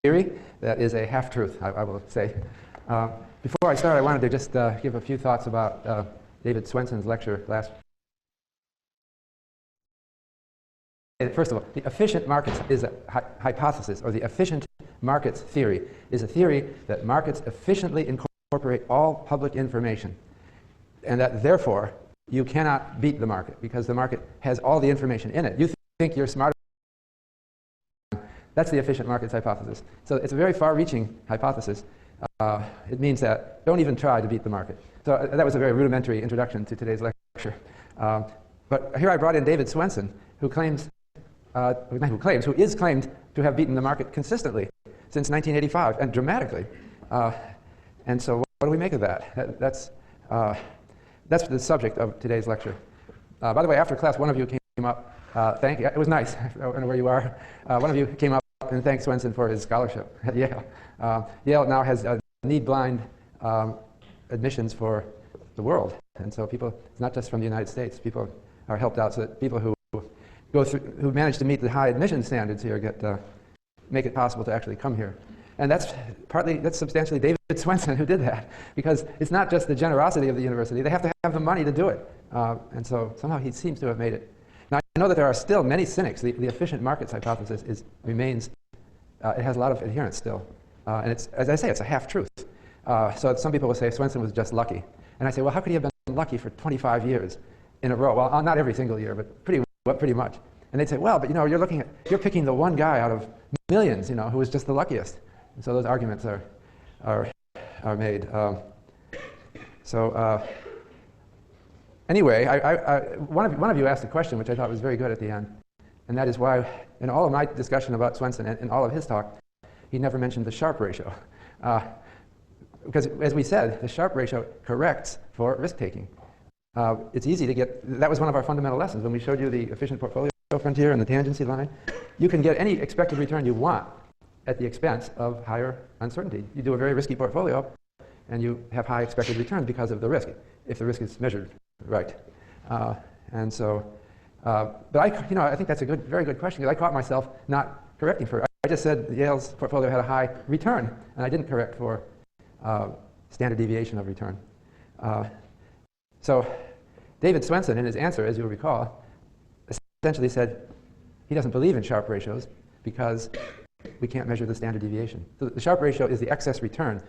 theory that is a half-truth, I will say. Before I start, I wanted to just give a few thoughts about David Swenson's lecture last. First of all, the efficient markets is a hypothesis, or the efficient markets theory is a theory that markets efficiently incorporate all public information, and that therefore you cannot beat the market because the market has all the information in it. You think you're smarter. That's the efficient markets hypothesis. So it's a very far-reaching hypothesis. It means that don't even try to beat the market. So that was a very rudimentary introduction to today's lecture. But here I brought in David Swenson, who is claimed to have beaten the market consistently since 1985 and dramatically. And so what do we make of that? That's the subject of today's lecture. By the way, after class, one of you came up. It was nice. I don't know where you are. One of you came up and thanked Swenson for his scholarship at Yale. Yale now has need-blind admissions for the world, and so people, it's not just from the United States. People are helped out so that people who manage to meet the high admission standards here make it possible to actually come here. And that's substantially David Swenson who did that, because it's not just the generosity of the university. They have to have the money to do it, and so somehow he seems to have made it. Now, I know that there are still many cynics. The efficient markets hypothesis remains, it has a lot of adherents still. And it's, as I say, it's a half-truth. So some people will say Swenson was just lucky. And I say, well, how could he have been lucky for 25 years in a row? Well, not every single year, but pretty much. And they'd say, well, but you're picking the one guy out of millions, who was just the luckiest. And so those arguments are made. Anyway, one of you asked a question which I thought was very good at the end, and that is why, in all of my discussion about Swenson and in all of his talk, he never mentioned the Sharpe ratio. Because, as we said, the Sharpe ratio corrects for risk-taking. It's easy to get, that was one of our fundamental lessons when we showed you the efficient portfolio frontier and the tangency line. You can get any expected return you want at the expense of higher uncertainty. You do a very risky portfolio, and you have high expected returns because of the risk, if the risk is measured right. But I think that's a very good question, because I caught myself not correcting for it. I just said Yale's portfolio had a high return, and I didn't correct for standard deviation of return. So David Swenson, in his answer, as you'll recall, essentially said he doesn't believe in Sharpe ratios because we can't measure the standard deviation. So the Sharpe ratio is the excess return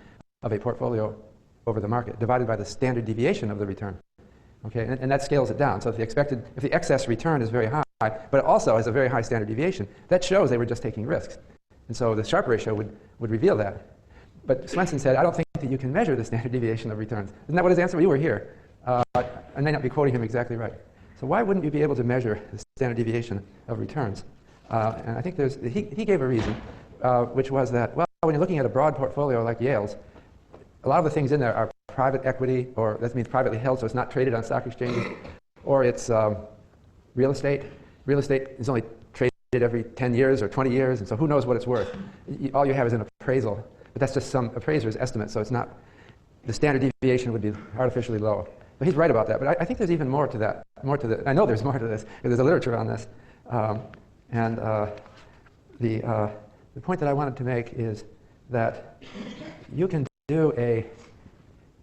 of a portfolio over the market divided by the standard deviation of the return. Okay, and that scales it down. So if the excess return is very high, but it also has a very high standard deviation, that shows they were just taking risks. And so the Sharpe ratio would reveal that. But Swenson said, I don't think that you can measure the standard deviation of returns. Isn't that what his answer was? You were here. I may not be quoting him exactly right. So why wouldn't you be able to measure the standard deviation of returns? And I think he gave a reason, which was that, well, when you're looking at a broad portfolio like Yale's, a lot of the things in there are private equity, or that means privately held, so it's not traded on stock exchanges, or it's real estate. Real estate is only traded every 10 years or 20 years, and so who knows what it's worth. All you have is an appraisal, but that's just some appraiser's estimate, so it's not, the standard deviation would be artificially low. But he's right about that, but I think there's even more to that. I know there's more to this, because there's a literature on this. The point that I wanted to make is that you can do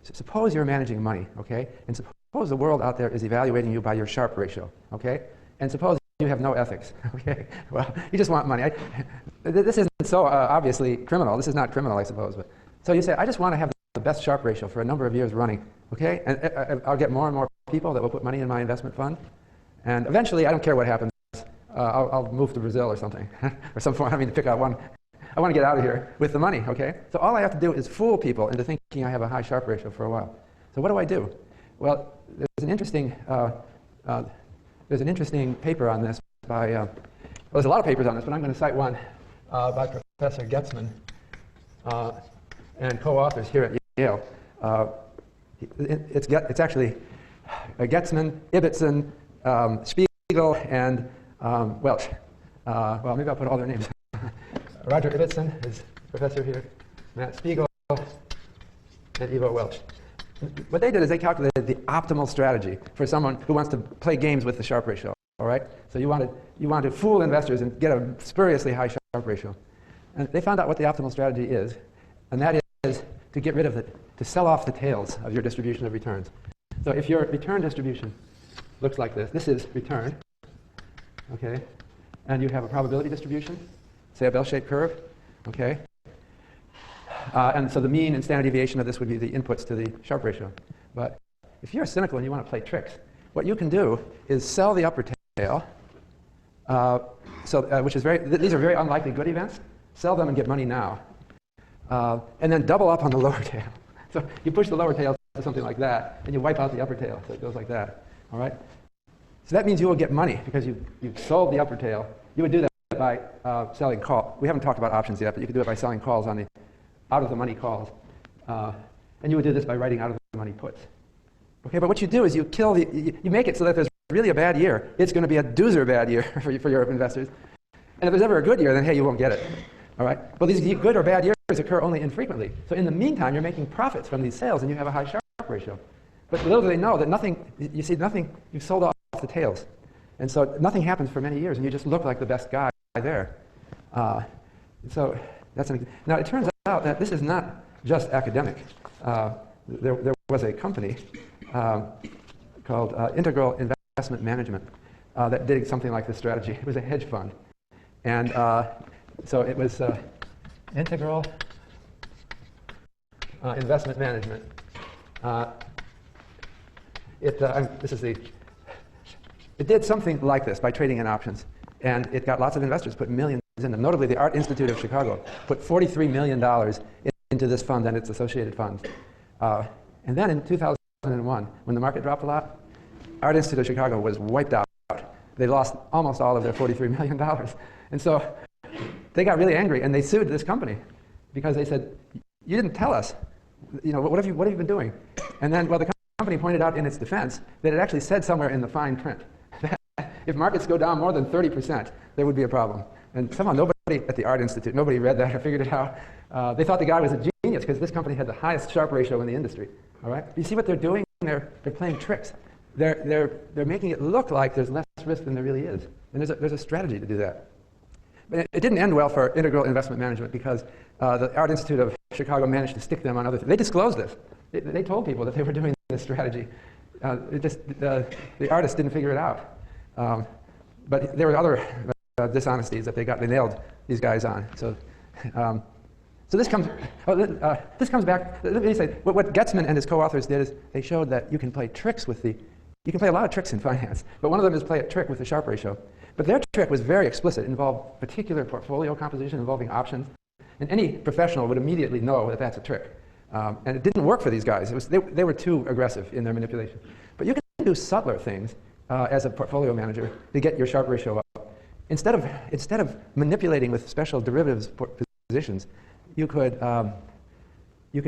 suppose you're managing money, okay? And suppose the world out there is evaluating you by your Sharpe ratio, okay? And suppose you have no ethics, okay? Well, you just want money. This isn't so obviously criminal. This is not criminal, I suppose. But so you say, I just want to have the best Sharpe ratio for a number of years running, okay? And I'll get more and more people that will put money in my investment fund. And eventually, I don't care what happens. I'll move to Brazil or something, or some form. I mean, to pick out one. I want to get out of here with the money, okay? So all I have to do is fool people into thinking I have a high Sharpe ratio for a while. So what do I do? Well, there's an interesting paper on this by, well, there's a lot of papers on this, but I'm going to cite one by Professor Getzman and co-authors here at Yale. It's actually Getzman, Ibbotson, Spiegel, and Welch. Well, maybe I'll put all their names. Roger Ibbotson is professor here, Matt Spiegel, and Ivo Welch. What they did is they calculated the optimal strategy for someone who wants to play games with the Sharpe ratio. All right, so you want to fool investors and get a spuriously high Sharpe ratio. And they found out what the optimal strategy is, and that is to get rid of it, to sell off the tails of your distribution of returns. So if your return distribution looks like this is return, okay, and you have a probability distribution, say a bell-shaped curve, okay, and so the mean and standard deviation of this would be the inputs to the Sharpe ratio. But if you're cynical and you want to play tricks, what you can do is sell the upper tail, which is these are very unlikely good events. Sell them and get money now, and then double up on the lower tail. So you push the lower tail to something like that, and you wipe out the upper tail, so it goes like that. All right. So that means you will get money because you've sold the upper tail. You would do that by selling call. We haven't talked about options yet, but you could do it by selling calls on the out-of-the-money calls, and you would do this by writing out-of-the-money puts. Okay, but what you do is you kill you make it so that if there's really a bad year, it's going to be a doozer bad year for your investors. And if there's ever a good year, then hey, you won't get it. All right. Well, these good or bad years occur only infrequently. So in the meantime, you're making profits from these sales, and you have a high Sharpe ratio. But little do they know that you've sold off the tails. And so nothing happens for many years, and you just look like the best guy there. So that's now it turns out that this is not just academic. There was a company called Integral Investment Management that did something like this strategy. It was a hedge fund. And so it was Integral Investment Management. It did something like this by trading in options, and it got lots of investors, put millions in them. Notably, the Art Institute of Chicago put $43 million into this fund and its associated funds. And then in 2001, when the market dropped a lot, Art Institute of Chicago was wiped out. They lost almost all of their $43 million. And so they got really angry, and they sued this company because they said, you didn't tell us. What have you been doing? And then, well, the company pointed out in its defense that it actually said somewhere in the fine print that if markets go down more than 30%, there would be a problem. And somehow nobody at the Art Institute, nobody read that or figured it out. They thought the guy was a genius because this company had the highest Sharpe ratio in the industry. All right? You see what they're doing? They're playing tricks. They're making it look like there's less risk than there really is. And there's a strategy to do that. But it didn't end well for Integral Investment Management because the Art Institute of Chicago managed to stick them on other things. They disclosed this. They told people that they were doing this strategy. The artists didn't figure it out. But there were other dishonesties that they nailed these guys on. So this comes back. Let me say, what Getzman and his co-authors did is they showed that you can play tricks you can play a lot of tricks in finance, but one of them is play a trick with the Sharpe ratio. But their trick was very explicit, involved particular portfolio composition involving options, and any professional would immediately know that that's a trick. And it didn't work for these guys. They were too aggressive in their manipulation. But you can do subtler things as a portfolio manager to get your Sharpe ratio up. Instead of manipulating with special derivatives positions, you could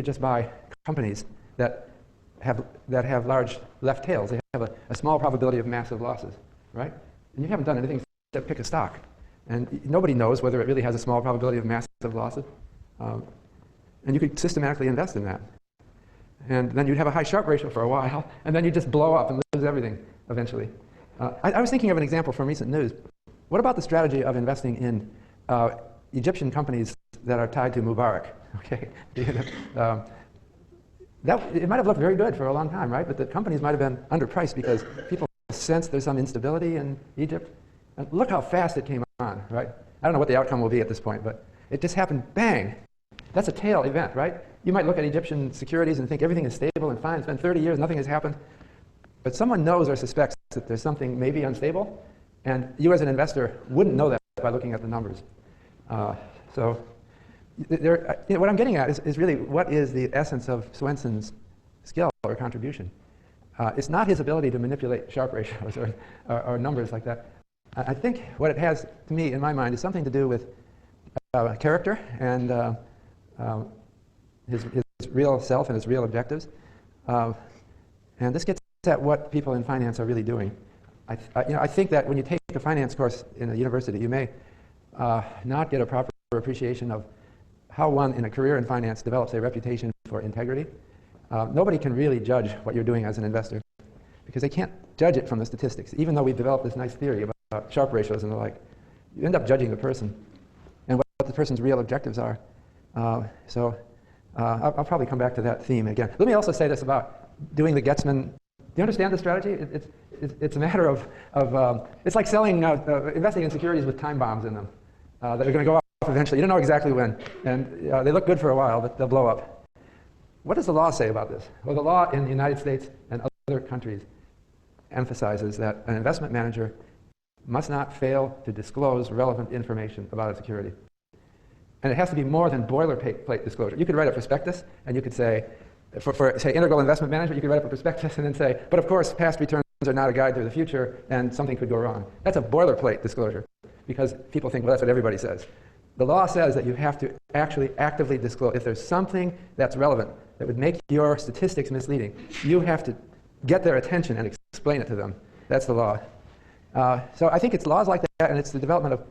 just buy companies that have large left tails. They have a small probability of massive losses, right? And you haven't done anything except pick a stock. And nobody knows whether it really has a small probability of massive losses. And you could systematically invest in that. And then you'd have a high Sharpe ratio for a while, and then you'd just blow up and lose everything eventually. I was thinking of an example from recent news. What about the strategy of investing in Egyptian companies that are tied to Mubarak? Okay, it might have looked very good for a long time, right? But the companies might have been underpriced because people sense there's some instability in Egypt. And look how fast it came on, right? I don't know what the outcome will be at this point, but it just happened, bang. That's a tail event, right? You might look at Egyptian securities and think everything is stable and fine. It's been 30 years, nothing has happened. But someone knows or suspects that there's something maybe unstable, and you as an investor wouldn't know that by looking at the numbers. What I'm getting at is really what is the essence of Swenson's skill or contribution. It's not his ability to manipulate Sharpe ratios or numbers like that. I think what it has, to me, in my mind, is something to do with character and his real self and his real objectives. And this gets at what people in finance are really doing. I think that when you take a finance course in a university, you may not get a proper appreciation of how one in a career in finance develops a reputation for integrity. Nobody can really judge what you're doing as an investor because they can't judge it from the statistics. Even though we've developed this nice theory about Sharpe ratios and the like, you end up judging the person and what the person's real objectives are. I'll probably come back to that theme again. Let me also say this about doing the Getzman. Do you understand the strategy? It's a matter of it's like selling, investing in securities with time bombs in them that are going to go off eventually. You don't know exactly when, and they look good for a while, but they'll blow up. What does the law say about this? Well, the law in the United States and other countries emphasizes that an investment manager must not fail to disclose relevant information about a security. And it has to be more than boilerplate disclosure. You could write a prospectus, and you could say, for say, integral investment management, you could write up a prospectus and then say, but of course, past returns are not a guide to the future, and something could go wrong. That's a boilerplate disclosure, because people think, well, that's what everybody says. The law says that you have to actually actively disclose. If there's something that's relevant that would make your statistics misleading, you have to get their attention and explain it to them. That's the law. So I think it's laws like that, and it's the development of,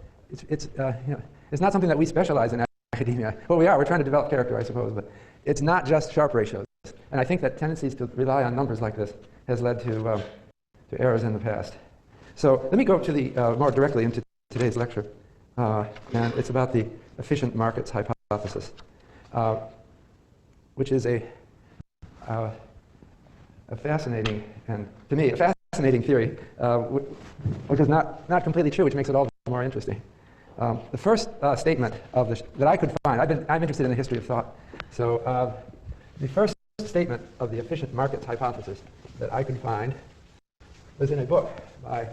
it's not something that we specialize in academia. Well, we're trying to develop character, I suppose, but it's not just Sharpe ratios. And I think that tendencies to rely on numbers like this has led to errors in the past. So let me go to the more directly into today's lecture, and it's about the efficient markets hypothesis, which is a fascinating, and to me, a fascinating theory, which is not completely true, which makes it all the more interesting. The first statement of that I could find, I'm interested in the history of thought, so the first statement of the efficient markets hypothesis that I could find was in a book by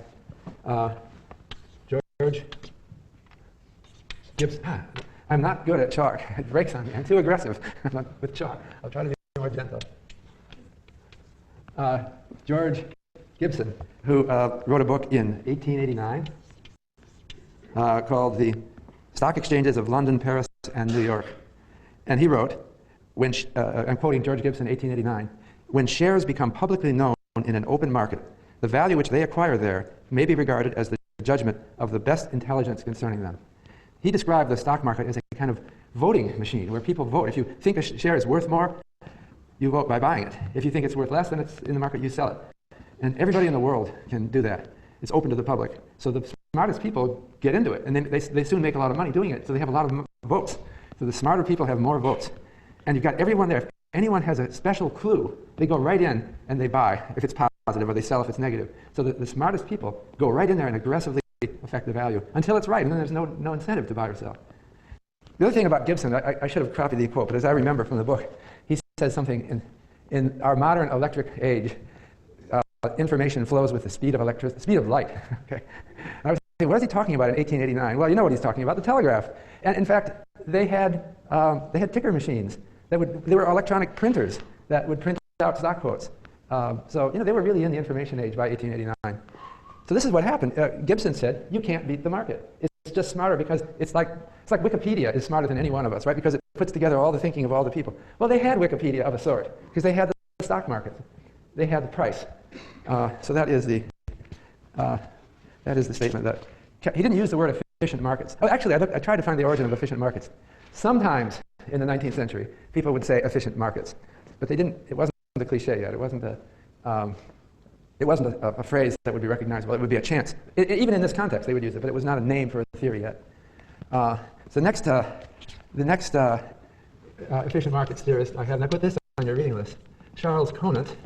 George Gibson. I'm not good at chalk. It breaks on me. I'm too aggressive with chalk. I'll try to be more gentle. George Gibson, who wrote a book in 1889 called The Stock Exchanges of London, Paris, and New York. And he wrote, I'm quoting George Gibson, 1889, when shares become publicly known in an open market, the value which they acquire there may be regarded as the judgment of the best intelligence concerning them. He described the stock market as a kind of voting machine where people vote. If you think a share is worth more, you vote by buying it. If you think it's worth less, then it's in the market, you sell it. And everybody in the world can do that. It's open to the public. So the smartest people get into it, and then they soon make a lot of money doing it, so they have a lot of votes. So the smarter people have more votes. And you've got everyone there. If anyone has a special clue, they go right in and they buy if it's positive, or they sell if it's negative. So the smartest people go right in there and aggressively affect the value until it's right, and then there's no incentive to buy or sell. The other thing about Gibson, I should have copied the quote, but as I remember from the book, he says something in our modern electric age, information flows with the speed of light. Okay. And I was thinking, what is he talking about in 1889? Well, you know what he's talking about, the telegraph. And in fact, they had ticker machines. They were electronic printers that would print out stock quotes. So they were really in the information age by 1889. So this is what happened. Gibson said, you can't beat the market. It's just smarter because it's like Wikipedia is smarter than any one of us, right? Because it puts together all the thinking of all the people. Well, they had Wikipedia of a sort because they had the stock market. They had the price. So that is the statement that he didn't use the word efficient markets. Oh, actually, I tried to find the origin of efficient markets. Sometimes in the 19th century, people would say efficient markets, but they didn't. It wasn't a cliche yet. It wasn't a phrase that would be recognizable. It would be a chance. Even in this context, they would use it, but it was not a name for a theory yet. So the next efficient markets theorist I have, and I put this on your reading list, Charles Conant,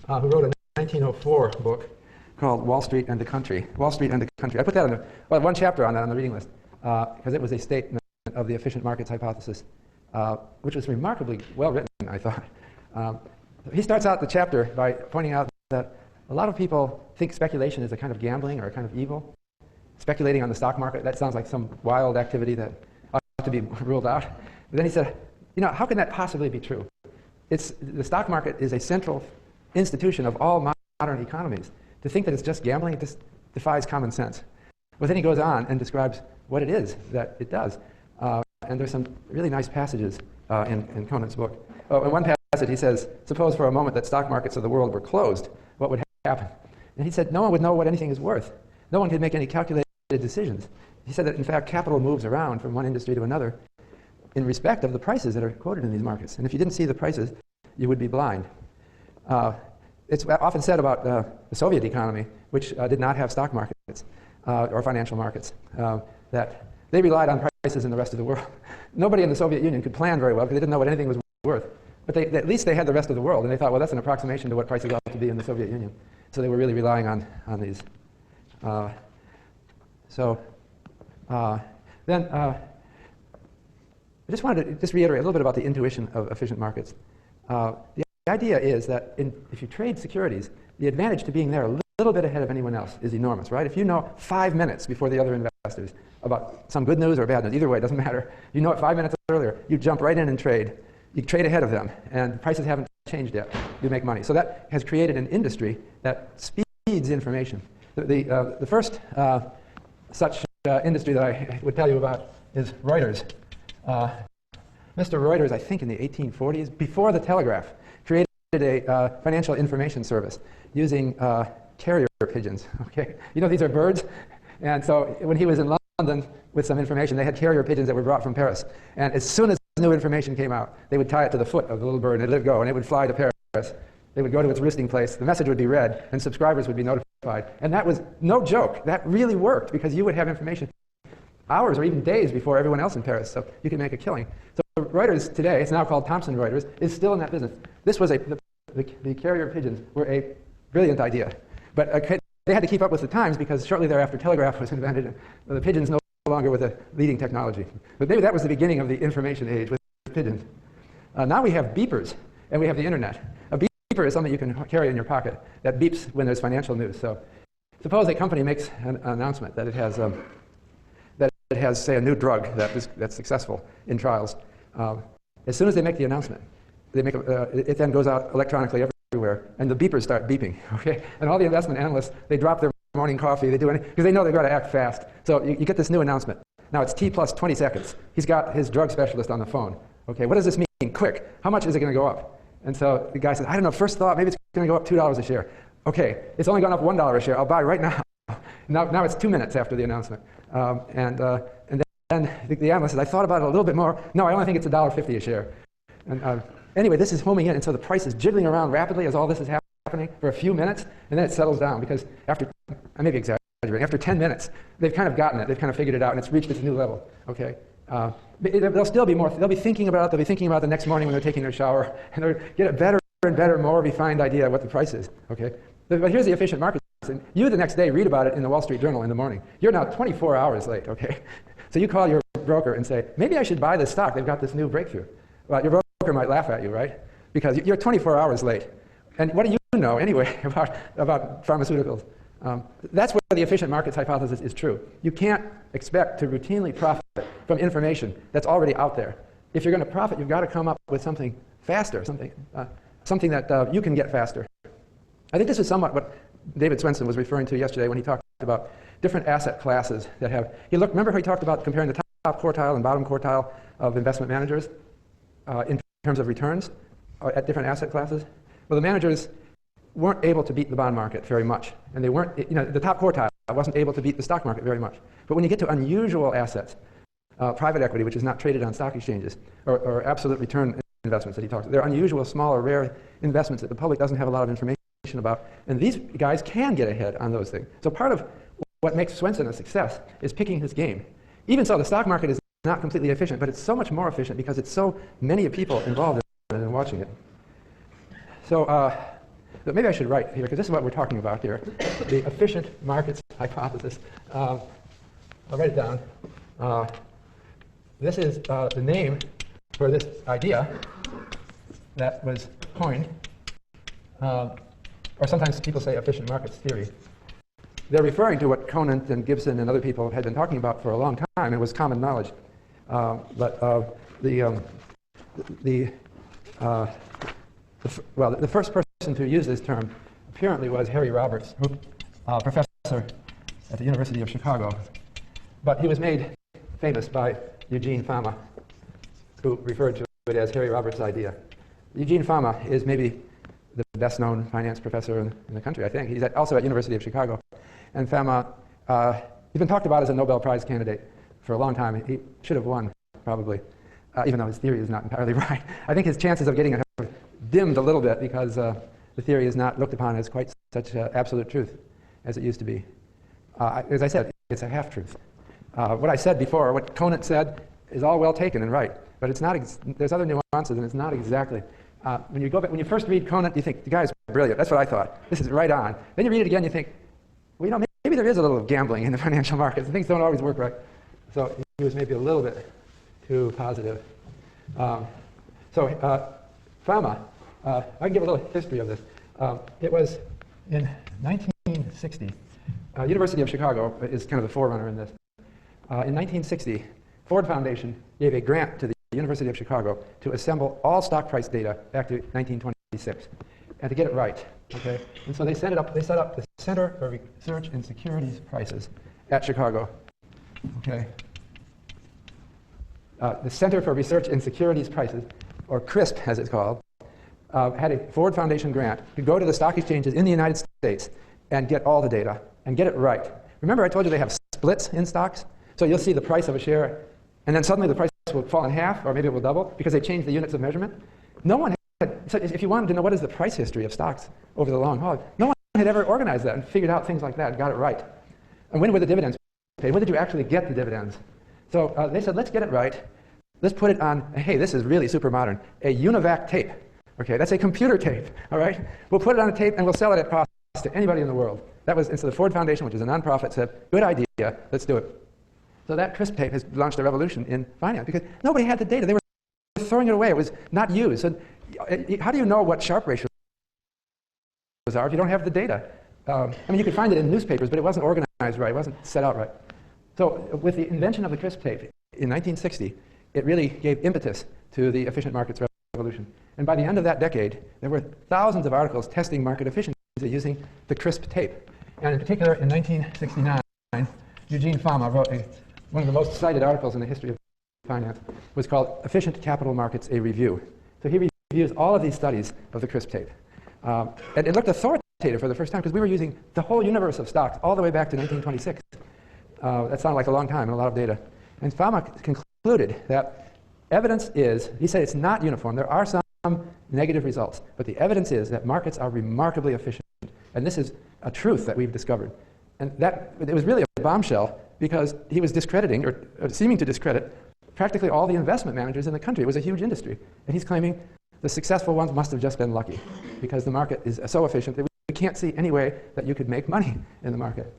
who wrote a 1904 book called Wall Street and the Country. Wall Street and the Country. I put that one chapter on that on the reading list because it was a statement of the efficient markets hypothesis, which was remarkably well written, I thought. He starts out the chapter by pointing out that a lot of people think speculation is a kind of gambling or a kind of evil. Speculating on the stock market, that sounds like some wild activity that ought to be ruled out. But then he said, how can that possibly be true? The stock market is a central institution of all modern economies. To think that it's just gambling, it just defies common sense. But then he goes on and describes what it is that it does. And there's some really nice passages in Conant's book. In one passage he says, suppose for a moment that stock markets of the world were closed, what would happen? And he said, no one would know what anything is worth. No one could make any calculated decisions. He said that, in fact, capital moves around from one industry to another in respect of the prices that are quoted in these markets. And if you didn't see the prices, you would be blind. It's often said about the Soviet economy, which did not have stock markets or financial markets, that they relied on prices in the rest of the world. Nobody in the Soviet Union could plan very well because they didn't know what anything was worth. But at least they had the rest of the world, and they thought, well, that's an approximation to what prices ought to be in the Soviet Union. So they were really relying on these. Then I just wanted to just reiterate a little bit about the intuition of efficient markets. The idea is that if you trade securities, the advantage to being there a little bit ahead of anyone else is enormous, right? If you know 5 minutes before the other investors about some good news or bad news, either way, it doesn't matter. You know it 5 minutes earlier, you jump right in and trade. You trade ahead of them, and prices haven't changed yet. You make money. So that has created an industry that speeds information. The first such industry that I would tell you about is Reuters. Mr. Reuters, I think in the 1840s, before the telegraph, created a financial information service using carrier pigeons. Okay, you know these are birds, and so when he was in London with some information, they had carrier pigeons that were brought from Paris, and as soon as new information came out, they would tie it to the foot of the little bird and it would go, and it would fly to Paris. They would go to its roosting place, the message would be read, and subscribers would be notified. And that was no joke. That really worked because you would have information hours or even days before everyone else in Paris, so you could make a killing. So Reuters today, it's now called Thomson Reuters, is still in that business. This was the carrier pigeons were a brilliant idea. But they had to keep up with the times because shortly thereafter telegraph was invented, and the pigeons no longer were the leading technology. But maybe that was the beginning of the information age with pigeons. Now we have beepers, and we have the internet. A beeper is something you can carry in your pocket that beeps when there's financial news. So suppose a company makes an announcement that it has, say, a new drug that's successful in trials. As soon as they make the announcement, it then goes out electronically everywhere, and the beepers start beeping. Okay, and all the investment analysts, they drop their morning coffee, they do anything because they know they've got to act fast. So you get this new announcement. Now it's T plus 20 seconds. He's got his drug specialist on the phone. Okay, what does this mean? Quick, how much is it going to go up? And so the guy says, I don't know, first thought, maybe it's going to go up $2 a share. Okay, it's only gone up $1 a share. I'll buy right now. Now it's 2 minutes after the announcement. And then the analyst says, I thought about it a little bit more. No, I only think it's $1.50 a share. And anyway, this is homing in, and so the price is jiggling around rapidly as all this is happening for a few minutes, and then it settles down because after, I may be exaggerating, after 10 minutes, they've kind of gotten it, they've kind of figured it out, and it's reached its new level. Okay, they'll still be more. They'll be thinking about it. They'll be thinking about it the next morning when they're taking their shower, and they'll get a better and better, more refined idea of what the price is. Okay, but here's the efficient market. And you the next day read about it in the Wall Street Journal in the morning. You're now 24 hours late. Okay, so you call your broker and say, maybe I should buy this stock. They've got this new breakthrough. Well, your broker might laugh at you, right? Because you're 24 hours late. And what do you know anyway about pharmaceuticals? That's where the efficient markets hypothesis is true. You can't expect to routinely profit from information that's already out there. If you're going to profit, you've got to come up with something faster, something that you can get faster. I think this is somewhat what David Swenson was referring to yesterday when he talked about different asset classes that have. Remember how he talked about comparing the top quartile and bottom quartile of investment managers in terms of returns at different asset classes? Well, the managers weren't able to beat the bond market very much, and they weren't. The top quartile wasn't able to beat the stock market very much. But when you get to unusual assets, private equity, which is not traded on stock exchanges, or absolute return investments that he talks about, they're unusual, smaller, rare investments that the public doesn't have a lot of information about, and these guys can get ahead on those things. So part of what makes Swenson a success is picking his game. Even so, the stock market is not completely efficient, but it's so much more efficient because it's so many people involved in it and watching it. So maybe I should write here, because this is what we're talking about here, the efficient markets hypothesis. I'll write it down. This is the name for this idea that was coined, or sometimes people say efficient markets theory. They're referring to what Conant and Gibson and other people had been talking about for a long time. It was common knowledge. The first person to use this term apparently was Harry Roberts, professor at the University of Chicago. But he was made famous by Eugene Fama, who referred to it as Harry Roberts' idea. Eugene Fama is maybe the best-known finance professor in the country, I think. He's also at University of Chicago. And Fama, he's been talked about as a Nobel Prize candidate for a long time. He should have won, probably, even though his theory is not entirely right. I think his chances of getting it have dimmed a little bit because the theory is not looked upon as quite such absolute truth as it used to be. As I said, it's a half-truth. What I said before, what Conant said, is all well taken and right, but it's not. There's other nuances, and it's not exactly. When you go back, when you first read Conant, you think the guy's brilliant. That's what I thought. This is right on. Then you read it again, you think, well, you know, maybe there is a little of gambling in the financial markets. Things don't always work right. So he was maybe a little bit too positive. Fama, I can give a little history of this. It was in 1960. University of Chicago is kind of the forerunner in this. In 1960, Ford Foundation gave a grant to the University of Chicago to assemble all stock price data back to 1926 and to get it right. Okay? And so they set up the Center for Research in Securities Prices at Chicago. Okay? The Center for Research in Securities Prices, or CRISP as it's called, had a Ford Foundation grant to go to the stock exchanges in the United States and get all the data and get it right. Remember I told you they have splits in stocks? So you'll see the price of a share, and then suddenly the price will fall in half, or maybe it will double, because they changed the units of measurement. No one had, so if you wanted to know what is the price history of stocks over the long haul, no one had ever organized that and figured out things like that and got it right. And when were the dividends paid? When did you actually get the dividends? So they said, let's get it right. Let's put it on, hey, this is really super modern, a UNIVAC tape. Okay, that's a computer tape, all right? We'll put it on a tape and we'll sell it at cost to anybody in the world. That was, and so the Ford Foundation, which is a nonprofit, said, good idea, let's do it. So that CRISP tape has launched a revolution in finance because nobody had the data. They were throwing it away. It was not used. So how do you know what Sharpe ratios are if you don't have the data? I mean, you could find it in newspapers, but it wasn't organized right. It wasn't set out right. So with the invention of the CRISP tape in 1960, it really gave impetus to the efficient markets revolution. And by the end of that decade, there were thousands of articles testing market efficiency using the CRISP tape. And in particular, in 1969, Eugene Fama wrote one of the most cited articles in the history of finance. It was called Efficient Capital Markets, a Review. So he reviews all of these studies of the CRISP tape. And it looked authoritative for the first time because we were using the whole universe of stocks all the way back to 1926. That sounded like a long time and a lot of data. And Fama concluded that evidence is, he said it's not uniform. There are some negative results, but the evidence is that markets are remarkably efficient. And this is a truth that we've discovered. And that it was really a bombshell because he was discrediting, or seeming to discredit, practically all the investment managers in the country. It was a huge industry. And he's claiming the successful ones must have just been lucky because the market is so efficient that we can't see any way that you could make money in the market.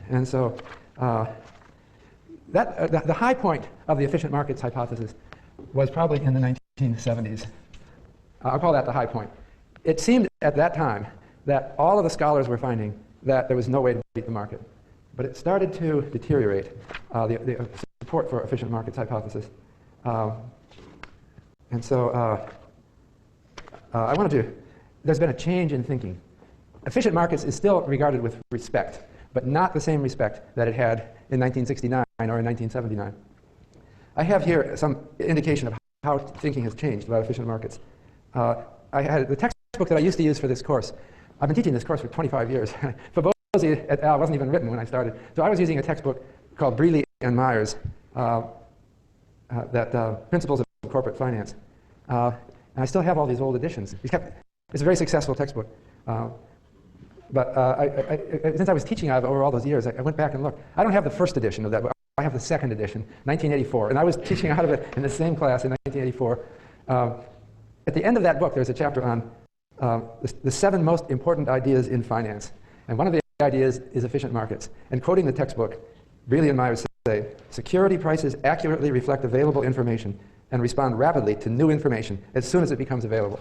And so the high point of the efficient markets hypothesis was probably in the 1970s. I'll call that the high point. It seemed at that time that all of the scholars were finding that there was no way to beat the market. But it started to deteriorate, the support for efficient markets hypothesis. And so I wanted to, there's been a change in thinking. Efficient markets is still regarded with respect, but not the same respect that it had in 1969 or in 1979. I have here some indication of how thinking has changed about efficient markets. I had the textbook that I used to use for this course. I've been teaching this course for 25 years. Fabozzi et al. Wasn't even written when I started. So I was using a textbook called Brealey and Myers, Principles of Corporate Finance. And I still have all these old editions. It's a very successful textbook. But since I was teaching over all those years, I went back and looked. I don't have the first edition of that book. I have the second edition, 1984. And I was teaching out of it in the same class in 1984. At the end of that book, there's a chapter on the 7 most important ideas in finance. And one of the ideas is efficient markets. And quoting the textbook, Brealey and Myers say, security prices accurately reflect available information and respond rapidly to new information as soon as it becomes available.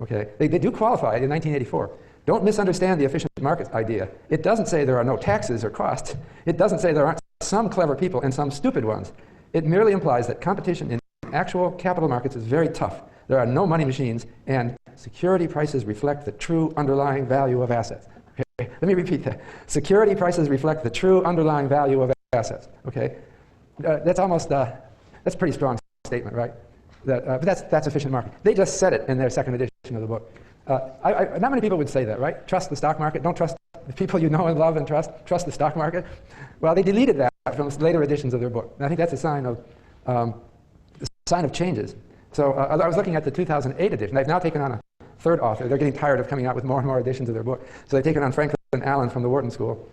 Okay, they do qualify it in 1984. Don't misunderstand the efficient market idea. It doesn't say there are no taxes or costs. It doesn't say there aren't some clever people and some stupid ones. It merely implies that competition in actual capital markets is very tough. There are no money machines, and security prices reflect the true underlying value of assets. Okay, let me repeat that. Security prices reflect the true underlying value of assets. Okay, that's almost that's a pretty strong statement, right? But that's efficient market. They just said it in their second edition of the book. Not many people would say that, right? Trust the stock market. Don't trust the people you know and love and trust. Trust the stock market. Well, they deleted that from later editions of their book. And I think that's a sign of changes. So I was looking at the 2008 edition. They've now taken on a third author. They're getting tired of coming out with more and more editions of their book. So they've taken on Franklin Allen from the Wharton School.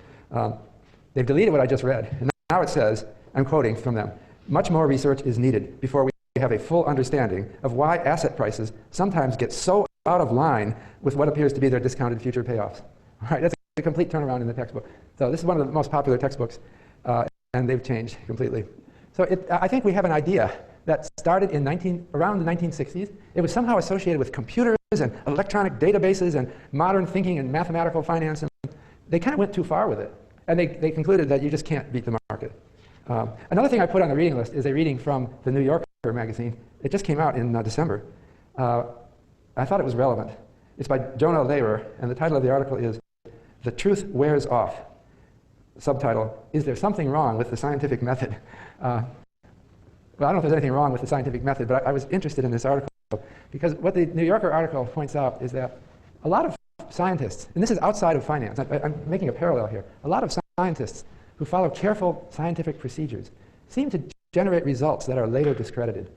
They've deleted what I just read. In now it says, I'm quoting from them, much more research is needed before we have a full understanding of why asset prices sometimes get so out of line with what appears to be their discounted future payoffs. All right, that's a complete turnaround in the textbook. So this is one of the most popular textbooks, and they've changed completely. So I think we have an idea that started in around the 1960s. It was somehow associated with computers and electronic databases and modern thinking and mathematical finance. And they kind of went too far with it. And they concluded that you just can't beat the market. Another thing I put on the reading list is a reading from the New Yorker magazine. It just came out in December. I thought it was relevant. It's by Jonah Lehrer, and the title of the article is "The Truth Wears Off." Subtitle, "Is there something wrong with the scientific method?" Well, I don't know if there's anything wrong with the scientific method, but I was interested in this article because what the New Yorker article points out is that a lot of scientists, and this is outside of finance, I'm making a parallel here, a lot of scientists who follow careful scientific procedures seem to generate results that are later discredited.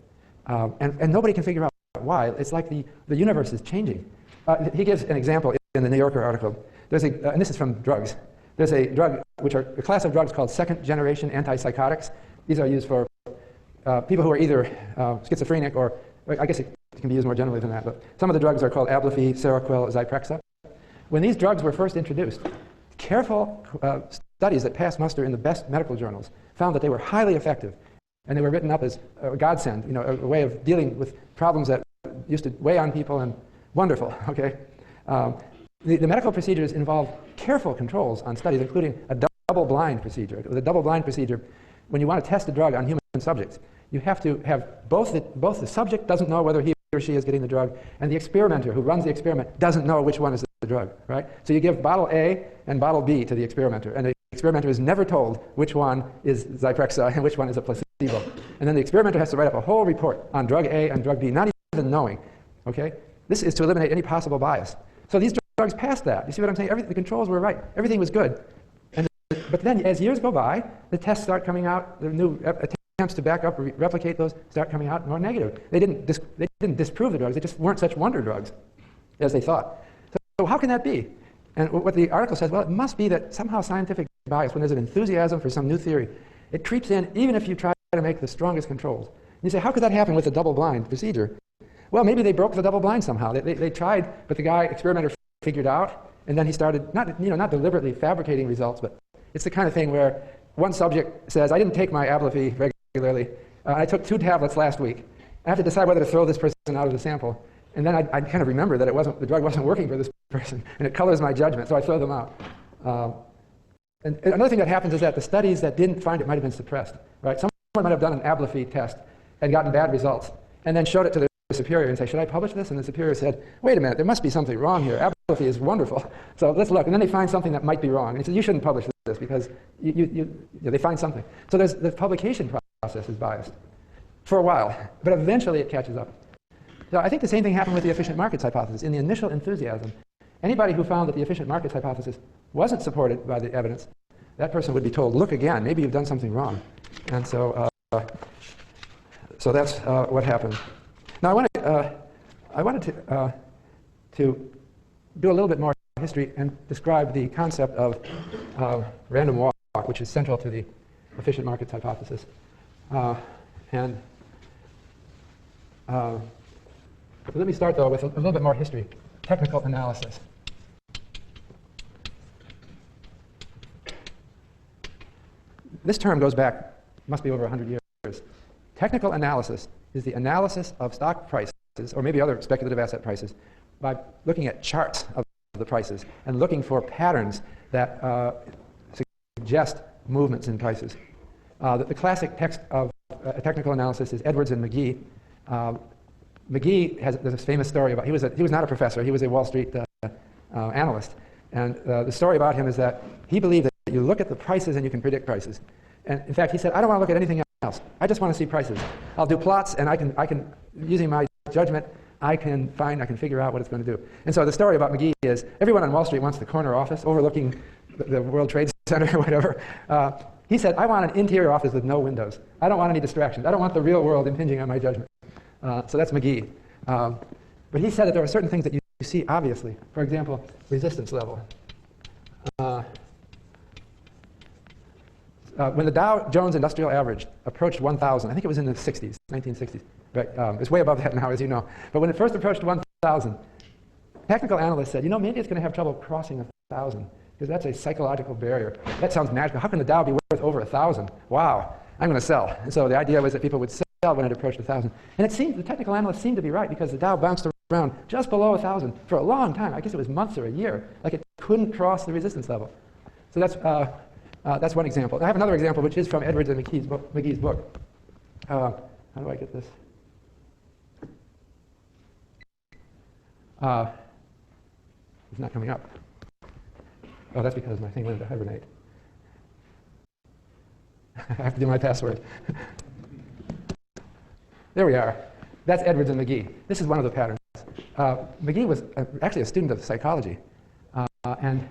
And nobody can figure out why. It's like the universe is changing. He gives an example in the New Yorker article. There's and this is from drugs. There's a drug, which are a class of drugs called second-generation antipsychotics. These are used for people who are either schizophrenic or I guess it can be used more generally than that, but some of the drugs are called Abilify, Seroquel, Zyprexa. When these drugs were first introduced, careful studies that passed muster in the best medical journals found that they were highly effective, and they were written up as a godsend, you know, a way of dealing with problems that used to weigh on people, and wonderful, okay? The medical procedures involve careful controls on studies, including a double-blind procedure. With a double-blind procedure, when you want to test a drug on human subjects, you have to have both the subject doesn't know whether he or she is getting the drug, and the experimenter who runs the experiment doesn't know which one is the drug, right? So you give bottle A and bottle B to the experimenter, and the experimenter is never told which one is Zyprexa and which one is a placebo. And then the experimenter has to write up a whole report on drug A and drug B, not even knowing, okay? This is to eliminate any possible bias. So these drugs passed that. You see what I'm saying? The controls were right. Everything was good. But then as years go by, the tests start coming out, the new attempts to back up or replicate those start coming out more negative. They didn't disprove the drugs. They just weren't such wonder drugs as they thought. So how can that be? And what the article says, well, it must be that somehow scientific bias, when there's an enthusiasm for some new theory, it creeps in even if you try to make the strongest controls. And you say, how could that happen with a double-blind procedure? Well, maybe they broke the double-blind somehow. They tried, but the experimenter figured out, and then he started not deliberately fabricating results, but it's the kind of thing where one subject says, I didn't take my Abilify regularly. I took 2 tablets last week. I have to decide whether to throw this person out of the sample. And then I kind of remember that the drug wasn't working for this person, and it colors my judgment, so I throw them out. And another thing that happens is that the studies that didn't find it might have been suppressed, right? Someone might have done an Abilify test and gotten bad results, and then showed it to the superior and say, should I publish this? And the superior said, wait a minute, there must be something wrong here. Abilify is wonderful. So let's look. And then they find something that might be wrong. And he said, you shouldn't publish this because they find something. So the publication process is biased for a while, but eventually it catches up. So I think the same thing happened with the efficient markets hypothesis. In the initial enthusiasm, anybody who found that the efficient markets hypothesis wasn't supported by the evidence, that person would be told, look again, maybe you've done something wrong. And so that's what happened. Now I wanted to do a little bit more history and describe the concept of random walk, which is central to the efficient markets hypothesis. So let me start, though, with a little bit more history, technical analysis. This term goes back, must be over 100 years. Technical analysis is the analysis of stock prices, or maybe other speculative asset prices, by looking at charts of the prices and looking for patterns that suggest movements in prices. The classic text of technical analysis is Edwards and McGee. McGee there's a famous story about, he was not a professor, he was a Wall Street analyst. And the story about him is that he believed that you look at the prices and you can predict prices. And in fact, he said, I don't want to look at anything else. I just want to see prices. I'll do plots, and I can using my judgment, I can figure out what it's going to do. And so the story about McGee is, everyone on Wall Street wants the corner office overlooking the World Trade Center or whatever. He said, I want an interior office with no windows. I don't want any distractions. I don't want the real world impinging on my judgment. So that's McGee. But he said that there are certain things that you see obviously. For example, resistance level. when the Dow Jones Industrial Average approached 1,000, I think it was in the 60s, 1960s. Right? It's way above that now, as you know. But when it first approached 1,000, technical analysts said, maybe it's going to have trouble crossing 1,000 because that's a psychological barrier. That sounds magical. How can the Dow be worth over 1,000? Wow, I'm going to sell. And so the idea was that people would sell when it approached 1,000. And it seemed, the technical analysts seemed to be right because the Dow bounced around just below 1,000 for a long time. I guess it was months or a year. Like it couldn't cross the resistance level. So that's one example. I have another example, which is from Edwards and McGee's book. How do I get this? It's not coming up. Oh, that's because my thing went into hibernate. I have to do my password. There we are. That's Edwards and McGee. This is one of the patterns. McGee was actually a student of psychology, and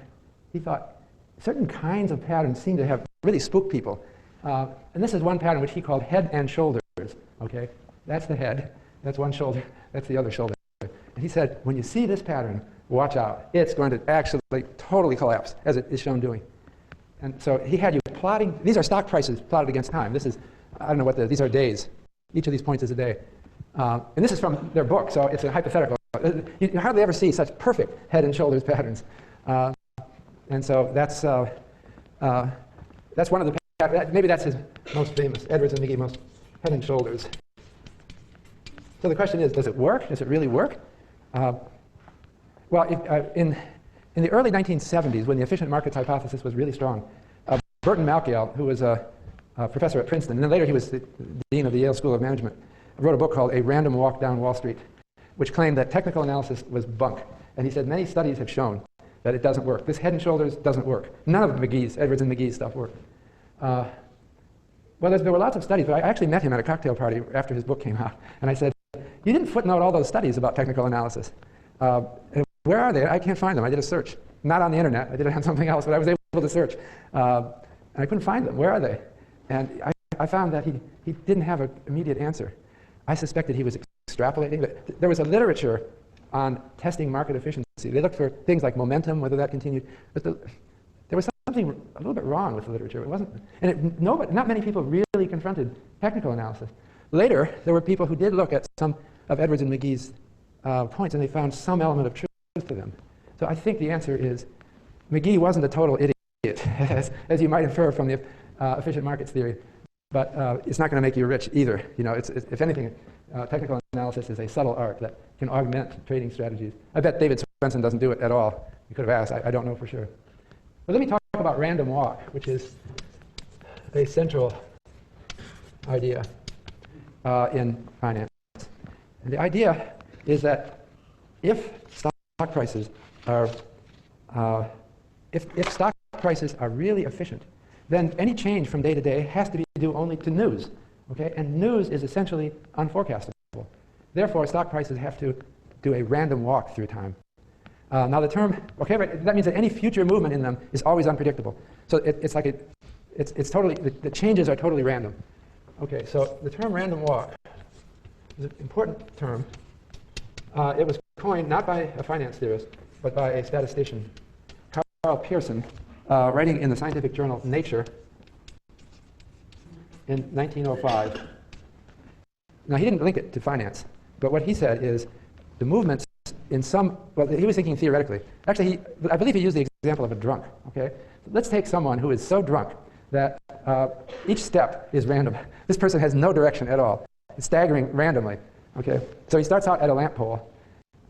he thought certain kinds of patterns seem to have really spooked people. And this is one pattern which he called head and shoulders. Okay, that's the head. That's one shoulder. That's the other shoulder. And he said, when you see this pattern, watch out. It's going to actually totally collapse, as it is shown doing. And so he had you plotting. These are stock prices plotted against time. This is, I don't know what these are days. Each of these points is a day. And this is from their book, so it's a hypothetical. You hardly ever see such perfect head and shoulders patterns. And so that's one of the patterns. Maybe that's his most famous, Edwards and McGee, most head and shoulders. So the question is, does it work? Does it really work? Well, in the early 1970s, when the efficient markets hypothesis was really strong, Burton Malkiel, who was a professor at Princeton, and then later he was the dean of the Yale School of Management, wrote a book called A Random Walk Down Wall Street, which claimed that technical analysis was bunk. And he said many studies have shown that it doesn't work. This head and shoulders doesn't work. None of Edwards and McGee's stuff worked. Well, there were lots of studies, but I actually met him at a cocktail party after his book came out, and I said, you didn't footnote all those studies about technical analysis. Where are they? I can't find them. I did a search. Not on the internet. I did it on something else, but I was able to search. And I couldn't find them. Where are they? And I found that he didn't have an immediate answer. I suspected he was extrapolating. But there was a literature on testing market efficiency. They looked for things like momentum, whether that continued. But there was something a little bit wrong with the literature. It wasn't, and not many people really confronted technical analysis. Later, there were people who did look at some of Edwards and McGee's points, and they found some element of truth to them. So I think the answer is McGee wasn't a total idiot, as you might infer from the efficient markets theory. But it's not going to make you rich either. If anything, technical analysis is a subtle art that can augment trading strategies. I bet David Swenson doesn't do it at all. You could have asked. I don't know for sure. But let me talk about random walk, which is a central idea in finance. And the idea is that if stock prices are if stock prices are really efficient, then any change from day to day has to be due only to news. Okay? And news is essentially unforecastable. Therefore, stock prices have to do a random walk through time. Now the term, okay, right, that means that any future movement in them is always unpredictable. So it's totally, the changes are totally random. Okay, so the term random walk is an important term. It was coined not by a finance theorist, but by a statistician, Carl Pearson, writing in the scientific journal Nature in 1905. Now, he didn't link it to finance, but what he said is the movements in some, well, he was thinking theoretically. Actually, I believe he used the example of a drunk, okay? Let's take someone who is so drunk that each step is random. This person has no direction at all. It's staggering randomly, okay? So he starts out at a lamp pole,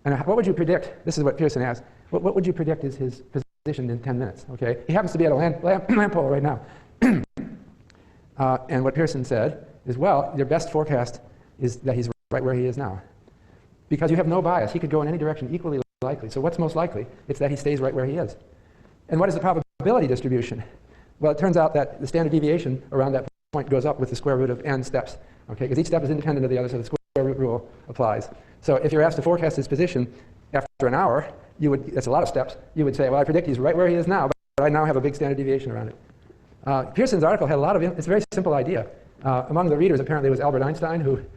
and what would you predict? This is what Pearson asked. What would you predict is his position in 10 minutes, okay? He happens to be at a lamp pole right now. And what Pearson said is, well, your best forecast is that he's right where he is now. Because you have no bias. He could go in any direction equally likely. So what's most likely? It's that he stays right where he is. And what is the probability distribution? Well, it turns out that the standard deviation around that point goes up with the square root of n steps, okay? Because each step is independent of the other, so the square root rule applies. So if you're asked to forecast his position after an hour, that's a lot of steps. You would say, well, I predict he's right where he is now, but I now have a big standard deviation around it. Pearson's article had a lot of, it's a very simple idea. Among the readers, apparently, was Albert Einstein,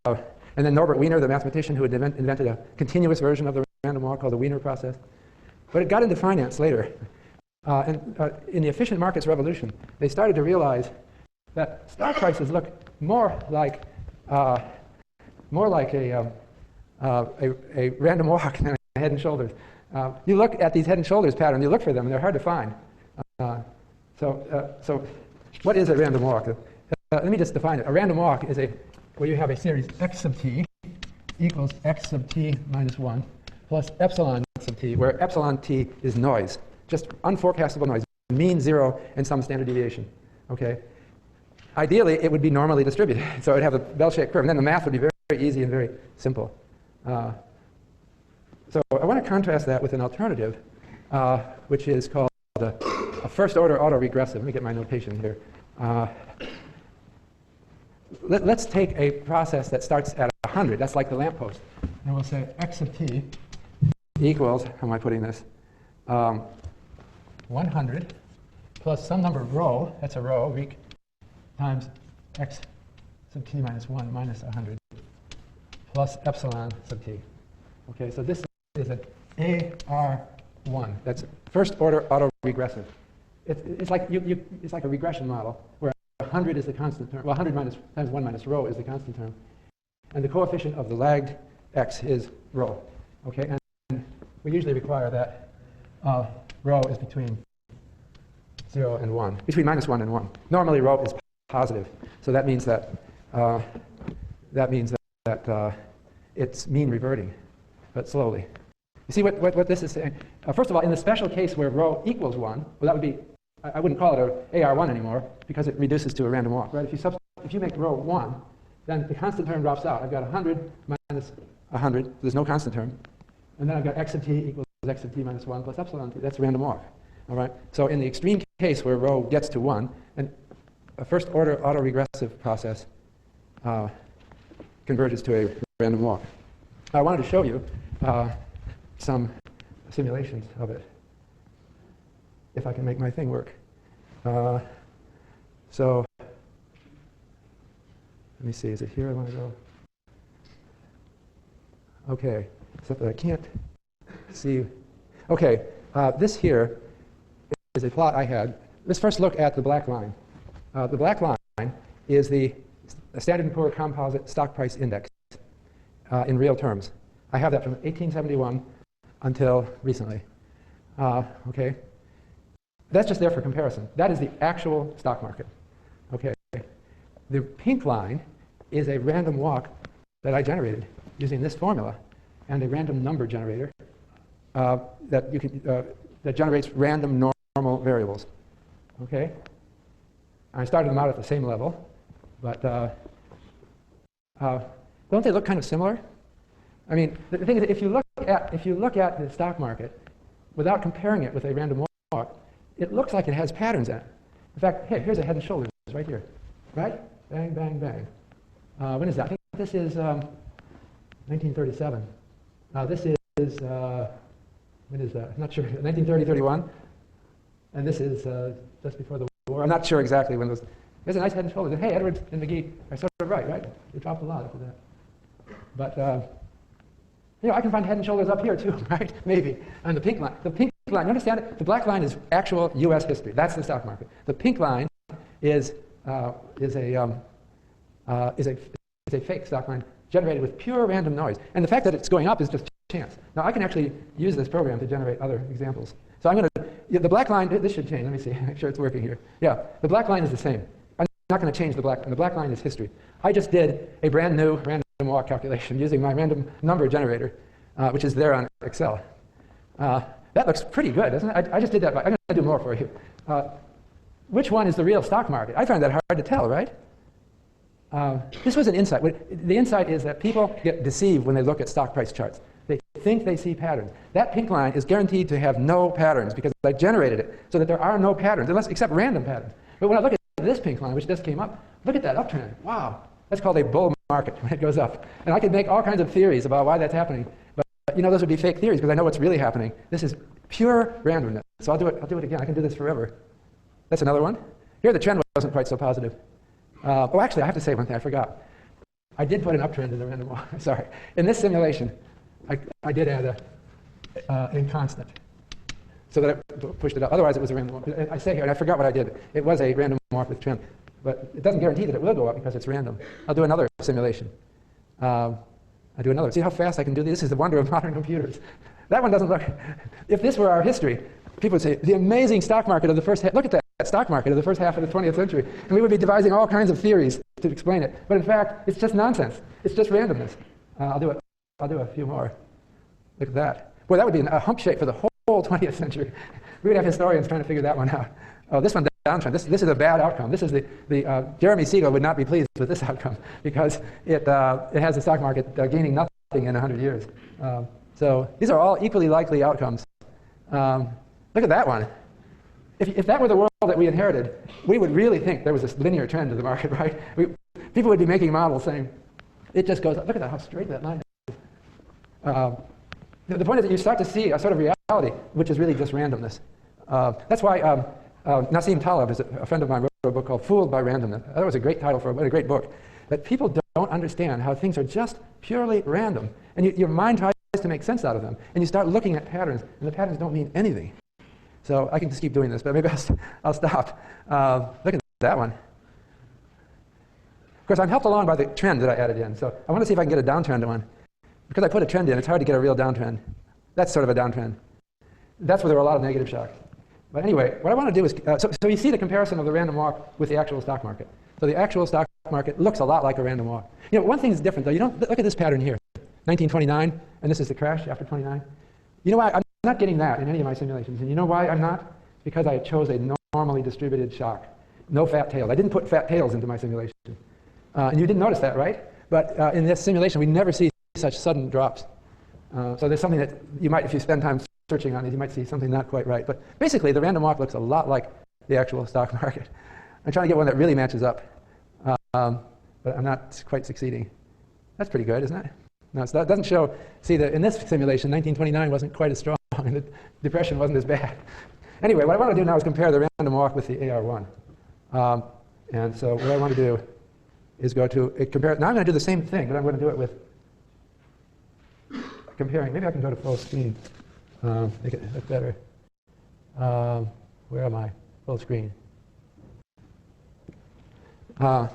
and then Norbert Wiener, the mathematician who had invented a continuous version of the random walk called the Wiener process. But it got into finance later. In the efficient markets revolution, they started to realize that stock prices look more like a random walk than a head and shoulders. You look at these head and shoulders patterns, you look for them, and they're hard to find. So what is a random walk? Let me just define it. A random walk is where you have a series x sub t equals x sub t minus 1 plus epsilon sub t, where epsilon t is noise, just unforecastable noise, mean 0 and some standard deviation. Okay? Ideally, it would be normally distributed, so it would have a bell-shaped curve, and then the math would be very, very easy and very simple. So I want to contrast that with an alternative, which is called a first-order autoregressive. Let me get my notation here. Let's take a process that starts at 100. That's like the lamppost. And we'll say x sub t equals, how am I putting this? 100 plus some number rho, that's a rho, weak, times x sub t minus 1 minus 100 plus epsilon sub t. Okay, so this is an AR1. That's first-order autoregressive. It's like it's like a regression model where 100 is the constant term. Well, 100 times 1 minus rho is the constant term. And the coefficient of the lagged x is rho. Okay, and we usually require that rho is between 0 and 1, between minus 1 and 1. Normally, rho is positive, so that means that it's mean reverting, but slowly. You see what this is saying? First of all, in the special case where rho equals 1, well, that would be, I wouldn't call it a AR1 anymore because it reduces to a random walk, right? If you make rho 1, then the constant term drops out. I've got 100 minus 100. There's no constant term. And then I've got x sub t equals x sub t minus 1 plus epsilon t. That's a random walk. All right? So in the extreme case where rho gets to 1, and a first-order autoregressive process converges to a random walk. I wanted to show you some simulations of it, if I can make my thing work. So let me see, is it here I want to go? Okay, except that I can't see. Okay, this here is a plot I had. Let's first look at the black line. The black line is the Standard & Poor's Composite Stock Price Index in real terms. I have that from 1871 until recently. Okay, that's just there for comparison. That is the actual stock market. Okay, the pink line is a random walk that I generated using this formula and a random number generator that generates random normal variables. Okay, I started them out at the same level, but don't they look kind of similar? I mean, the thing is, if you look at the stock market without comparing it with a random walk, it looks like it has patterns in it. In fact, hey, here's a head and shoulders right here, right? Bang, bang, bang. When is that? I think this is 1937. This is when is that? I'm not sure. 1930, 31, and this is just before the war. I'm not sure exactly when those. There's a nice head and shoulders. And hey, Edwards and McGee are sort of right? They dropped a lot after that. But I can find head and shoulders up here too, right? Maybe. And the pink line, you understand it? The black line is actual U.S. history. That's the stock market. The pink line is a fake stock line generated with pure random noise. And the fact that it's going up is just chance. Now I can actually use this program to generate other examples. So I'm going to, the black line, this should change. Let me see, make sure it's working here. Yeah, the black line is the same. I'm not going to change the black line. The black line is history. I just did a brand new random walk calculation using my random number generator, which is there on Excel. That looks pretty good, doesn't it? I just did that. I'm going to do more for you. Which one is the real stock market? I find that hard to tell, right? This was an insight. The insight is that people get deceived when they look at stock price charts. They think they see patterns. That pink line is guaranteed to have no patterns because I generated it so that there are no patterns, except random patterns. But when I look at this pink line, which just came up, look at that uptrend. Wow, that's called a bull market when it goes up. And I could make all kinds of theories about why that's happening. But those would be fake theories because I know what's really happening. This is pure randomness. So I'll do it again. I can do this forever. That's another one. Here the trend wasn't quite so positive. Oh, actually, I have to say one thing. I forgot. I did put an uptrend in the random walk. Sorry. In this simulation, I did add a constant. so that it pushed it up. Otherwise, it was a random walk. I say here, and I forgot what I did. It was a random walk with trend. But it doesn't guarantee that it will go up because it's random. I'll do another simulation. I'll do another. See how fast I can do this? This is the wonder of modern computers. That one doesn't look... If this were our history, people would say, the amazing stock market of the first half... Look at that stock market of the first half of the 20th century. And we would be devising all kinds of theories to explain it. But in fact, it's just nonsense. It's just randomness. I'll do a few more. Look at that. Boy, that would be a hump shape for the whole 20th century. We would have historians trying to figure that one out. Oh, this one downtrend. This is a bad outcome. This is Jeremy Siegel would not be pleased with this outcome because it has the stock market gaining nothing in 100 years. So these are all equally likely outcomes. Look at that one. If that were the world that we inherited, we would really think there was this linear trend to the market, right? People would be making models saying, it just goes up. Look at that, how straight that line is. The point is that you start to see a sort of reality, which is really just randomness. That's why Nassim Taleb, is a friend of mine, wrote a book called Fooled by Randomness. That was a great title for a great book. But people don't understand how things are just purely random. And your mind tries to make sense out of them. And you start looking at patterns, and the patterns don't mean anything. So I can just keep doing this, but maybe I'll stop. Look at that one. Of course, I'm helped along by the trend that I added in. So I want to see if I can get a downtrend one. Because I put a trend in, it's hard to get a real downtrend. That's sort of a downtrend. That's where there are a lot of negative shocks. But anyway, what I want to do is, so you see the comparison of the random walk with the actual stock market. So the actual stock market looks a lot like a random walk. You know, one thing is different, though. You don't look at this pattern here, 1929, and this is the crash after 29. You know why? I'm not getting that in any of my simulations. And you know why I'm not? Because I chose a normally distributed shock. No fat tails. I didn't put fat tails into my simulation. And you didn't notice that, right? But in this simulation, we never see such sudden drops. So there's something that you might, if you spend time searching on it, you might see something not quite right. But basically, the random walk looks a lot like the actual stock market. I'm trying to get one that really matches up. But I'm not quite succeeding. That's pretty good, isn't it? No, so that doesn't show. See, in this simulation, 1929 wasn't quite as strong, and the depression wasn't as bad. Anyway, what I want to do now is compare the random walk with the AR1. And so what I want to do is go to compare. Now I'm going to do the same thing, but I'm going to do it with comparing. Maybe I can go to full screen. Make it look better. Where am I? Full screen. Now,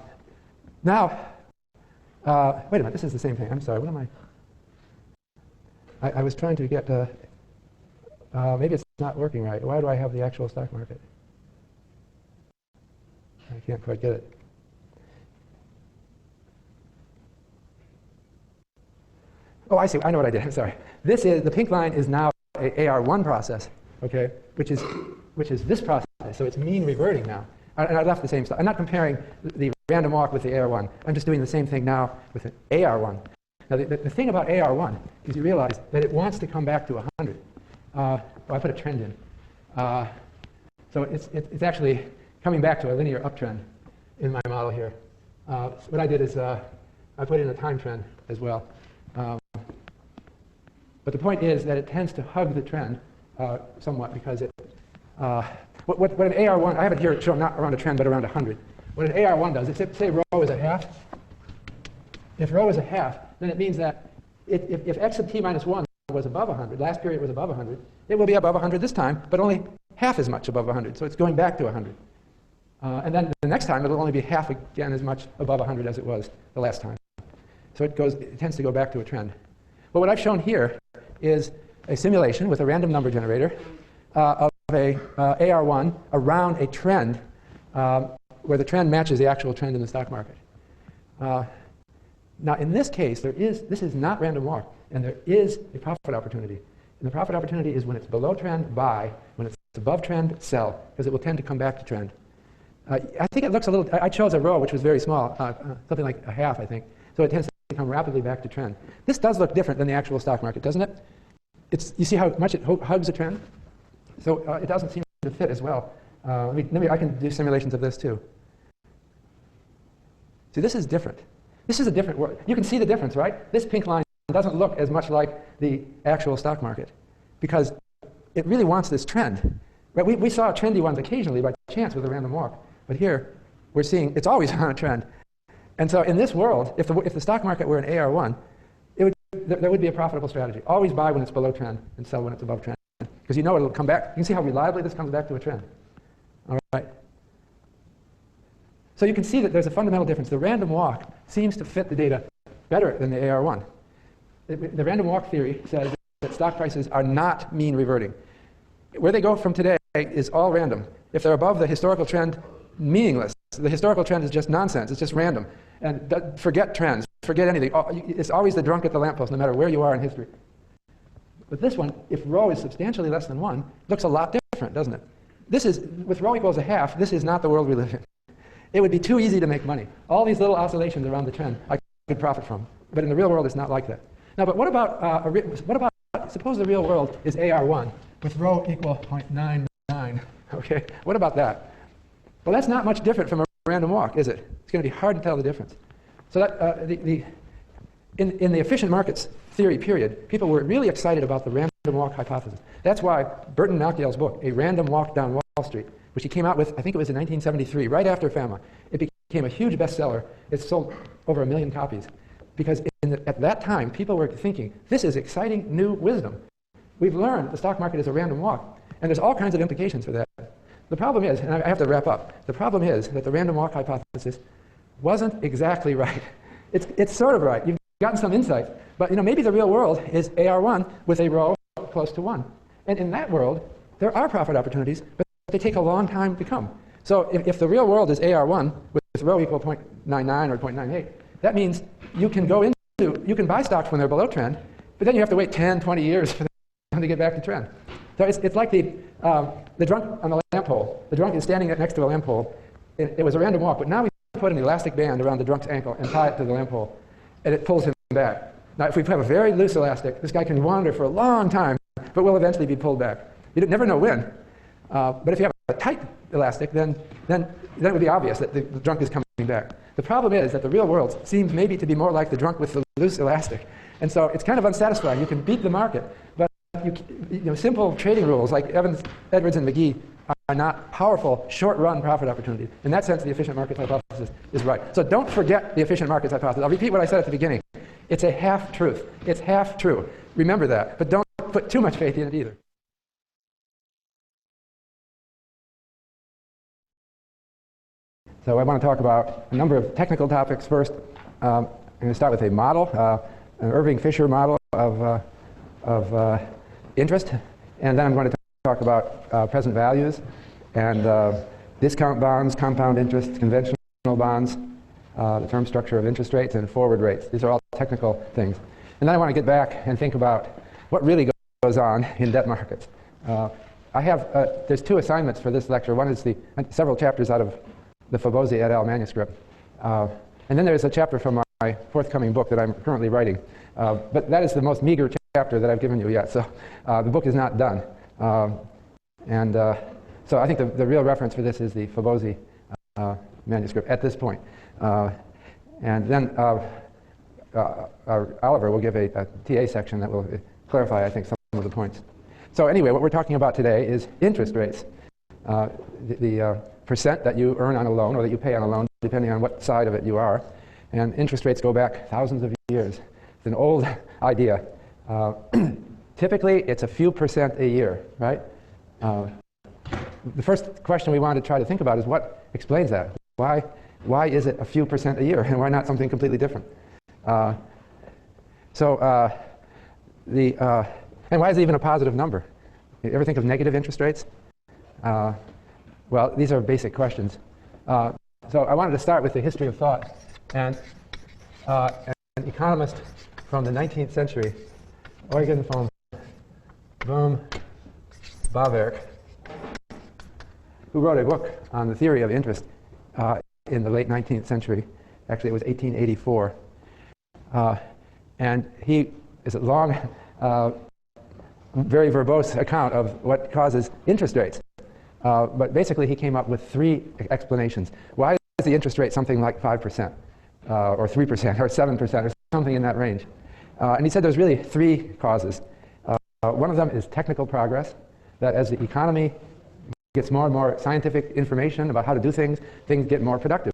wait a minute. This is the same thing. I'm sorry. What am I? I was trying to get. Maybe it's not working right. Why do I have the actual stock market? I can't quite get it. Oh, I see. I know what I did. I'm sorry. This is the pink line is now a AR1 process, okay, which is this process. So it's mean reverting now. And I left the same stuff. I'm not comparing the random walk with the AR1. I'm just doing the same thing now with an AR1. Now, the thing about AR1 is you realize that it wants to come back to 100. I put a trend in. So it's actually coming back to a linear uptrend in my model here. What I did is I put in a time trend as well. But the point is that it tends to hug the trend somewhat because it. What an AR1, I have it here shown not around a trend but around 100. What an AR1 does, if say rho is a half, if rho is a half, then it means that if x of t minus 1 was above 100, last period was above 100, it will be above 100 this time, but only half as much above 100. So it's going back to 100. And then the next time, it'll only be half again as much above 100 as it was the last time. So it tends to go back to a trend. But what I've shown here is a simulation with a random number generator of a AR1 around a trend where the trend matches the actual trend in the stock market. Now, in this case, this is not random walk, and there is a profit opportunity. And the profit opportunity is when it's below trend, buy. When it's above trend, sell, because it will tend to come back to trend. I think it looks a little, I chose a row which was very small, something like a half, I think. So it tends to come rapidly back to trend. This does look different than the actual stock market, doesn't it? You see how much it hugs a trend? So it doesn't seem to fit as well. Maybe I can do simulations of this too. See, this is different. This is a different world. You can see the difference, right? This pink line doesn't look as much like the actual stock market because it really wants this trend. Right? We saw trendy ones occasionally by chance with a random walk, but here we're seeing it's always on a trend. And so in this world, if the stock market were an AR1, there would be a profitable strategy. Always buy when it's below trend and sell when it's above trend. because you know it'll come back. You can see how reliably this comes back to a trend. All right. So you can see that there's a fundamental difference. The random walk seems to fit the data better than the AR1. The random walk theory says that stock prices are not mean reverting. Where they go from today is all random. If they're above the historical trend, meaningless. The historical trend is just nonsense. It's just random. And forget trends. Forget anything. It's always the drunk at the lamppost, no matter where you are in history. But this one, if rho is substantially less than 1, looks a lot different, doesn't it? This is, with rho equals a half, this is not the world we live in. It would be too easy to make money. All these little oscillations around the trend I could profit from. But in the real world, it's not like that. Now, but what about suppose the real world is AR1 with rho equal 0.99, okay? What about that? Well, that's not much different from a random walk, is it? It's going to be hard to tell the difference. So that, in the efficient markets theory period, people were really excited about the random walk hypothesis. That's why Burton Malkiel's book, A Random Walk Down Wall Street, which he came out with, I think it was in 1973, right after FAMA, it became a huge bestseller. It sold over 1 million copies. Because at that time, people were thinking, this is exciting new wisdom. We've learned the stock market is a random walk, and there's all kinds of implications for that. The problem is, and I have to wrap up, the problem is that the random walk hypothesis wasn't exactly right. It's sort of right. You've gotten some insight, but maybe the real world is AR1 with a rho close to 1. And in that world, there are profit opportunities, but they take a long time to come. So if the real world is AR1 with rho equal 0.99 or 0.98, that means you can buy stocks when they're below trend, but then you have to wait 10, 20 years for them to get back to trend. So it's like the drunk on the lamp pole. The drunk is standing next to a lamp pole. It was a random walk, but now we put an elastic band around the drunk's ankle and tie it to the lamp pole, and it pulls him back. Now, if we have a very loose elastic, this guy can wander for a long time, but will eventually be pulled back. You never know when. But if you have a tight elastic, then it would be obvious that the drunk is coming back. The problem is that the real world seems maybe to be more like the drunk with the loose elastic. And so it's kind of unsatisfying. You can beat the market, but simple trading rules like Evans, Edwards, and McGee are not powerful, short-run profit opportunities. In that sense, the efficient markets hypothesis is right. So don't forget the efficient markets hypothesis. I'll repeat what I said at the beginning. It's a half-truth. It's half true. Remember that, but don't put too much faith in it either. So I want to talk about a number of technical topics first. I'm going to start with a model, an Irving Fisher model of interest, and then I'm going to talk about present values and discount bonds, compound interest, conventional bonds, the term structure of interest rates, and forward rates. These are all technical things. And then I want to get back and think about what really goes on in debt markets. There's 2 assignments for this lecture. One is several chapters out of the Fobosi et al. Manuscript. And then there's a chapter from my forthcoming book that I'm currently writing. But that is the most meager chapter that I've given you yet. So the book is not done. So I think the real reference for this is the Fobosi manuscript at this point. And then Oliver will give a TA section that will clarify, I think, some of the points. So anyway, what we're talking about today is interest rates. The percent that you earn on a loan or that you pay on a loan, depending on what side of it you are. And interest rates go back thousands of years. It's an old idea. Typically, it's a few percent a year, right? The first question we want to try to think about is what explains that? Why is it a few percent a year, and why not something completely different? And why is it even a positive number? You ever think of negative interest rates? Well, these are basic questions. So I wanted to start with the history of thought. And an economist from the 19th century, Eugen von Bohm-Bawerk, who wrote a book on the theory of interest in the late 19th century. Actually, it was 1884. And he is a long, very verbose account of what causes interest rates. But basically, he came up with 3 explanations. Why is the interest rate something like 5%, or 3%, or 7%, or something in that range? And he said there's really 3 causes. One of them is technical progress, that as the economy gets more and more scientific information about how to do things, things get more productive.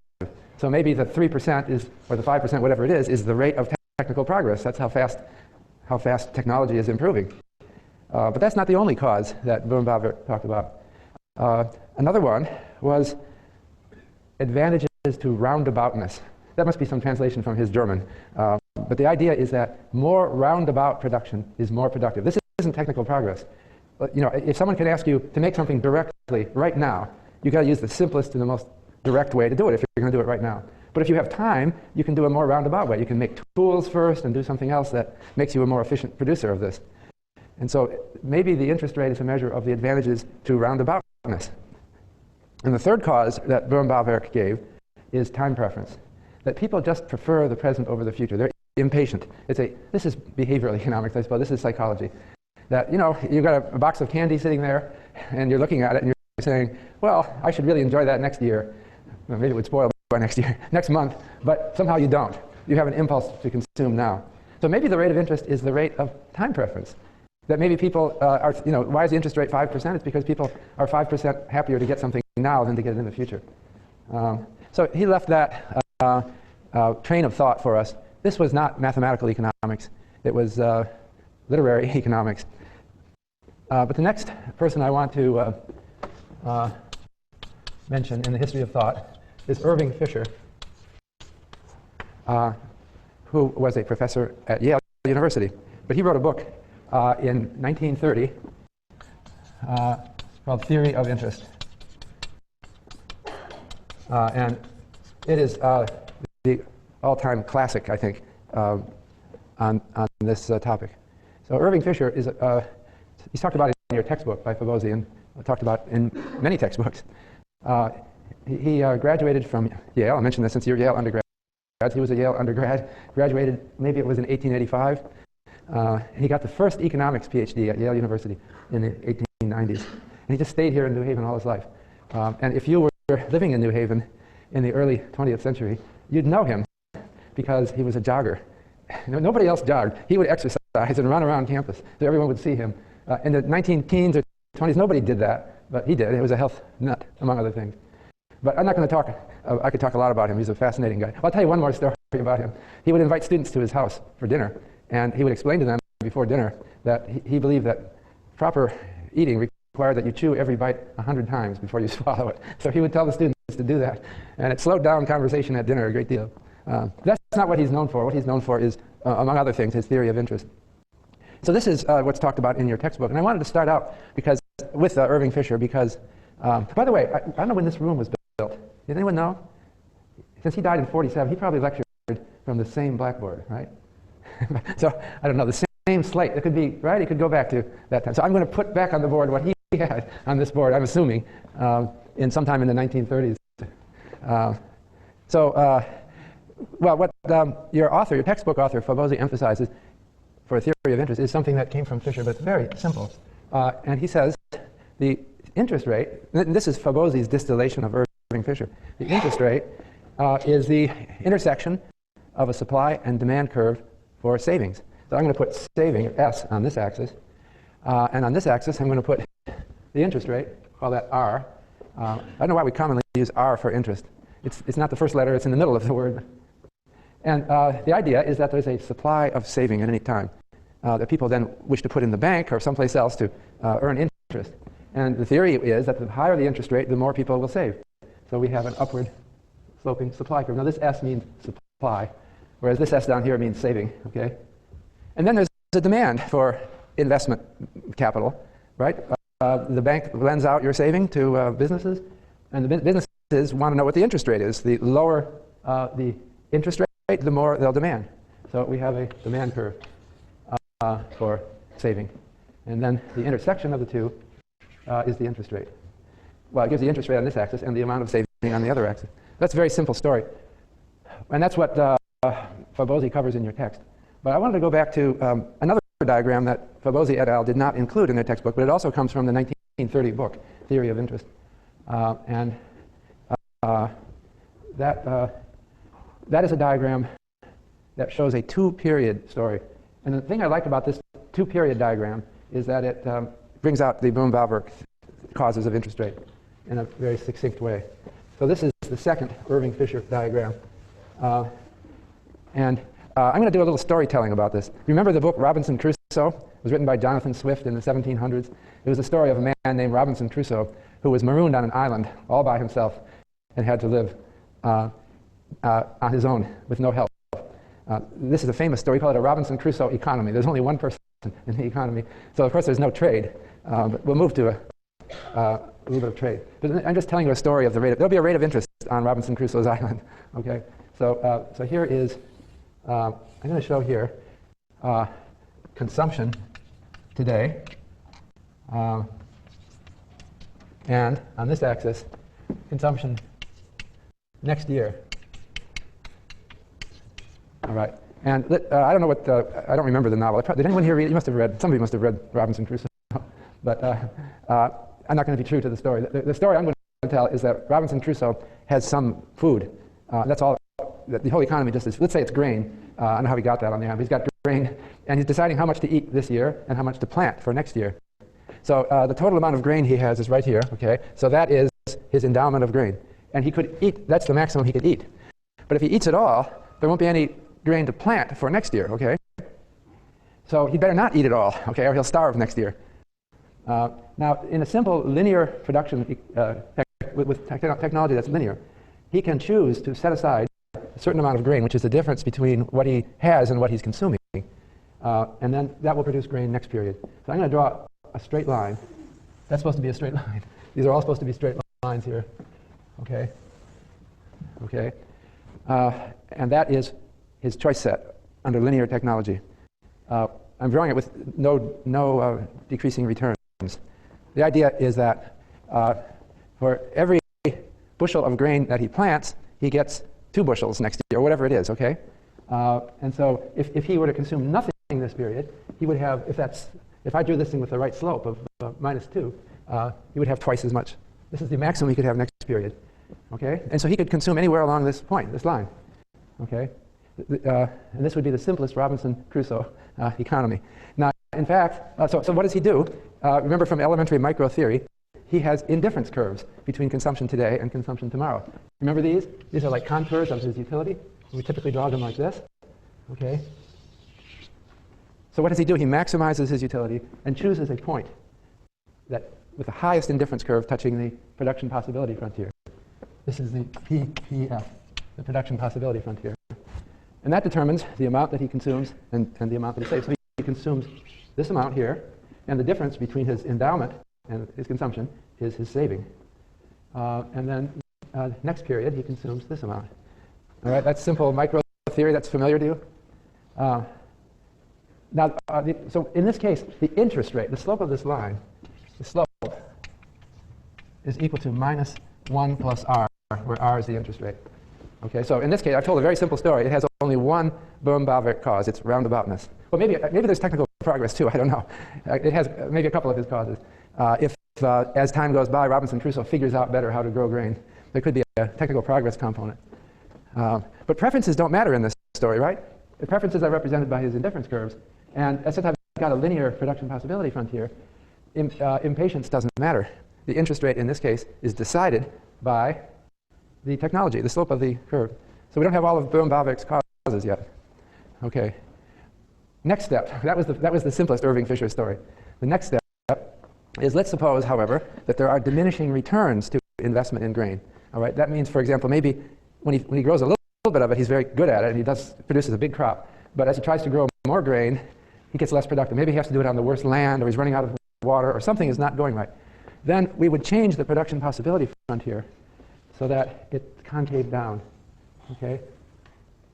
So maybe the 3% is, or the 5%, whatever it is the rate of technical progress. That's how fast technology is improving. But that's not the only cause that Bohm-Bawerk talked about. Another one was advantages to roundaboutness. That must be some translation from his German. But the idea is that more roundabout production is more productive. This isn't technical progress. You know, if someone can ask you to make something directly right now, you've got to use the simplest and the most direct way to do it if you're going to do it right now. But if you have time, you can do a more roundabout way. You can make tools first and do something else that makes you a more efficient producer of this. And so maybe the interest rate is a measure of the advantages to roundaboutness. And the third cause that Bohm-Bawerk gave is time preference. That people just prefer the present over the future. They're impatient. This is behavioral economics, I suppose. This is psychology. That, you know, you've got a box of candy sitting there, and you're looking at it, and you're saying, well, I should really enjoy that next year. Well, maybe it would spoil by next month, but somehow you don't. You have an impulse to consume now. So maybe the rate of interest is the rate of time preference. That maybe people are, you know, why is the interest rate 5%? It's because people are 5% happier to get something now than to get it in the future. So he left that train of thought for us. This was not mathematical economics. It was literary economics. But the next person I want to mention in the history of thought is Irving Fisher, who was a professor at Yale University. But he wrote a book in 1930 called Theory of Interest. And it is the all-time classic, I think, on this topic. So Irving Fisher is, he's talked about it in your textbook by Fabozzi and talked about in many textbooks. He graduated from Yale. I mentioned this since you're Yale undergrad. He was a Yale undergrad, graduated, maybe it was in 1885. He got the first economics PhD at Yale University in the 1890s. And he just stayed here in New Haven all his life. And if you were living in New Haven in the early 20th century, you'd know him because he was a jogger. Nobody else jogged. He would exercise and run around campus so everyone would see him. In the 19-teens or 20s, nobody did that, but he did. It was a health nut, among other things. But I'm not going to talk. I could talk a lot about him. He's a fascinating guy. I'll tell you one more story about him. He would invite students to his house for dinner, and he would explain to them before dinner that he believed that proper eating required that you chew every bite 100 times before you swallow it. So he would tell the students to do that, and it slowed down conversation at dinner a great deal. That's not what he's known for. What he's known for is, among other things, his theory of interest. So this is what's talked about in your textbook, and I wanted to start out with Irving Fisher because, by the way, I don't know when this room was built. Did anyone know? Since he died in 47, he probably lectured from the same blackboard, right? So I don't know, the same slate. It could be, right? It could go back to that time. So I'm going to put back on the board what he had on this board, I'm assuming, in sometime in the 1930s. Well, what your textbook author, Fabozzi, emphasizes for a theory of interest is something that came from Fisher, but it's very simple. And he says the interest rate, and this is Fabozzi's distillation of Irving Fisher, the interest rate is the intersection of a supply and demand curve for savings. So I'm going to put saving, S, on this axis. And on this axis, I'm going to put the interest rate, call that R. I don't know why we commonly use R for interest. It's not the first letter, it's in the middle of the word. And the idea is that there's a supply of saving at any time that people then wish to put in the bank or someplace else to earn interest. And the theory is that the higher the interest rate, the more people will save. So we have an upward sloping supply curve. Now this S means supply, whereas this S down here means saving, okay? And then there's a demand for investment capital, right? The bank lends out your saving to businesses, and the businesses want to know what the interest rate is. The lower the interest rate, the more they'll demand. So we have a demand curve for saving. And then the intersection of the two is the interest rate. Well, it gives the interest rate on this axis and the amount of saving on the other axis. That's a very simple story. And that's what Fabozzi covers in your text. But I wanted to go back to another diagram that Fabozzi et al. Did not include in their textbook, but it also comes from the 1930 book, Theory of Interest. That is a diagram that shows a two-period story. And the thing I like about this two-period diagram is that it brings out the Bohm-Bawerk causes of interest rate in a very succinct way. So this is the second Irving Fisher diagram. And I'm going to do a little storytelling about this. Remember the book Robinson Crusoe? was written by Jonathan Swift in the 1700s. It was the story of a man named Robinson Crusoe who was marooned on an island all by himself and had to live on his own with no help. This is a famous story. We call it a Robinson Crusoe economy. There's only one person in the economy. So, of course, there's no trade. But we'll move to a little bit of trade. But I'm just telling you a story of the rate. There'll be a rate of interest on Robinson Crusoe's island. Okay. So here is, I'm going to show here consumption today. And on this axis, consumption next year. All right. And I don't know what, I don't remember the novel. Did anyone here read it? You must have read, somebody must have read Robinson Crusoe. But I'm not going to be true to the story. The story I'm going to tell is that Robinson Crusoe has some food. That's all. The whole economy just is, let's say it's grain. I don't know how he got that on the island. He's got grain, and he's deciding how much to eat this year and how much to plant for next year. So the total amount of grain he has is right here, okay? So that is his endowment of grain. And he could eat, that's the maximum he could eat. But if he eats it all, there won't be any grain to plant for next year, okay? So he better not eat it all, okay, or he'll starve next year. Now, in a simple linear production with technology that's linear, he can choose to set aside a certain amount of grain, which is the difference between what he has and what he's consuming. And then that will produce grain next period. So I'm going to draw a straight line. That's supposed to be a straight line. These are all supposed to be straight lines here. Okay? Okay? And that is his choice set under linear technology. I'm drawing it with no decreasing returns. The idea is that for every bushel of grain that he plants, he gets 2 bushels next year, or whatever it is, okay? And so if he were to consume nothing this period, he would have, if I drew this thing with the right slope of -2, he would have twice as much. This is the maximum he could have next period, okay? And so he could consume anywhere along this point, this line, okay? And this would be the simplest Robinson Crusoe economy. Now, in fact, so what does he do? Remember from elementary microtheory, he has indifference curves between consumption today and consumption tomorrow. Remember these? These are like contours of his utility. We typically draw them like this, okay? So what does he do? He maximizes his utility and chooses a point that with the highest indifference curve touching the production possibility frontier. This is the PPF, the production possibility frontier. And that determines the amount that he consumes and the amount that he saves. So he consumes this amount here, and the difference between his endowment and his consumption is his saving. And then next period, he consumes this amount. All right, that's simple micro theory. That's familiar to you? Now, so in this case, the interest rate, the slope of this line, the slope is equal to -1 plus r, where r is the interest rate. Okay, so in this case, I've told a very simple story. It has only one Bohm-Bavinck cause. It's roundaboutness. Well, maybe there's technical progress too. I don't know. It has maybe a couple of his causes. If as time goes by, Robinson Crusoe figures out better how to grow grain, there could be a technical progress component. But preferences don't matter in this story, right? The preferences are represented by his indifference curves. And since I've got a linear production possibility frontier, impatience doesn't matter. The interest rate in this case is decided by the technology, the slope of the curve. So we don't have all of Bohm-Bavinck's causes yet. Okay. Next step. That was the simplest Irving Fisher story. The next step is, let's suppose, however, that there are diminishing returns to investment in grain. All right. That means, for example, maybe when he grows a little bit of it, he's very good at it, and he produces a big crop. But as he tries to grow more grain, he gets less productive. Maybe he has to do it on the worst land, or he's running out of water, or something is not going right. Then we would change the production possibility frontier so that it's concave down, okay?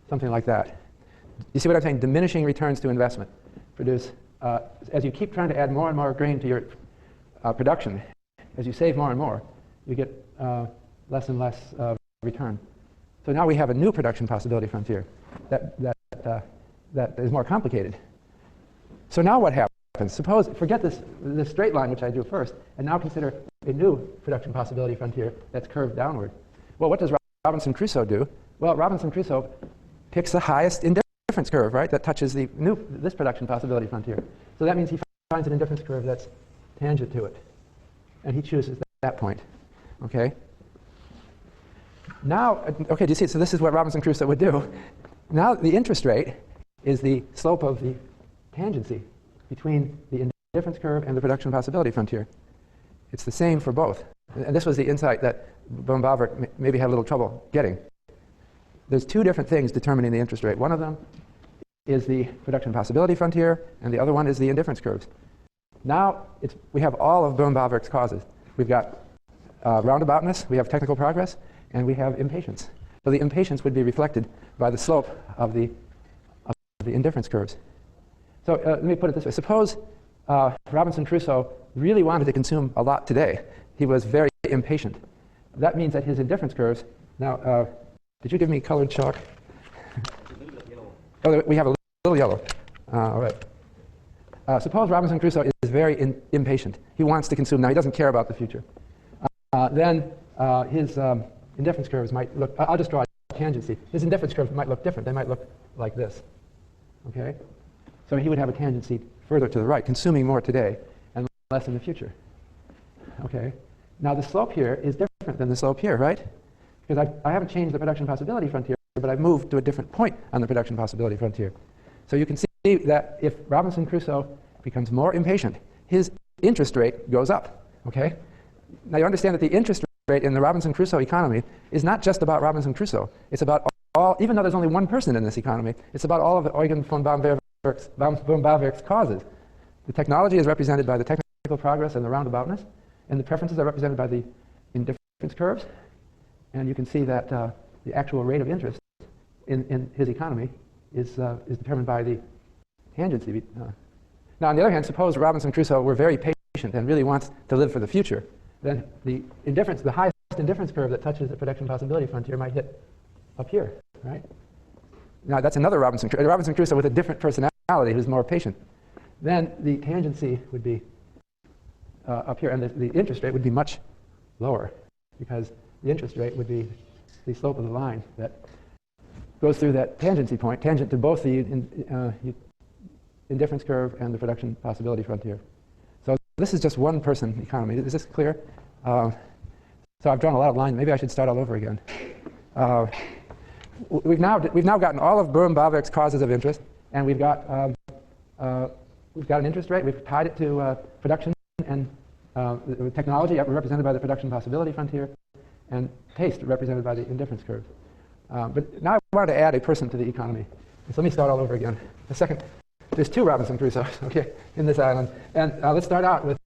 Something like that. You see what I'm saying? Diminishing returns to investment produce, as you keep trying to add more and more grain to your production, as you save more and more, you get less and less return. So now we have a new production possibility frontier that is more complicated. So now what happens? Suppose, forget this straight line which I drew first, and now consider a new production possibility frontier that's curved downward. Well, what does Robinson Crusoe do? Well, Robinson Crusoe picks the highest indifference curve, right, that touches this production possibility frontier. So that means he finds an indifference curve that's tangent to it, and he chooses that point. Okay. Now, okay, do you see? So this is what Robinson Crusoe would do. Now the interest rate is the slope of the tangency. between the indifference curve and the production possibility frontier. It's the same for both. And this was the insight that Bohm-Bawerk maybe had a little trouble getting. There's two different things determining the interest rate. One of them is the production possibility frontier, and the other one is the indifference curves. Now we have all of Bohm-Bawerk's causes. We've got roundaboutness, we have technical progress, and we have impatience. So the impatience would be reflected by the slope of the indifference curves. So let me put it this way. Suppose Robinson Crusoe really wanted to consume a lot today. He was very impatient. That means that his indifference curves, now, did you give me colored chalk? Oh, we have a little yellow. All right. Suppose Robinson Crusoe is very impatient. He wants to consume now. He doesn't care about the future. Then his indifference curves might look, I'll just draw a tangency. His indifference curves might look different. They might look like this. Okay? So he would have a tangency further to the right, consuming more today and less in the future. Okay? Now the slope here is different than the slope here, right? Because I haven't changed the production possibility frontier, but I've moved to a different point on the production possibility frontier. So you can see that if Robinson Crusoe becomes more impatient, his interest rate goes up. Okay? Now you understand that the interest rate in the Robinson Crusoe economy is not just about Robinson Crusoe. It's about all, even though there's only one person in this economy, it's about all of Eugen von Bohm-Bawerk's causes. The technology is represented by the technical progress and the roundaboutness, and the preferences are represented by the indifference curves. And you can see that the actual rate of interest in his economy is determined by the tangency. Now, on the other hand, suppose Robinson Crusoe were very patient and really wants to live for the future. Then the highest indifference curve that touches the production possibility frontier might hit up here, right? Now, that's another Robinson Crusoe with a different personality who's more patient. Then the tangency would be up here, and the interest rate would be much lower because the interest rate would be the slope of the line that goes through that tangency point, tangent to both the indifference curve and the production possibility frontier. So this is just one person economy. Is this clear? So I've drawn a lot of lines. Maybe I should start all over again. We've now gotten all of Bohm-Bawerk's causes of interest, and we've got an interest rate. We've tied it to production and technology represented by the production possibility frontier, and taste represented by the indifference curve. But now I wanted to add a person to the economy. So let me start all over again. There's two Robinson Crusoes, okay, in this island. And let's start out with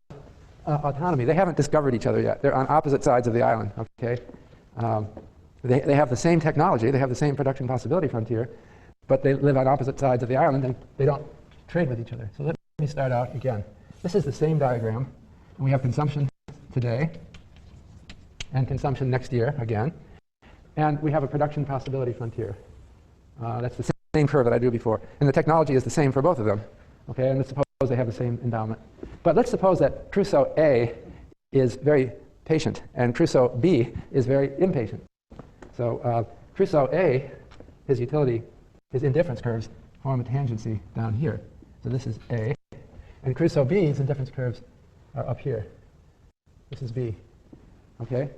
autonomy. They haven't discovered each other yet. They're on opposite sides of the island, okay? They have the same technology. They have the same production possibility frontier, but they live on opposite sides of the island, and they don't trade with each other. So let me start out again. This is the same diagram, and we have consumption today and consumption next year again. And we have a production possibility frontier. That's the same curve that I drew before. And the technology is the same for both of them. Okay, and let's suppose they have the same endowment. But let's suppose that Crusoe A is very patient and Crusoe B is very impatient. So Crusoe A, his utility, his indifference curves form a tangency down here. So this is A. And Crusoe B's indifference curves are up here. This is B. Okay?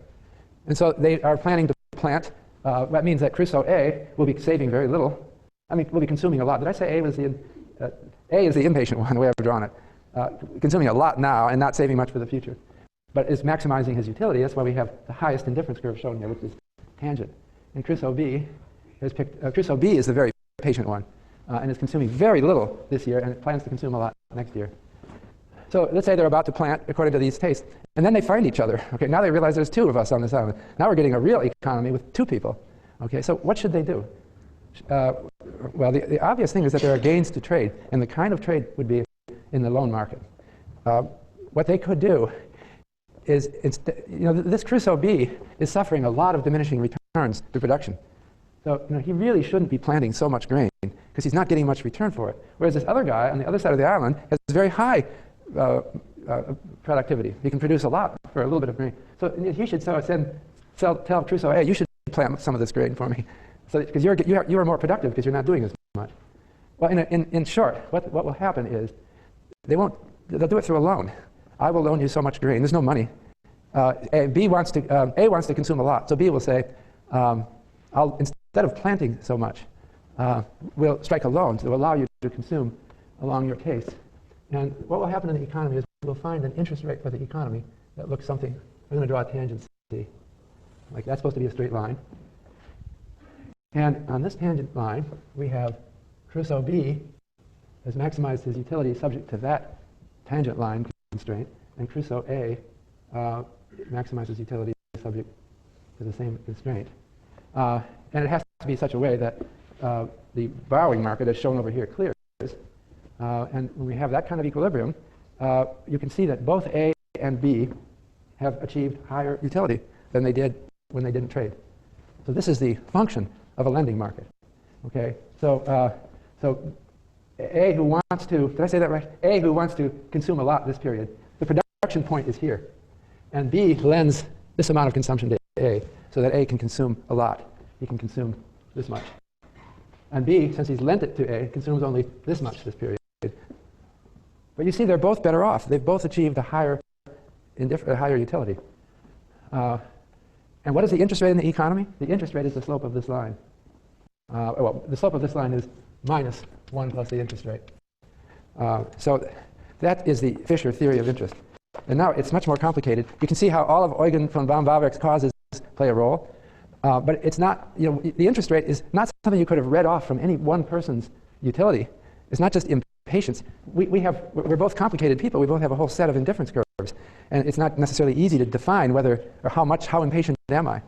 And so they are planning to plant. That means that Crusoe A will be saving very little. I mean, will be consuming a lot. Did I say A was A is the impatient one, the way I've drawn it. Consuming a lot now and not saving much for the future. But is maximizing his utility. That's why we have the highest indifference curve shown here, which is tangent. And Crusoe B has picked, Crusoe B is the very patient one and is consuming very little this year and it plans to consume a lot next year. So let's say they're about to plant according to these tastes, and then they find each other. Okay, now they realize there's two of us on this island. Now we're getting a real economy with two people. Okay, so what should they do? Well, the obvious thing is that there are gains to trade, and the kind of trade would be in the loan market. What they could do is, this Crusoe B is suffering a lot of diminishing returns to production. So he really shouldn't be planting so much grain because he's not getting much return for it. Whereas this other guy on the other side of the island has very high productivity. He can produce a lot for a little bit of grain. So he should tell Crusoe, hey, you should plant some of this grain for me, because you are more productive because you're not doing as much. Well, in short, what will happen is they'll do it through a loan. I will loan you so much grain. There's no money. A wants to consume a lot, so B will say, instead of planting so much, we'll strike a loan to allow you to consume along your taste. And what will happen in the economy is we'll find an interest rate for the economy that looks something. I'm going to draw a tangent C. Like that's supposed to be a straight line. And on this tangent line, we have Crusoe B has maximized his utility subject to that tangent line constraint, and Crusoe A maximizes utility subject to the same constraint. And it has to be such a way that the borrowing market, as shown over here, clears. And when we have that kind of equilibrium, you can see that both A and B have achieved higher utility than they did when they didn't trade. So this is the function of a lending market. Okay, so A who wants to, did I say that right? A who wants to consume a lot this period, the production point is here. And B lends this amount of consumption to A so that A can consume a lot. He can consume this much. And B, since he's lent it to A, consumes only this much this period. But you see they're both better off. They've both achieved a higher utility. And what is the interest rate in the economy? The interest rate is the slope of this line. Well, the slope of this line is minus 1 plus the interest rate. So that is the Fisher theory of interest. And now it's much more complicated. You can see how all of Eugen von Baume's causes play a role. But it's not, the interest rate is not something you could have read off from any one person's utility. It's not just impatience. We're both complicated people. We both have a whole set of indifference curves. And it's not necessarily easy to define whether or how impatient am I.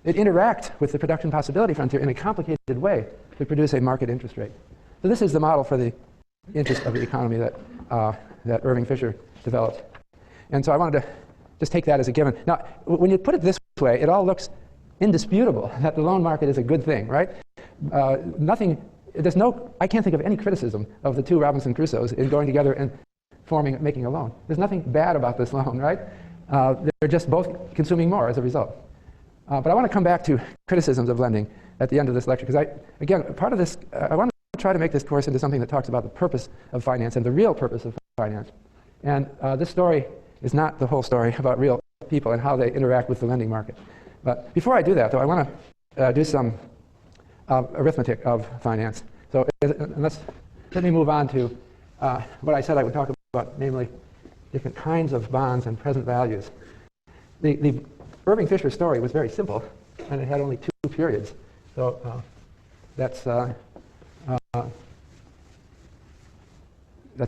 It interacts with the production possibility frontier in a complicated way to produce a market interest rate. So this is the model for the interest of the economy that Irving Fisher developed. And so I wanted to just take that as a given. Now, when you put it this way, it all looks indisputable that the loan market is a good thing, right? I can't think of any criticism of the two Robinson Crusoes in going together and making a loan. There's nothing bad about this loan, right? They're just both consuming more as a result. But I want to come back to criticisms of lending at the end of this lecture, because again, part of this, I want to try to make this course into something that talks about the purpose of finance and the real purpose of finance. And this story is not the whole story about real people and how they interact with the lending market. But before I do that, though, I want to do some arithmetic of finance. So let me move on to what I said I would talk about, namely different kinds of bonds and present values. The Irving Fisher story was very simple, and it had only 2 periods. So that's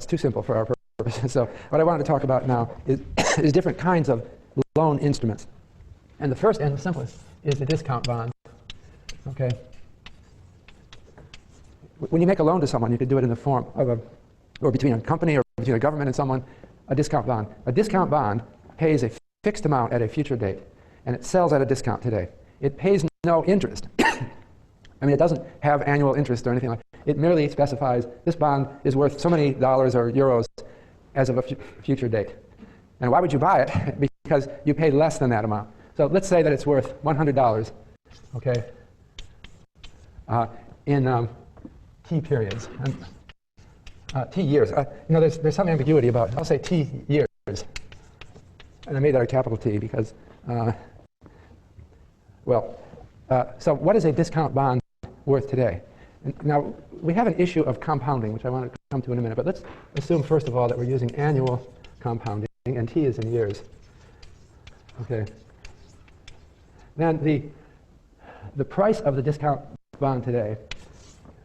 too simple for our purposes. So what I wanted to talk about now is different kinds of loan instruments. And the first and the simplest is the discount bond. Okay. When you make a loan to someone, you could do it in the form of or between a company or between a government and someone, a discount bond. A discount bond pays a fixed amount at a future date, and it sells at a discount today. It pays no interest. I mean, it doesn't have annual interest or anything like that. It merely specifies this bond is worth so many dollars or euros as of a future date. And why would you buy it? Because you pay less than that amount. So let's say that it's worth $100, okay, in T periods, and, T years. There's some ambiguity about, I'll say T years. And I made that a capital T because, so what is a discount bond worth today? And now, we have an issue of compounding, which I want to come to in a minute. But let's assume, first of all, that we're using annual compounding, and T is in years. Okay. Then the price of the discount bond today,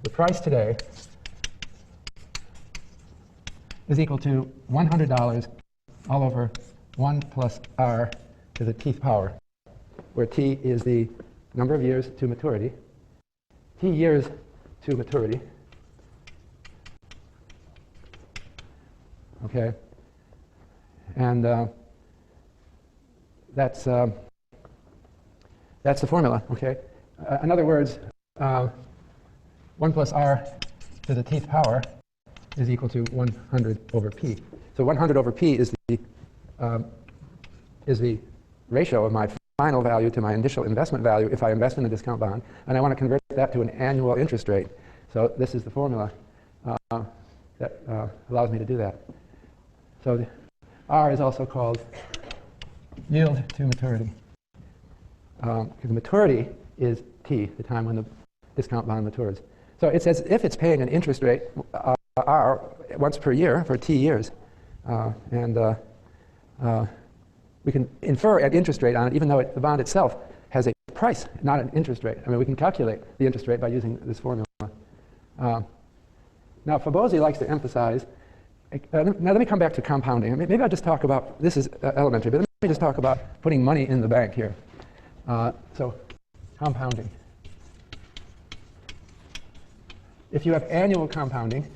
the price today is equal to $100 all over 1 plus R to the Tth power, where T is the number of years to maturity. T years to maturity. Okay. And that's the formula, okay? In other words, 1 plus R to the Tth power is equal to 100 over P. So 100 over P is the ratio of my final value to my initial investment value if I invest in a discount bond, and I want to convert that to an annual interest rate. So this is the formula that allows me to do that. So R is also called yield to maturity. Because maturity is T, the time when the discount bond matures. So it's as if it's paying an interest rate, R, once per year for t years. We can infer an interest rate on it, even though the bond itself has a price, not an interest rate. I mean, we can calculate the interest rate by using this formula. Now, Fabozzi likes to emphasize, now let me come back to compounding. Maybe I'll just talk about, this is elementary, but let me just talk about putting money in the bank here. So, compounding. If you have annual compounding,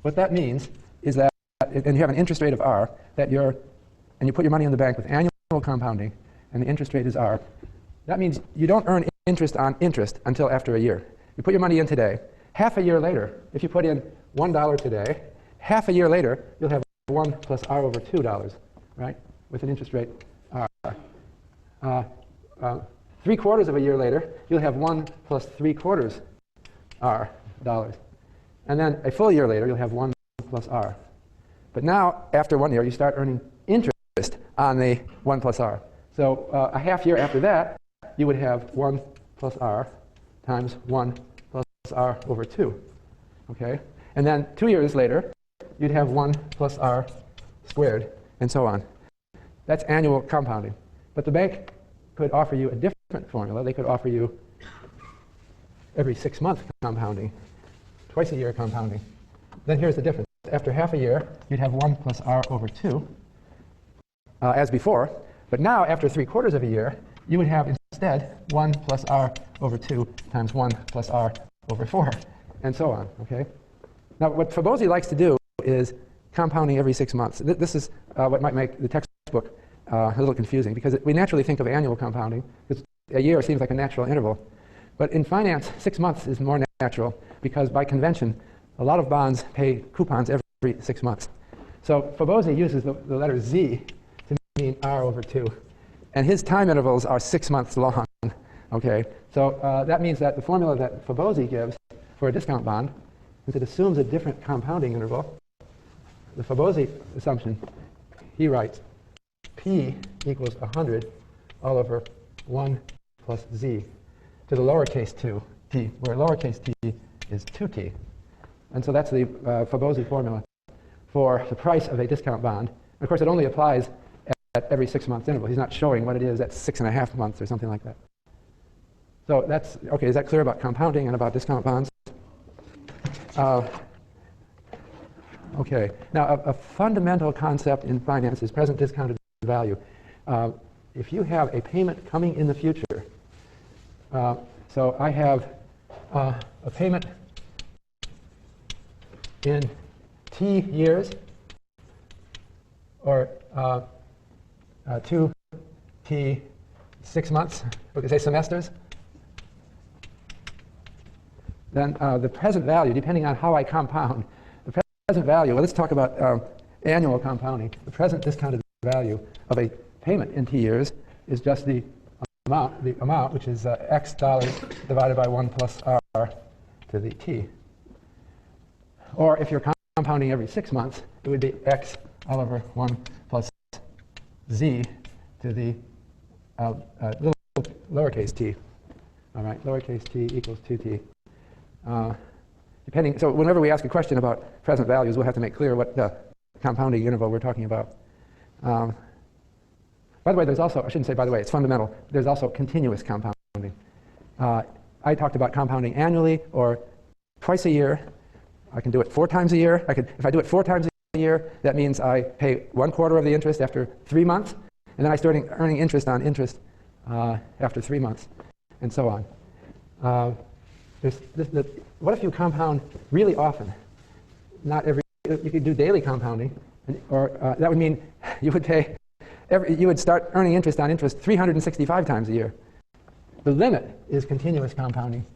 what that means is that, and you have an interest rate of R, and you put your money in the bank with annual compounding, and the interest rate is R, that means you don't earn interest on interest until after a year. You put your money in today. Half a year later, if you put in $1 today, half a year later, you'll have 1 plus R over $2, right, with an interest rate R. 3/4 of a year later, you'll have 1 plus 3/4 R dollars. And then a full year later, you'll have 1 plus R. But now, after 1 year, you start earning interest on the 1 plus R. So a half year after that, you would have 1 plus R times 1 plus R over 2. Okay? And then 2 years later, you'd have 1 plus R squared, and so on. That's annual compounding. But the bank could offer you a different formula. They could offer you every 6-month compounding, twice a year compounding. Then here's the difference. After half a year, you'd have 1 plus R over 2, as before. But now, after 3/4 of a year, you would have instead 1 plus R over 2 times 1 plus R over 4, and so on. Okay? Now, what Fabozzi likes to do is compounding every 6 months. This is what might make the textbook a little confusing, because we naturally think of annual compounding, because a year seems like a natural interval. But in finance, 6 months is more natural, because by convention, a lot of bonds pay coupons every 6 months. So Fabozzi uses the letter Z to mean R over 2. And his time intervals are 6 months long. Okay? So that means that the formula that Fabozzi gives for a discount bond, since it assumes a different compounding interval, the Fabozzi assumption, he writes P equals 100 all over 1 plus Z to the lowercase 2t, where lowercase t is 2t. And so that's the Fabozzi formula for the price of a discount bond. And of course, it only applies at every 6 month interval. He's not showing what it is at 6.5 months or something like that. So that's, okay, is that clear about compounding and about discount bonds? Okay, now a fundamental concept in finance is present discounted value. If you have a payment coming in the future, so I have a payment in t years, or 2t 6 months, we could say semesters, then the present value, depending on how I compound, the present value, well, let's talk about annual compounding. The present discounted value of a payment in t years is just the amount, which is x dollars divided by 1 plus r to the t. Or if you're compounding every 6 months, it would be x all over 1 plus z to the little lowercase t. All right, lowercase t equals 2t. So whenever we ask a question about present values, we'll have to make clear what compounding interval we're talking about. By the way, there's also, I shouldn't say by the way, it's fundamental, there's also continuous compounding. I talked about compounding annually or twice a year. I can do it 4 times a year. If I do it 4 times a year, that means I pay 1/4 of the interest after 3 months, and then I start earning interest on interest after 3 months, and so on. What if you compound really often? Not every. You could do daily compounding, or that would mean you would pay. You would start earning interest on interest 365 times a year. The limit is continuous compounding.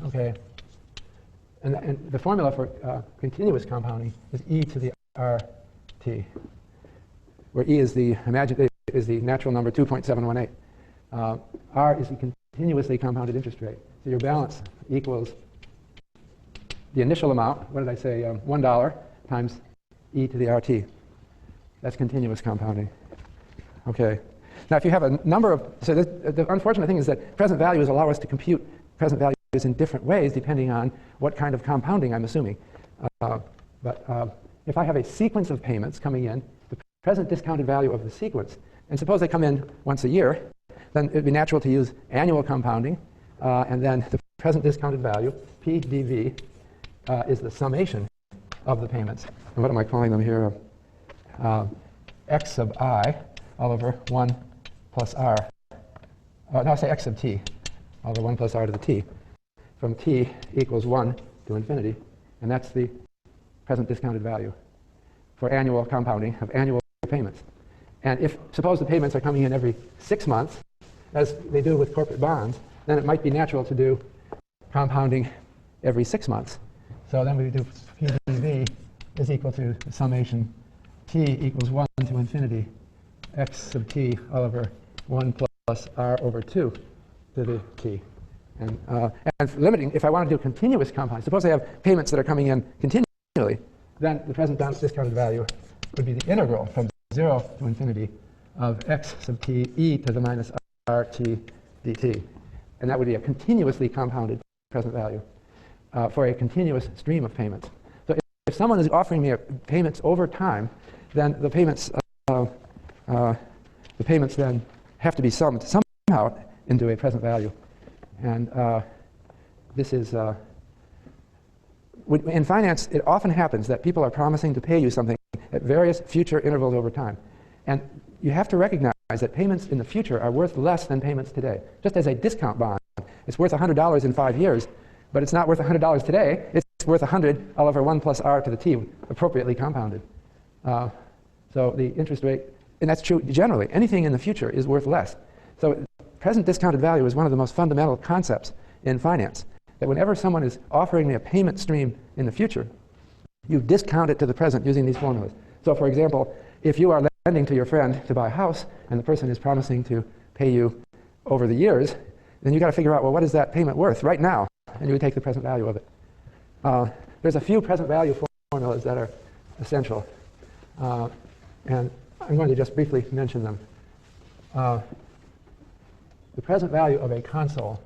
Okay. And the formula for continuous compounding is e to the rt, where e is the natural number 2.718. R is the continuously compounded interest rate. So your balance equals the initial amount, what did I say, $1 times e to the rt. That's continuous compounding. Okay. Now, if you have a number of, so the unfortunate thing is that present values allow us to compute present values in different ways depending on what kind of compounding I'm assuming. But if I have a sequence of payments coming in, the present discounted value of the sequence, and suppose they come in once a year, then it would be natural to use annual compounding, and then the present discounted value, PDV, is the summation of the payments. And what am I calling them here? X sub I all over 1 plus R. No, I say X sub T all over 1 plus R to the T, from T equals 1 to infinity. And that's the present discounted value for annual compounding of annual payments. And if, suppose the payments are coming in every 6 months, as they do with corporate bonds, then it might be natural to do compounding every 6 months. So then we do PDV is equal to the summation T equals 1 to infinity X sub T all over 1 plus R over 2 to the T. And limiting, if I want to do continuous compounding, suppose I have payments that are coming in continually, then the present discounted value would be the integral from 0 to infinity of X sub T e to the minus RT dt. And that would be a continuously compounded present value for a continuous stream of payments. So if someone is offering me payments over time, then the payments then have to be summed somehow into a present value. And this is, in finance, it often happens that people are promising to pay you something at various future intervals over time. And you have to recognize that payments in the future are worth less than payments today. Just as a discount bond, it's worth $100 in 5 years, but it's not worth $100 today. It's worth 100 all over 1 plus R to the T, appropriately compounded. So the interest rate, and that's true generally, anything in the future is worth less. So present discounted value is one of the most fundamental concepts in finance, that whenever someone is offering me a payment stream in the future, you discount it to the present using these formulas. So for example, if you are lending to your friend to buy a house and the person is promising to pay you over the years, then you've got to figure out, well, what is that payment worth right now? And you would take the present value of it. There's a few present value formulas that are essential. And I'm going to just briefly mention them. The present value of a console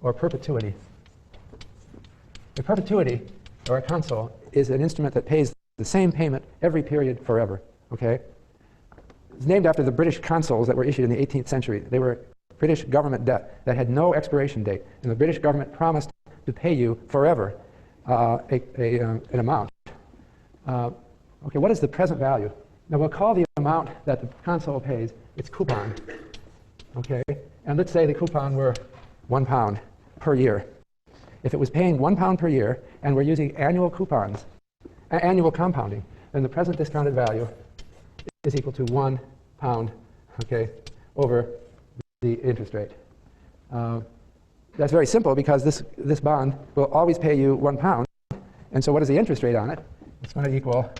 or perpetuity. A perpetuity or a console is an instrument that pays the same payment every period forever. Okay? It's named after the British consols that were issued in the 18th century. They were British government debt that had no expiration date, and the British government promised to pay you forever an amount. Okay, what is the present value? Now we'll call the amount that the console pays its coupon. Okay, and let's say the coupon were £1 per year. If it was paying £1 per year and we're using annual coupons, annual compounding, then the present discounted value is equal to £1, okay, over the interest rate. That's very simple because this bond will always pay you £1, and so what is the interest rate on it? It's going to equal,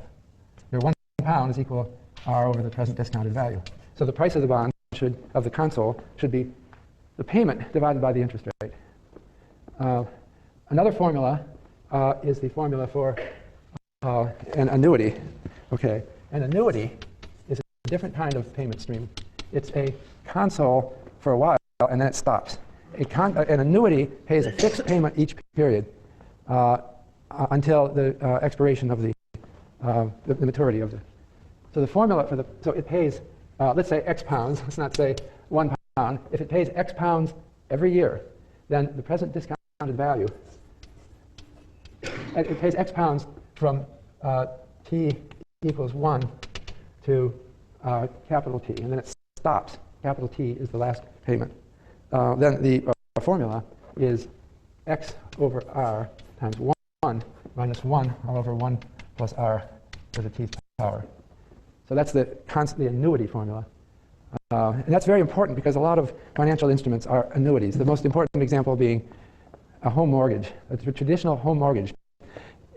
your £1 is equal R over the present discounted value. So the price of the bond of the console should be the payment divided by the interest rate. Another formula is the formula for an annuity. Okay, an annuity is a different kind of payment stream. It's a console for a while and then it stops. An annuity pays a fixed payment each period until the expiration of the maturity of the. So the formula for so it pays, let's say X pounds, let's not say £1. If it pays X pounds every year, then the present discounted value, it pays X pounds from T equals 1 to capital T, and then it stops. Capital T is the last payment. Then the formula is X over R times 1 minus 1 all over 1 plus R to the Tth power. So that's the annuity formula. And that's very important because a lot of financial instruments are annuities. The most important example being a home mortgage, a traditional home mortgage.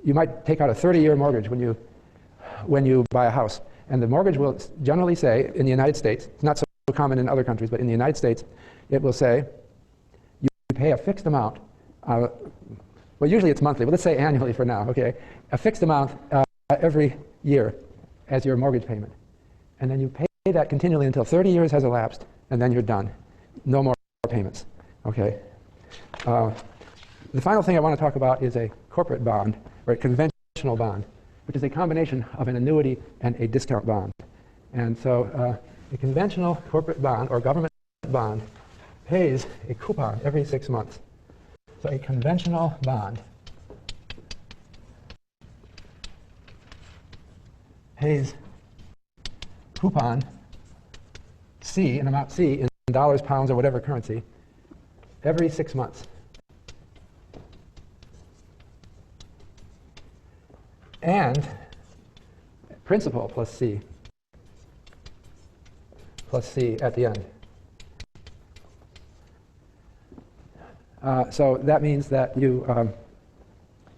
You might take out a 30-year mortgage when you buy a house. And the mortgage will generally say, in the United States, it's not so common in other countries, but in the United States, it will say you pay a fixed amount. Well, usually it's monthly, but let's say annually for now, okay? A fixed amount every year as your mortgage payment. And then you pay that continually until 30 years has elapsed, and then you're done. No more payments, okay? the final thing I want to talk about is a corporate bond, or a conventional bond, which is a combination of an annuity and a discount bond. And so a conventional corporate bond or government bond pays a coupon every 6 months. So a conventional bond pays coupon C, an amount C, in dollars, pounds, or whatever currency, every 6 months. And principal plus C at the end. So that means that you,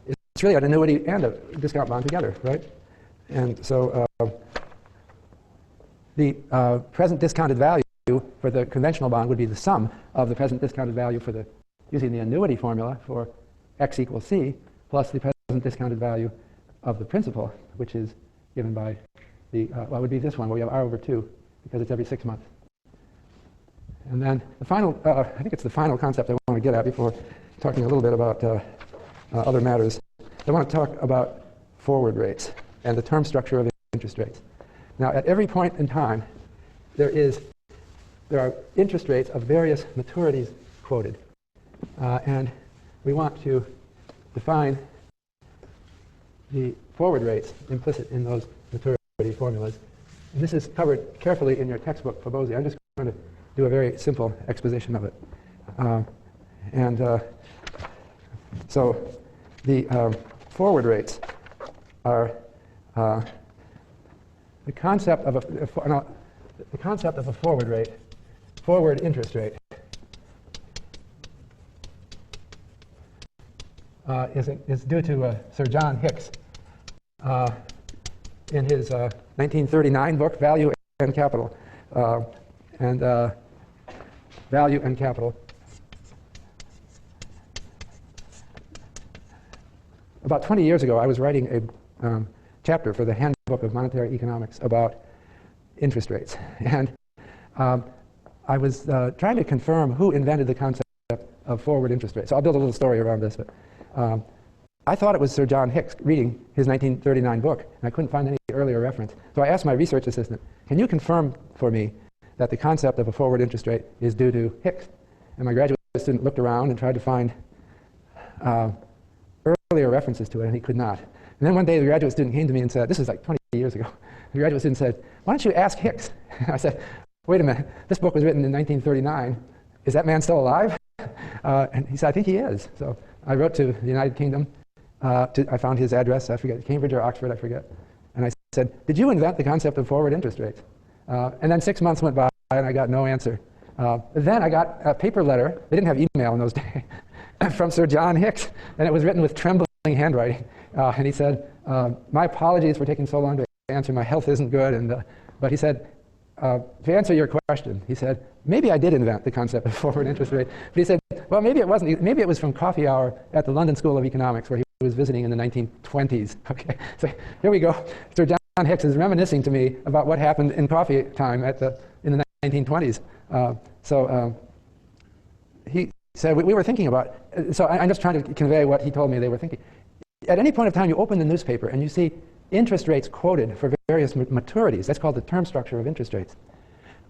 it's really an annuity and a discount bond together, right? And so the present discounted value for the conventional bond would be the sum of the present discounted value for the, using the annuity formula for x equals C, plus the present discounted value of the principal, which is given by the, well, it would be this one where we have R over 2, because it's every 6 months. And then the final, I think it's the final concept I want to get at before talking a little bit about other matters. I want to talk about forward rates and the term structure of interest rates. Now, at every point in time, there are interest rates of various maturities quoted. And we want to define the forward rates implicit in those maturity formulas. And this is covered carefully in your textbook for BOSI. I'm just going to do a very simple exposition of it. So the forward rates are the concept of a forward rate, forward interest rate, is due to Sir John Hicks in his 1939 book, Value and Capital. Value and Capital. About 20 years ago, I was writing a chapter for the Handbook of Monetary Economics about interest rates. And I was trying to confirm who invented the concept of forward interest rates. So I'll build a little story around this. But I thought it was Sir John Hicks reading his 1939 book, and I couldn't find any earlier reference. So I asked my research assistant, can you confirm for me that the concept of a forward interest rate is due to Hicks? And my graduate student looked around and tried to find earlier references to it, and he could not. And then one day the graduate student came to me and said, this is like 20 years ago, the graduate student said, why don't you ask Hicks? I said, wait a minute, this book was written in 1939. Is that man still alive? And he said, I think he is. So I wrote to the United Kingdom. I found his address, I forget, Cambridge or Oxford, I forget. And I said, did you invent the concept of forward interest rates? And then 6 months went by and I got no answer. Then I got a paper letter, they didn't have email in those days, from Sir John Hicks, and it was written with trembling handwriting. And he said, my apologies for taking so long to answer, my health isn't good. But he said, to answer your question, he said, maybe I did invent the concept of forward interest rate. But he said, well, maybe it wasn't. Maybe it was from coffee hour at the London School of Economics, where he was visiting in the 1920s. Okay, so here we go. Sir John Hicks is reminiscing to me about what happened in coffee time in the 1920s. He said, we were thinking about, so I'm just trying to convey what he told me they were thinking. At any point of time, you open the newspaper and you see interest rates quoted for various maturities. That's called the term structure of interest rates.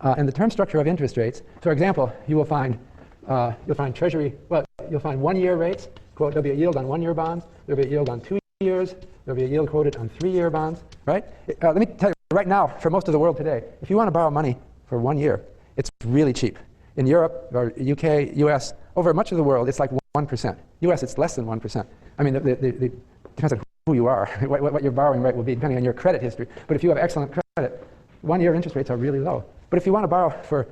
And the term structure of interest rates, for example, you'll find Treasury, well, you'll find 1-year rates, quote, there'll be a yield on 1-year bonds, there'll be a yield on 2 years, there'll be a yield quoted on 3-year bonds, right? Let me tell you, right now, for most of the world today, if you want to borrow money for 1 year, it's really cheap. In Europe, or UK, US, over much of the world, it's like 1%. US, it's less than 1%. I mean, it depends on who you are, what your borrowing rate will be, depending on your credit history. But if you have excellent credit, 1-year interest rates are really low. But if you want to borrow for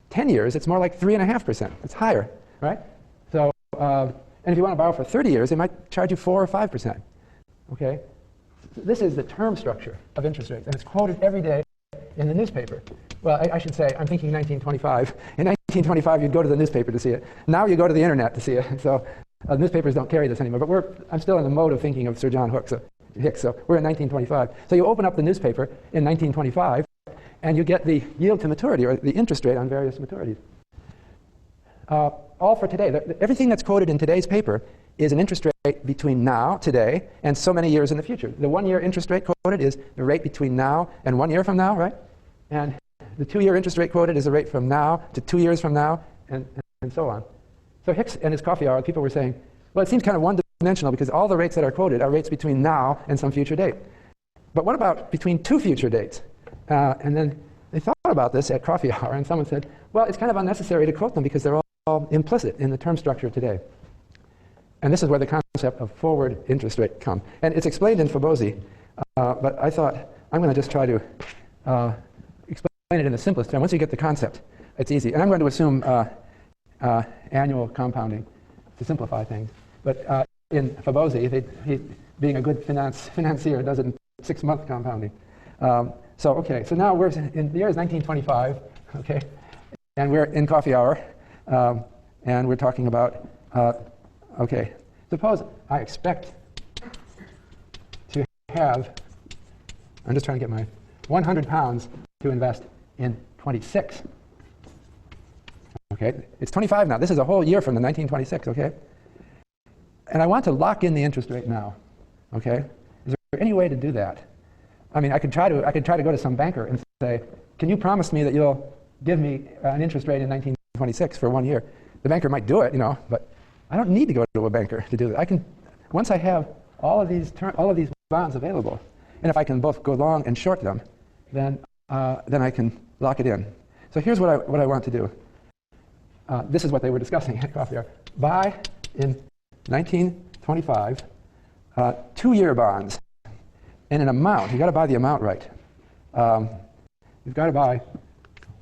10 years, it's more like 3.5%. It's higher, right? So, and if you want to borrow for 30 years, they might charge you 4 or 5%. Okay? This is the term structure of interest rates, and it's quoted every day in the newspaper. Well, I should say, I'm thinking 1925. In 1925, you'd go to the newspaper to see it. Now you go to the internet to see it. So newspapers don't carry this anymore. But I'm still in the mode of thinking of Sir John Hicks. So we're in 1925. So you open up the newspaper in 1925, and you get the yield to maturity, or the interest rate on various maturities. All for today. Everything that's quoted in today's paper is an interest rate between now, today, and so many years in the future. The 1-year interest rate quoted is the rate between now and 1 year from now, right? And the 2-year interest rate quoted is the rate from now to 2 years from now, and so on. So Hicks and his coffee hour, people were saying, well, it seems kind of one-dimensional because all the rates that are quoted are rates between now and some future date. But what about between 2 future dates? And then they thought about this at coffee hour, and someone said, well, it's kind of unnecessary to quote them because they're all implicit in the term structure today. And this is where the concept of forward interest rate comes. And it's explained in Fabozzi, but I thought I'm going to just try to explain it in the simplest term. Once you get the concept, it's easy. And I'm going to assume annual compounding to simplify things. But in Fabozzi, he, being a good financier, does it in 6-month compounding. So now we're in the year is 1925, okay? And we're in coffee hour, and we're talking about, okay, suppose I expect to have, I'm just trying to get my 100 pounds to invest in 26. Okay, it's 25 now. This is a whole year from the 1926, okay? And I want to lock in the interest rate now, okay? Is there any way to do that? I mean, I could try to go to some banker and say, can you promise me that you'll give me an interest rate in 1926 for 1 year? The banker might do it, you know, but I don't need to go to a banker to do that. I can, once I have all of these bonds available, and if I can both go long and short them, then I can lock it in. So here's what I want to do. This is what they were discussing at coffee hour. Buy in 1925 2-year bonds in an amount. You've got to buy the amount right. You've got to buy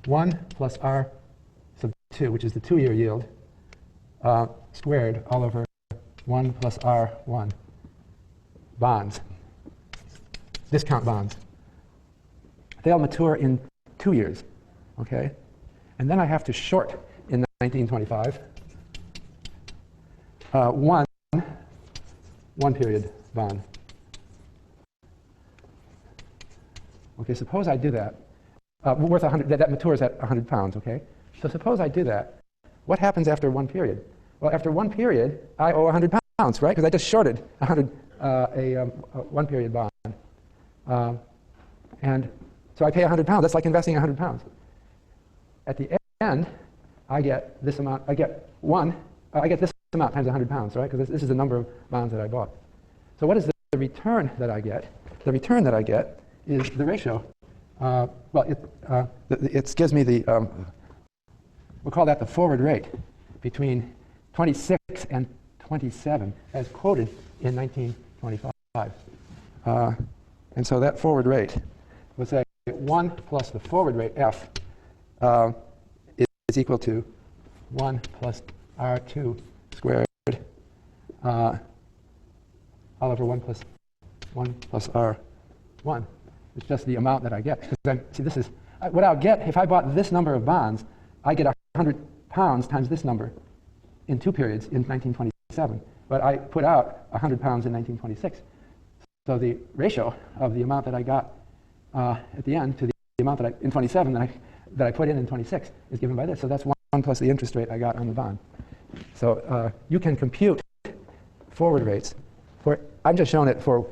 1 plus R sub 2, which is the 2-year yield, squared all over 1 plus R1 bonds, discount bonds. They'll mature in 2 years, okay? And then I have to short in 1925 one period bond. Okay, suppose I do that. Worth 100, that matures at 100 pounds, okay? So suppose I do that. What happens after 1 period? Well, after 1 period, I owe 100 pounds, right? Because I just shorted 1 period bond. And so I pay 100 pounds. That's like investing 100 pounds. At the end, I get this amount. I get this amount times 100 pounds, right? Because this is the number of bonds that I bought. So what is the return that I get? The return that I get is the ratio. It gives me the, we'll call that the forward rate between 26 and 27 as quoted in 1925. And so that forward rate, let's say 1 plus the forward rate, F, is equal to 1 plus R2 squared all over 1 plus R1. It's just the amount that I get. See, this is what I'll get if I bought this number of bonds. I get 100 pounds times this number in 2 periods in 1927. But I put out 100 pounds in 1926. So the ratio of the amount that I got at the end to the amount that I in 27 that I put in 26 is given by this. So that's 1 plus the interest rate I got on the bond. So you can compute forward rates for. I'm just showing it for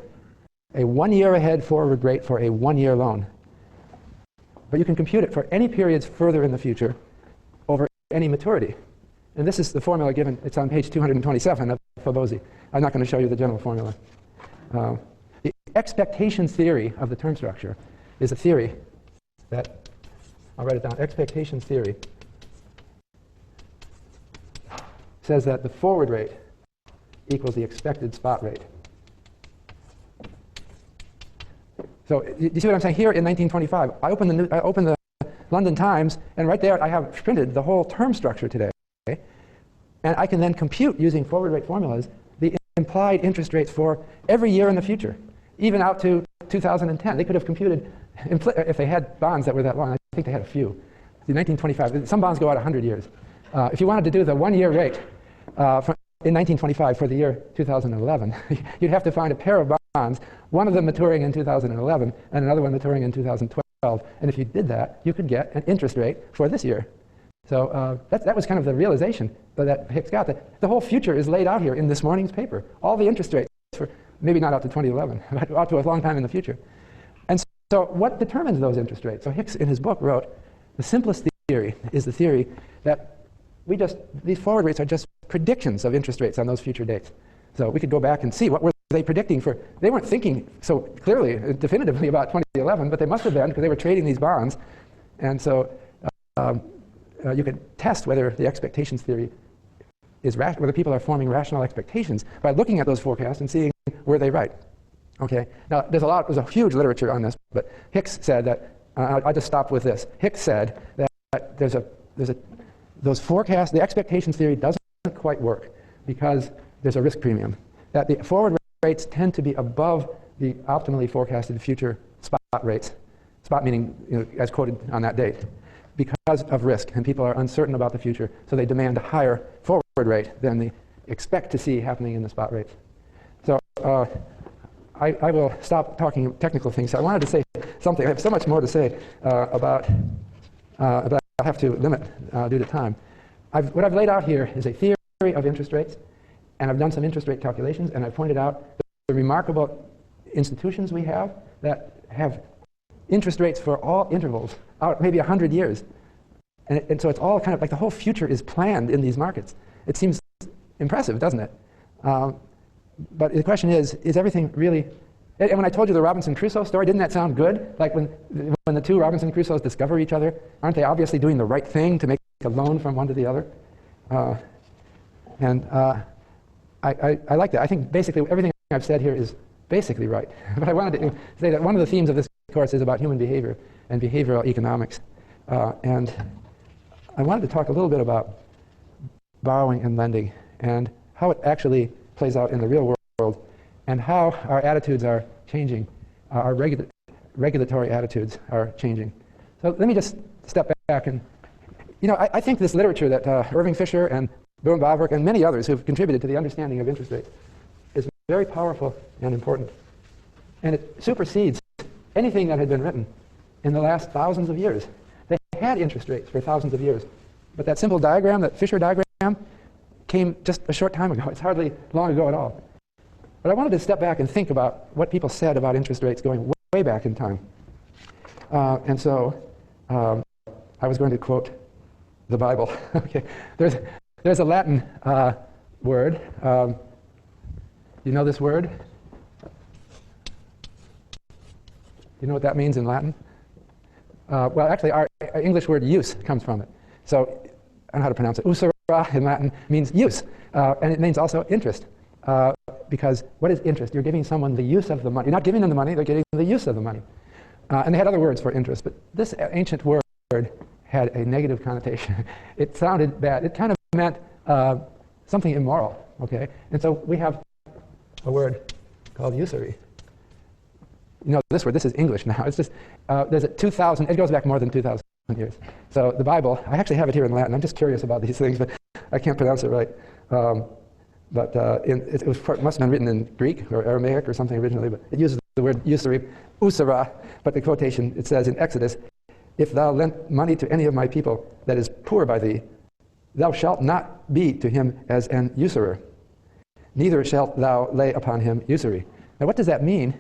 a 1 year ahead forward rate for a 1-year loan. But you can compute it for any periods further in the future over any maturity. And this is the formula given. It's on page 227 of Fabozzi. I'm not going to show you the general formula. The expectation theory of the term structure is a theory that, I'll write it down, expectation theory says that the forward rate equals the expected spot rate. So you see what I'm saying? Here in 1925, I open the London Times, and right there I have printed the whole term structure today. And I can then compute using forward rate formulas the implied interest rates for every year in the future, even out to 2010. They could have computed, if they had bonds that were that long. I think they had a few. In 1925, some bonds go out 100 years. If you wanted to do the 1-year rate in 1925 for the year 2011, you'd have to find a pair of bonds, one of them maturing in 2011 and another one maturing in 2012. And if you did that, you could get an interest rate for this year. So that was kind of the realization that Hicks got, that the whole future is laid out here in this morning's paper. All the interest rates, for maybe not out to 2011, but out to a long time in the future. And so what determines those interest rates? So Hicks in his book wrote, the simplest theory is the theory that these forward rates are just predictions of interest rates on those future dates. So we could go back and see what were they predicting for. They weren't thinking so clearly, definitively about 2011, but they must have been because they were trading these bonds. And so you could test whether the expectations theory is whether people are forming rational expectations by looking at those forecasts and seeing were they right. Okay. Now there's a huge literature on this, but Hicks said that I'll just stop with this. Hicks said that those forecasts, the expectations theory doesn't quite work because there's a risk premium. That the forward rates tend to be above the optimally forecasted future spot rates. Spot meaning, as quoted on that date, because of risk, and people are uncertain about the future, so they demand a higher forward rate than they expect to see happening in the spot rates. So I will stop talking technical things. I wanted to say something. I have so much more to say but I'll have to limit due to time. What I've laid out here is a theory of interest rates, and I've done some interest rate calculations, and I've pointed out the remarkable institutions we have that have interest rates for all intervals, out maybe 100 years. And so it's all kind of like the whole future is planned in these markets. It seems impressive, doesn't it? But the question is everything really... And when I told you the Robinson Crusoe story, didn't that sound good? Like when the two Robinson Crusoes discover each other, aren't they obviously doing the right thing to make a loan from one to the other? I like that. I think basically everything I've said here is basically right. But I wanted to say that one of the themes of this course is about human behavior and behavioral economics. And I wanted to talk a little bit about borrowing and lending and how it actually plays out in the real world and how our attitudes are changing, our regulatory attitudes are changing. So let me just step back and, I think this literature that Irving Fisher and Boone Boverick and many others who've contributed to the understanding of interest rates is very powerful and important. And it supersedes anything that had been written in the last thousands of years. They had interest rates for thousands of years. But that simple diagram, that Fisher diagram, came just a short time ago. It's hardly long ago at all. But I wanted to step back and think about what people said about interest rates going way back in time. And so I was going to quote the Bible. Okay, there's a Latin word. You know this word? You know what that means in Latin? Well, actually, our English word use comes from it. So I don't know how to pronounce it. Usura in Latin means use, and it means also interest. Because what is interest? You're giving someone the use of the money. You're not giving them the money, they're getting the use of the money. And they had other words for interest, but this ancient word had a negative connotation. It sounded bad. It kind of meant something immoral, okay? And so we have a word called usury. This word, this is English now. It's just, there's a 2,000, it goes back more than 2,000 years. So the Bible, I actually have it here in Latin. I'm just curious about these things, but I can't pronounce it right. It must have been written in Greek or Aramaic or something originally, but it uses the word usury, usura, but the quotation, it says in Exodus, "If thou lend money to any of my people that is poor by thee, thou shalt not be to him as an usurer, neither shalt thou lay upon him usury." Now what does that mean?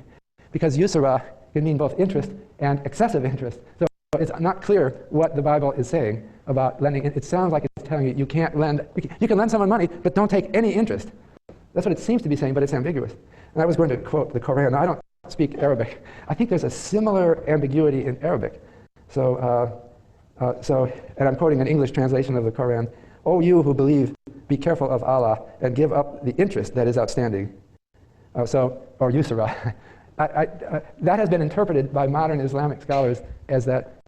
Because usura can mean both interest and excessive interest. So it's not clear what the Bible is saying about lending. It sounds like it's telling you you can't lend. You can lend someone money, but don't take any interest. That's what it seems to be saying, but it's ambiguous. And I was going to quote the Quran. Now, I don't speak Arabic. I think there's a similar ambiguity in Arabic. So and I'm quoting an English translation of the Quran. "O you who believe, be careful of Allah and give up the interest that is outstanding." Or usura. That has been interpreted by modern Islamic scholars as that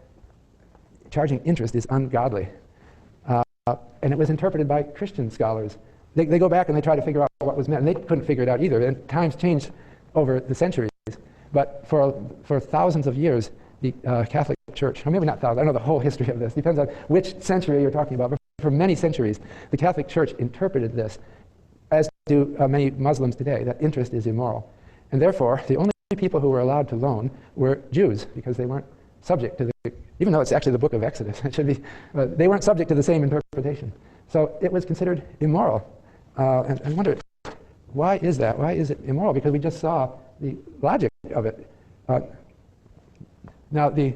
charging interest is ungodly. And it was interpreted by Christian scholars. They go back and they try to figure out what was meant, and they couldn't figure it out either. And times changed over the centuries. But for thousands of years, the Catholic Church, or maybe not thousands, I don't know the whole history of this, depends on which century you're talking about, but for many centuries, the Catholic Church interpreted this, as do many Muslims today, that interest is immoral. And therefore, the only people who were allowed to loan were Jews, because they weren't subject to the even though it's actually the book of Exodus. It should be, they weren't subject to the same interpretation. So it was considered immoral. And I wonder, why is that? Why is it immoral? Because we just saw the logic of it. Now, the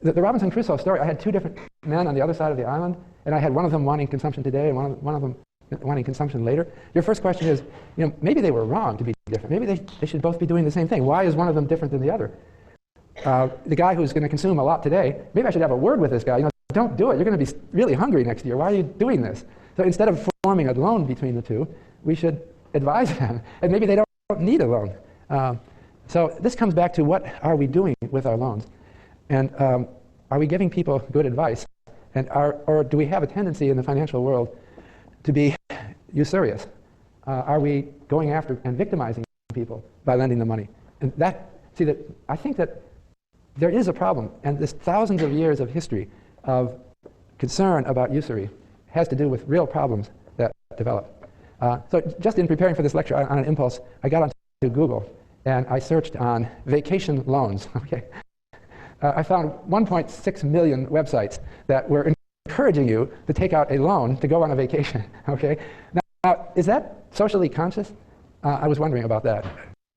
Robinson Crusoe story, I had two different men on the other side of the island, and I had one of them wanting consumption today and one of them wanting consumption later. Your first question is, maybe they were wrong to be different. Maybe they should both be doing the same thing. Why is one of them different than the other? The guy who's going to consume a lot today, maybe I should have a word with this guy. Don't do it. You're going to be really hungry next year. Why are you doing this? So instead of forming a loan between the two, we should advise them. And maybe they don't need a loan. So this comes back to what are we doing with our loans? And are we giving people good advice? And or do we have a tendency in the financial world to be usurious? Are we going after and victimizing people by lending them money? And I think that there is a problem, and this thousands of years of history of concern about usury has to do with real problems that develop. So just in preparing for this lecture on an impulse, I got onto Google and I searched on vacation loans. Okay, I found 1.6 million websites that were encouraging you to take out a loan to go on a vacation. Okay, now is that socially conscious? I was wondering about that.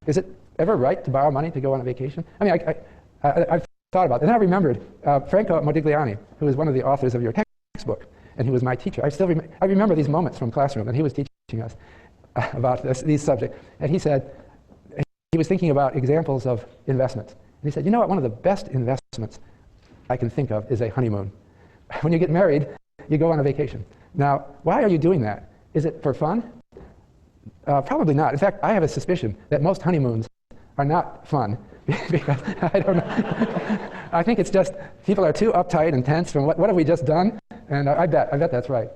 Is it ever right to borrow money to go on a vacation? I mean, I've thought about it, and I remembered Franco Modigliani, who was one of the authors of your textbook, and he was my teacher. I remember these moments from classroom, and he was teaching us about these subjects. And he said, he was thinking about examples of investments. And he said, you know what, one of the best investments I can think of is a honeymoon. When you get married, you go on a vacation. Now, why are you doing that? Is it for fun? Probably not. In fact, I have a suspicion that most honeymoons are not fun. Because I don't know. I think it's just people are too uptight and tense from what have we just done? And I bet that's right.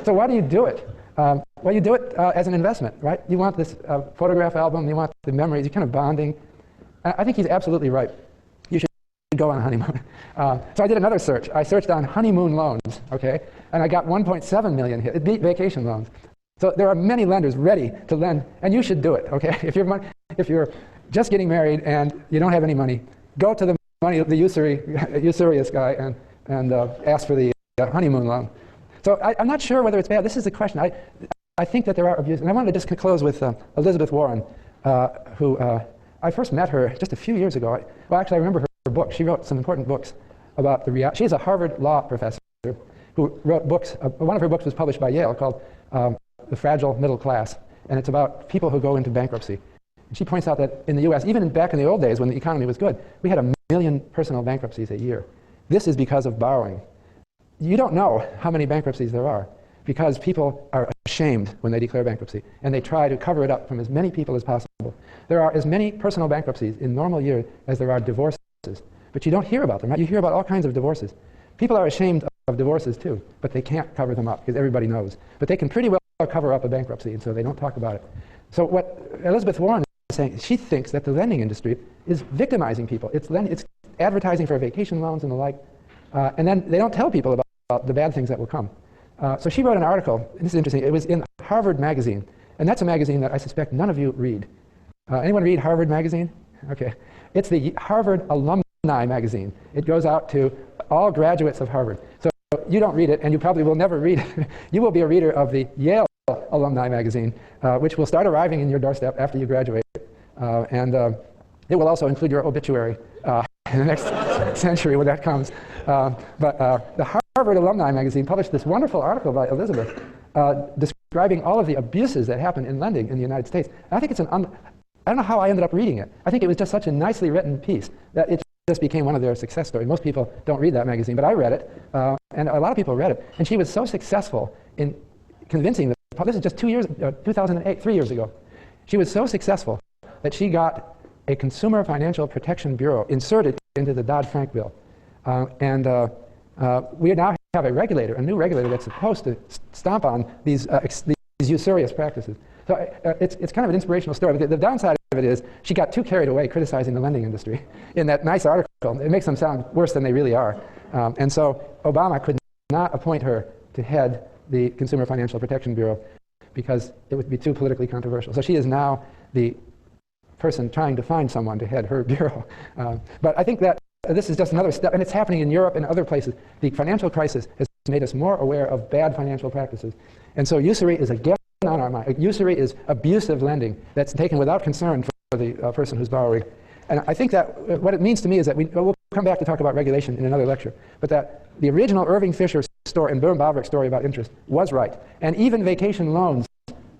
So why do you do it? Well, you do it as an investment, right? You want this photograph album, you want the memories, you're kind of bonding. I think he's absolutely right. You should go on a honeymoon. So I did another search. I searched on honeymoon loans, okay? And I got 1.7 million hits. It beat vacation loans. So there are many lenders ready to lend, and you should do it, okay? If you're just getting married and you don't have any money, go to the usurious guy and ask for the honeymoon loan. So I'm not sure whether it's bad. This is the question. I think that there are abuses. And I wanted to just close with Elizabeth Warren, who I first met her just a few years ago. Well, actually, I remember her book. She wrote some important books about the reality. She's a Harvard law professor who wrote books. One of her books was published by Yale called The Fragile Middle Class, and it's about people who go into bankruptcy. And she points out that in the U.S., even back in the old days when the economy was good, we had 1 million personal bankruptcies a year. This is because of borrowing. You don't know how many bankruptcies there are because people are ashamed when they declare bankruptcy, and they try to cover it up from as many people as possible. There are as many personal bankruptcies in normal years as there are divorces, but you don't hear about them, right? You hear about all kinds of divorces. People are ashamed of divorces too, but they can't cover them up because everybody knows. But they can pretty well cover up a bankruptcy, and so they don't talk about it. So what Elizabeth Warren is saying, she thinks that the lending industry is victimizing people. It's advertising for vacation loans and the like, and then they don't tell people about the bad things that will come. So she wrote an article, and this is interesting, it was in Harvard Magazine, and that's a magazine that I suspect none of you read. Anyone read Harvard Magazine? Okay. It's the Harvard Alumni Magazine. It goes out to all graduates of Harvard. So you don't read it, and you probably will never read it. You will be a reader of the Yale Alumni Magazine, which will start arriving in your doorstep after you graduate. And it will also include your obituary in the next century when that comes. But the Harvard Alumni Magazine published this wonderful article by Elizabeth describing all of the abuses that happen in lending in the United States. And I think it's I don't know how I ended up reading it. I think it was just such a nicely written piece that it just became one of their success stories. Most people don't read that magazine, but I read it, and a lot of people read it. And she was so successful in convincing this is just 2008, 3 years ago. She was so successful that she got a Consumer Financial Protection Bureau inserted into the Dodd-Frank bill. We now have a new regulator that's supposed to stomp on these usurious practices. So it's kind of an inspirational story. But the downside of it is she got too carried away criticizing the lending industry in that nice article. It makes them sound worse than they really are. And so Obama could not appoint her to head the Consumer Financial Protection Bureau because it would be too politically controversial. So she is now the person trying to find someone to head her bureau. But I think that this is just another step, and it's happening in Europe and other places. The financial crisis has made us more aware of bad financial practices. And so usury is again on our mind. Usury is abusive lending that's taken without concern for the person who's borrowing. And I think that what it means to me is that we'll come back to talk about regulation in another lecture, but that the original Irving Fisher story and Bernard Bavarick's story about interest was right. And even vacation loans,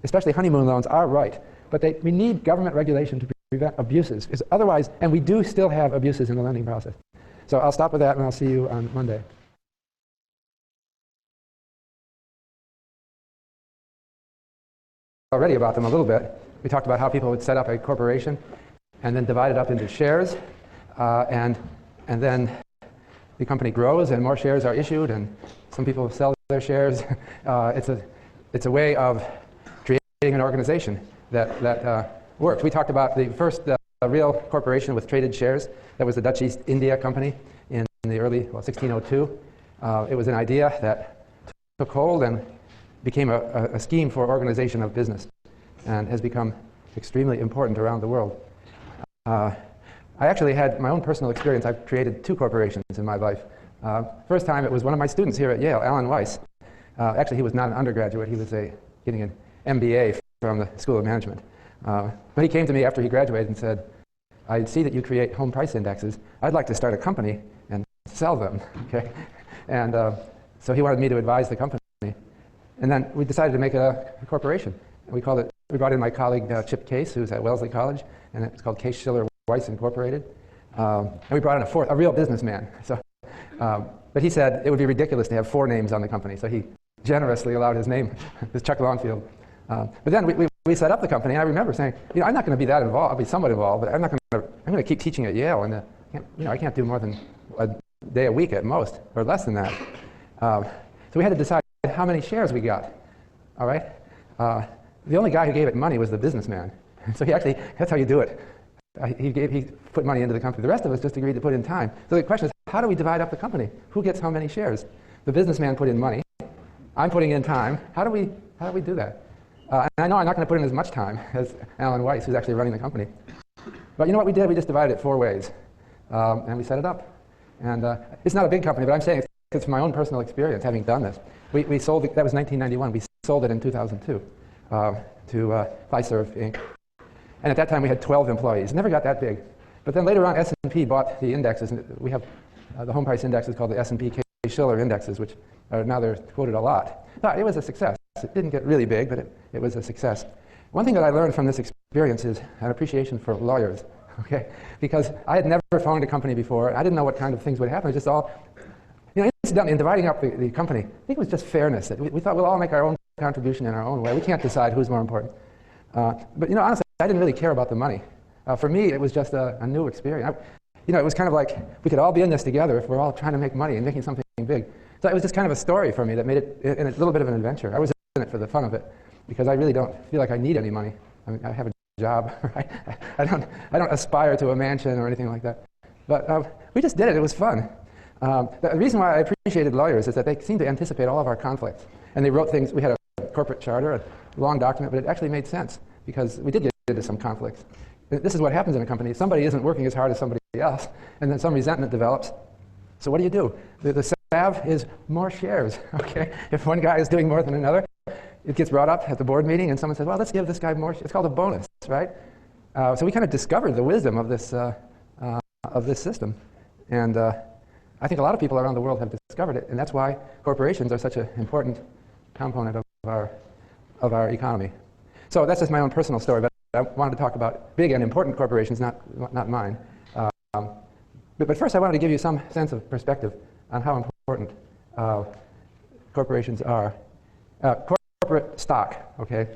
especially honeymoon loans, are right. But we need government regulation to prevent abuses. Because otherwise, and we do still have abuses in the lending process. So I'll stop with that, and I'll see you on Monday. Already about them a little bit. We talked about how people would set up a corporation and then divide it up into shares, and then the company grows and more shares are issued, and some people sell their shares. It's a way of creating an organization that works. We talked about the first real corporation with traded shares. That was the Dutch East India Company in the early 1602. It was an idea that took hold and became a scheme for organization of business, and has become extremely important around the world. I actually had my own personal experience. I've created 2 corporations in my life. First time it was one of my students here at Yale, Alan Weiss. Actually, he was not an undergraduate. He was getting an MBA from the School of Management. But he came to me after he graduated and said, I see that you create home price indexes. I'd like to start a company and sell them. Okay? And so he wanted me to advise the company. And then we decided to make a corporation. We brought in my colleague Chip Case, who's at Wellesley College, and it's called Case Schiller Weiss Incorporated. And we brought in a real businessman. So, but he said it would be ridiculous to have 4 names on the company, so he generously allowed his name, this Chuck Longfield. But then we set up the company, and I remember saying, I'm not going to be that involved. I'll be somewhat involved, but I'm going to keep teaching at Yale, and I can't do more than a day a week at most, or less than that. So we had to decide how many shares we got. All right. The only guy who gave it money was the businessman. So that's how you do it. He put money into the company. The rest of us just agreed to put in time. So the question is, how do we divide up the company? Who gets how many shares? The businessman put in money. I'm putting in time. How do we do that? And I know I'm not going to put in as much time as Alan Weiss, who's actually running the company. But you know what we did? We just divided it 4 ways, and we set it up. And it's not a big company, but I'm saying it's from my own personal experience, having done this. We sold it. That was 1991. We sold it in 2002 to Fiserv Inc. And at that time, we had 12 employees. Never got that big. But then later on, S&P bought the indexes. And we have the home price index is called the S&P Case-Shiller indexes, which now they're quoted a lot. It was a success. It didn't get really big, but it was a success. One thing that I learned from this experience is an appreciation for lawyers, okay? Because I had never phoned a company before. I didn't know what kind of things would happen. It just all, incidentally, in dividing up the company, I think it was just fairness. That we thought we'll all make our own contribution in our own way. We can't decide who's more important. But honestly, I didn't really care about the money. For me, it was just a new experience. It was kind of like we could all be in this together if we're all trying to make money and making something big. So it was just kind of a story for me that made it a little bit of an adventure. I was in it for the fun of it because I really don't feel like I need any money. I mean, I have a job. Right? I don't aspire to a mansion or anything like that. But we just did it. It was fun. The reason why I appreciated lawyers is that they seemed to anticipate all of our conflicts. And they wrote things. We had a corporate charter, a long document, but it actually made sense because we did get into some conflicts. This is what happens in a company. Somebody isn't working as hard as somebody else, and then some resentment develops. So what do? The salve is more shares, okay? If one guy is doing more than another, it gets brought up at the board meeting, and someone says, well, let's give this guy more. It's called a bonus, right? So we kind of discovered the wisdom of this system. And I think a lot of people around the world have discovered it, and that's why corporations are such an important component of our economy. So that's just my own personal story, but I wanted to talk about big and important corporations, not mine. But first I wanted to give you some sense of perspective on how important corporations are. Corporate stock, okay,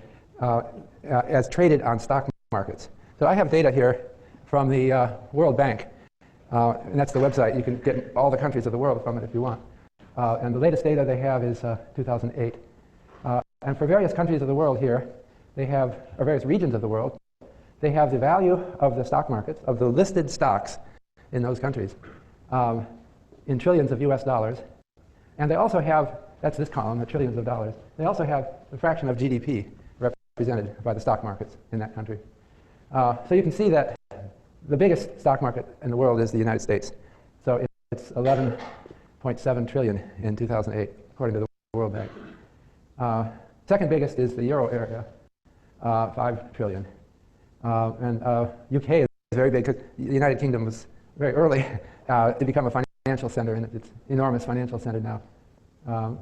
as traded on stock markets. So I have data here from the World Bank, and that's the website. You can get all the countries of the world from it if you want. And the latest data they have is 2008. And for various countries of the world here, they have, or various regions of the world, they have the value of the stock markets, of the listed stocks in those countries, in trillions of US dollars. And they also have, that's this column, the trillions of dollars. They also have the fraction of GDP represented by the stock markets in that country. So you can see that the biggest stock market in the world is the United States. So it's 11.7 trillion in 2008, according to the World Bank. Second biggest is the euro area, 5 trillion. And UK is very big because the United Kingdom was very early to become a financial center, and it's an enormous financial center now.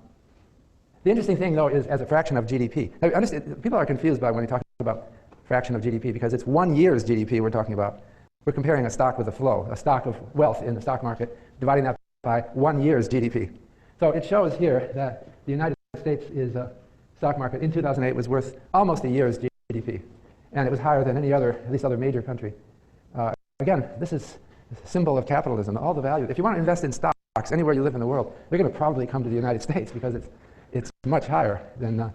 The interesting thing, though, is as a fraction of GDP. Now, people are confused by when we talk about fraction of GDP because it's 1 year's GDP we're talking about. We're comparing a stock with a flow, a stock of wealth in the stock market, dividing that by 1 year's GDP. So it shows here that the United States stock market in 2008 was worth almost a year's GDP, and it was higher than any other, at least other major country. Again, this is a symbol of capitalism. All the value. If you want to invest in stocks anywhere you live in the world, you're going to probably come to the United States because it's much higher than. I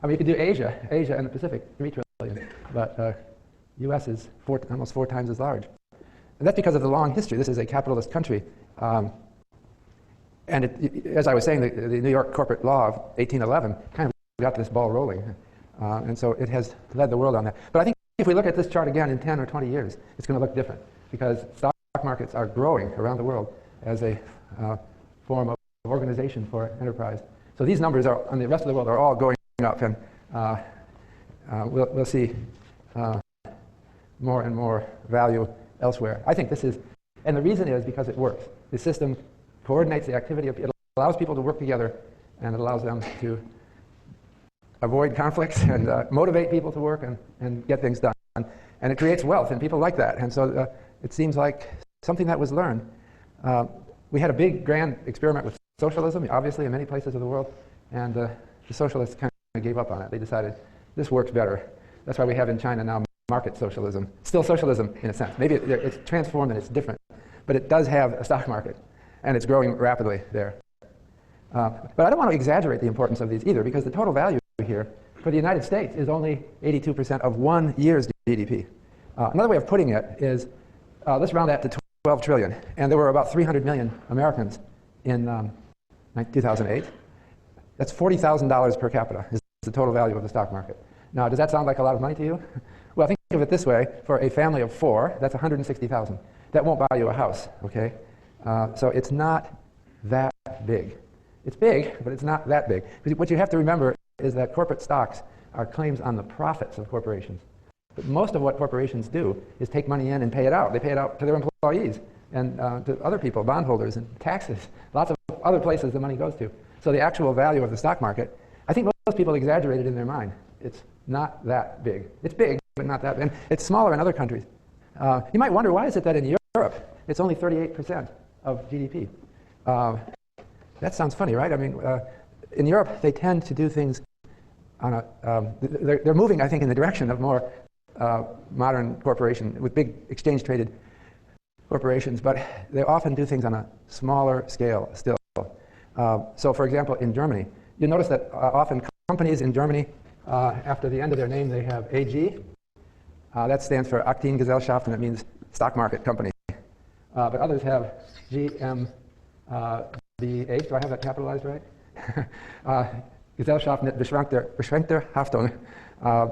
mean, you could do Asia and the Pacific, 3 trillion, but U.S. is almost 4 times as large. And that's because of the long history. This is a capitalist country. And as I was saying, the New York corporate law of 1811 kind of got this ball rolling. And so it has led the world on that. But I think if we look at this chart again in 10 or 20 years, it's going to look different because stock markets are growing around the world as a form of organization for enterprise. So these numbers on the rest of the world are all going up, and we'll see more and more value elsewhere. I think this is, and the reason is because it works. The system coordinates the activity of, it allows people to work together, and it allows them to avoid conflicts and motivate people to work and get things done. And it creates wealth, and people like that. And so it seems like something that was learned. We had a big, grand experiment with socialism, obviously, in many places of the world, and the socialists kind of gave up on it. They decided this works better. That's why we have in China now market socialism. Still socialism in a sense. Maybe it's transformed and it's different, but it does have a stock market, and it's growing rapidly there. But I don't want to exaggerate the importance of these either, because the total value here for the United States is only 82% of 1 year's GDP. Another way of putting it is, let's round that to 12 trillion. And there were about 300 million Americans in 2008. That's $40,000 per capita is the total value of the stock market. Now, does that sound like a lot of money to you? Well, think of it this way. For a family of 4, that's 160,000. That won't buy you a house, okay? So it's not that big. It's big, but it's not that big. Because what you have to remember is that corporate stocks are claims on the profits of corporations. But most of what corporations do is take money in and pay it out. They pay it out to their employees and to other people, bondholders, and taxes. Lots of other places the money goes to. So the actual value of the stock market, I think most people exaggerate it in their mind. It's not that big. It's big, but not that big. And it's smaller in other countries. You might wonder, why is it that in Europe it's only 38% of GDP? That sounds funny, right? I mean, in Europe, they tend to do things on a, they're moving, I think, in the direction of more modern corporation with big exchange-traded corporations, but they often do things on a smaller scale still. So, for example, in Germany, you notice that often companies in Germany, after the end of their name, they have AG. That stands for Aktiengesellschaft, and it means stock market company. But others have GmbH. Do I have that capitalized right? Gesellschaft mit beschränkter Haftung.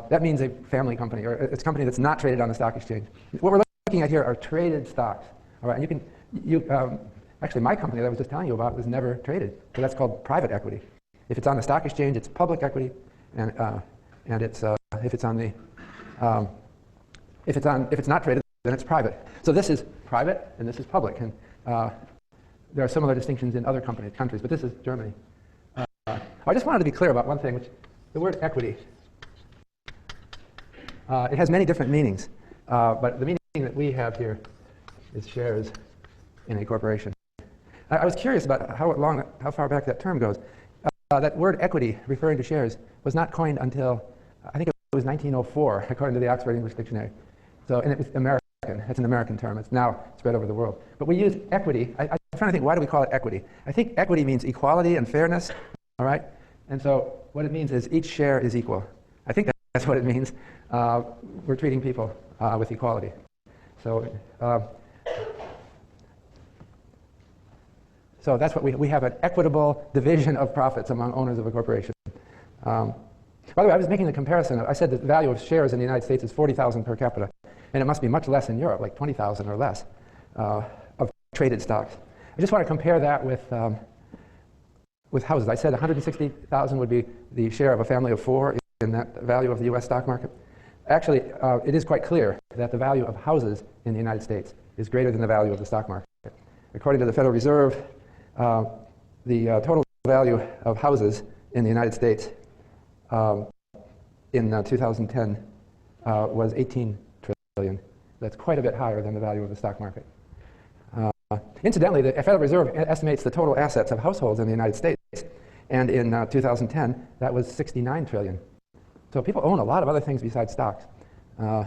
That means a family company, or it's a company that's not traded on the stock exchange. What we're looking at here are traded stocks. All right, and actually, my company that I was just telling you about was never traded, so that's called private equity. If it's on the stock exchange, it's public equity, and it's if it's not traded, then it's private. So this is private, and this is public, and there are similar distinctions in other countries, but this is Germany. I just wanted to be clear about one thing, which the word equity. It has many different meanings, but the meaning that we have here is shares in a corporation. I was curious about how far back that term goes. That word equity, referring to shares, was not coined until, I think it was 1904, according to the Oxford English Dictionary. So, and it was American. It's an American term. It's now spread over the world. But we use equity. I'm trying to think, why do we call it equity? I think equity means equality and fairness, all right? And so what it means is each share is equal. I think that's what it means. We're treating people with equality. So so that's what we have, an equitable division of profits among owners of a corporation. By the way, I was making the comparison. I said the value of shares in the United States is 40,000 per capita, and it must be much less in Europe, like 20,000 or less of traded stocks. I just want to compare that with houses. I said 160,000 would be the share of a family of 4 in that value of the U.S. stock market. Actually, it is quite clear that the value of houses in the United States is greater than the value of the stock market. According to the Federal Reserve, the total value of houses in the United States in 2010 was 18 trillion. That's quite a bit higher than the value of the stock market. Incidentally, the Federal Reserve estimates the total assets of households in the United States, and in 2010, that was 69 trillion. So people own a lot of other things besides stocks. So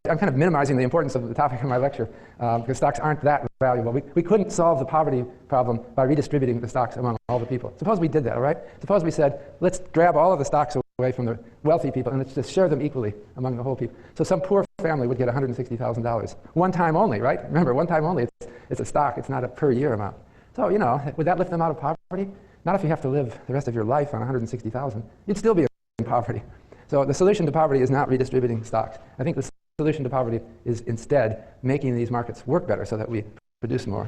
I'm kind of minimizing the importance of the topic of my lecture because stocks aren't that valuable. We couldn't solve the poverty problem by redistributing the stocks among all the people. Suppose we did that, all right? Suppose we said, let's grab all of the stocks away from the wealthy people and let's just share them equally among the whole people. So some poor family would get $160,000. One time only, right? Remember, one time only, it's a stock, it's not a per year amount. So, you know, would that lift them out of poverty? Not if you have to live the rest of your life on $160,000. You'd still be in poverty. So the solution to poverty is not redistributing stocks. I think the solution to poverty is instead making these markets work better so that we produce more.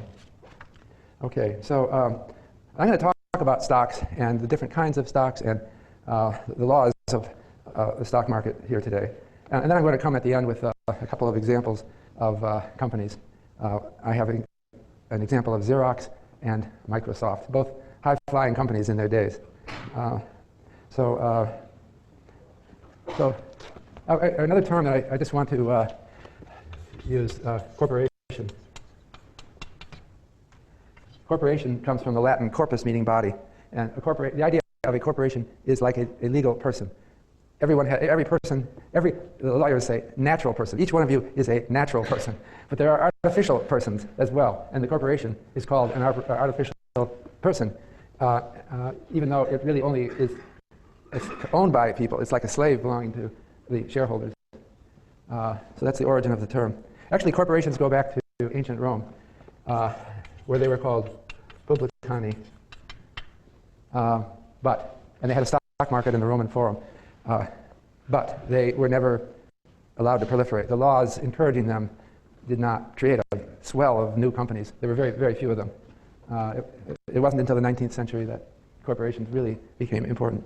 Okay, so I'm going to talk about stocks and the different kinds of stocks and the laws of the stock market here today. And then I'm going to come at the end with a couple of examples of companies. I have an example of Xerox and Microsoft, both high-flying companies in their days. Another term that I just want to use, corporation. Corporation comes from the Latin corpus, meaning body. And the idea of a corporation is like a legal person. The lawyers say natural person. Each one of you is a natural person. But there are artificial persons as well. And the corporation is called an artificial person, even though it really only is owned by people. It's like a slave belonging to the shareholders. So that's the origin of the term. Actually, corporations go back to ancient Rome, where they were called publicani. And they had a stock market in the Roman Forum. But they were never allowed to proliferate. The laws encouraging them did not create a swell of new companies. There were very, very few of them. It wasn't until the 19th century that corporations really became important.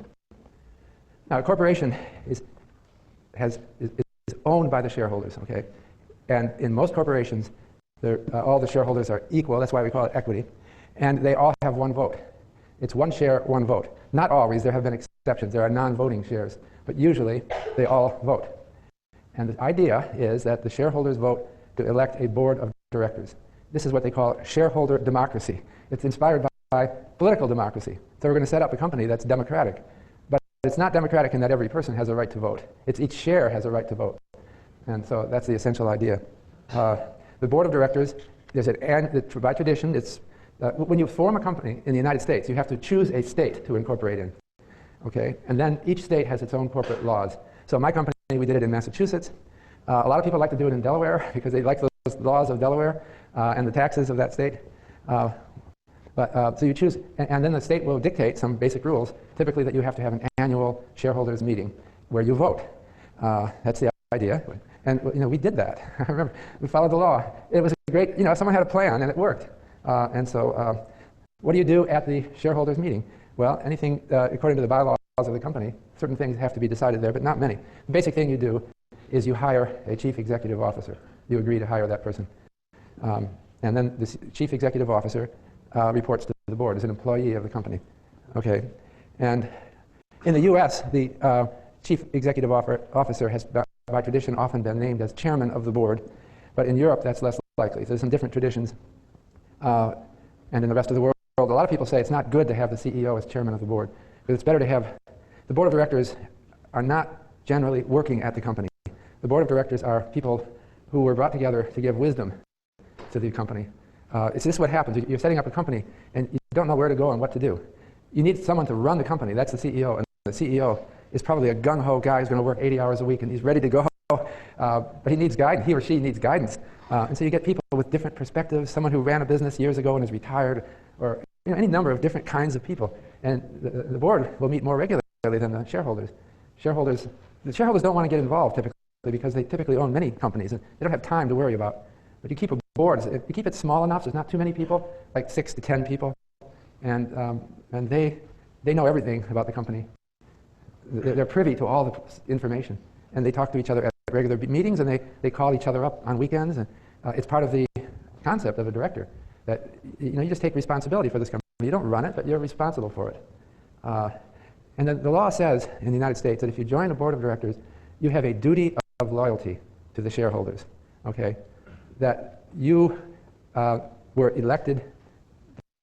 Now, a corporation is owned by the shareholders, okay? And in most corporations, all the shareholders are equal. That's why we call it equity. And they all have one vote. It's one share, one vote. Not always. There have been exceptions. There are non-voting shares. But usually, they all vote. And the idea is that the shareholders vote to elect a board of directors. This is what they call shareholder democracy. It's inspired by political democracy. So we're going to set up a company that's democratic. But it's not democratic in that every person has a right to vote. It's each share has a right to vote. And so that's the essential idea. The board of directors, by tradition, it's when you form a company in the United States, you have to choose a state to incorporate in. Okay? And then each state has its own corporate laws. So my company, we did it in Massachusetts. A lot of people like to do it in Delaware because they like those laws of Delaware and the taxes of that state. So you choose, and then the state will dictate some basic rules, typically that you have to have an annual shareholders meeting where you vote. That's the idea. And we did that. I remember we followed the law. It was a great, someone had a plan and it worked. And so what do you do at the shareholders meeting? Well, anything according to the bylaws of the company, certain things have to be decided there, but not many. The basic thing you do is you hire a chief executive officer. You agree to hire that person. And then the chief executive officer reports to the board as an employee of the company. Okay. And in the U.S., the chief executive officer has, by tradition, often been named as chairman of the board. But in Europe, that's less likely. There's some different traditions. And in the rest of the world, a lot of people say it's not good to have the CEO as chairman of the board, but it's better to have the board of directors are not generally working at the company. The board of directors are people who were brought together to give wisdom to the company. It's just what happens. You're setting up a company and you don't know where to go and what to do. You need someone to run the company. That's the CEO. And the CEO is probably a gung-ho guy who's going to work 80 hours a week and he's ready to go. But he needs guidance. He or she needs guidance. And so you get people with different perspectives, someone who ran a business years ago and is retired, or any number of different kinds of people. And the board will meet more regularly than the shareholders. The shareholders don't want to get involved typically because they typically own many companies and they don't have time to worry about But you keep a board, you keep it small enough, so there's not too many people, like 6 to 10 people, and they know everything about the company. They're privy to all the information, and they talk to each other at regular meetings, and they call each other up on weekends, and it's part of the concept of a director, that you just take responsibility for this company. You don't run it, but you're responsible for it. And then the law says in the United States that if you join a board of directors, you have a duty of loyalty to the shareholders, okay? That you were elected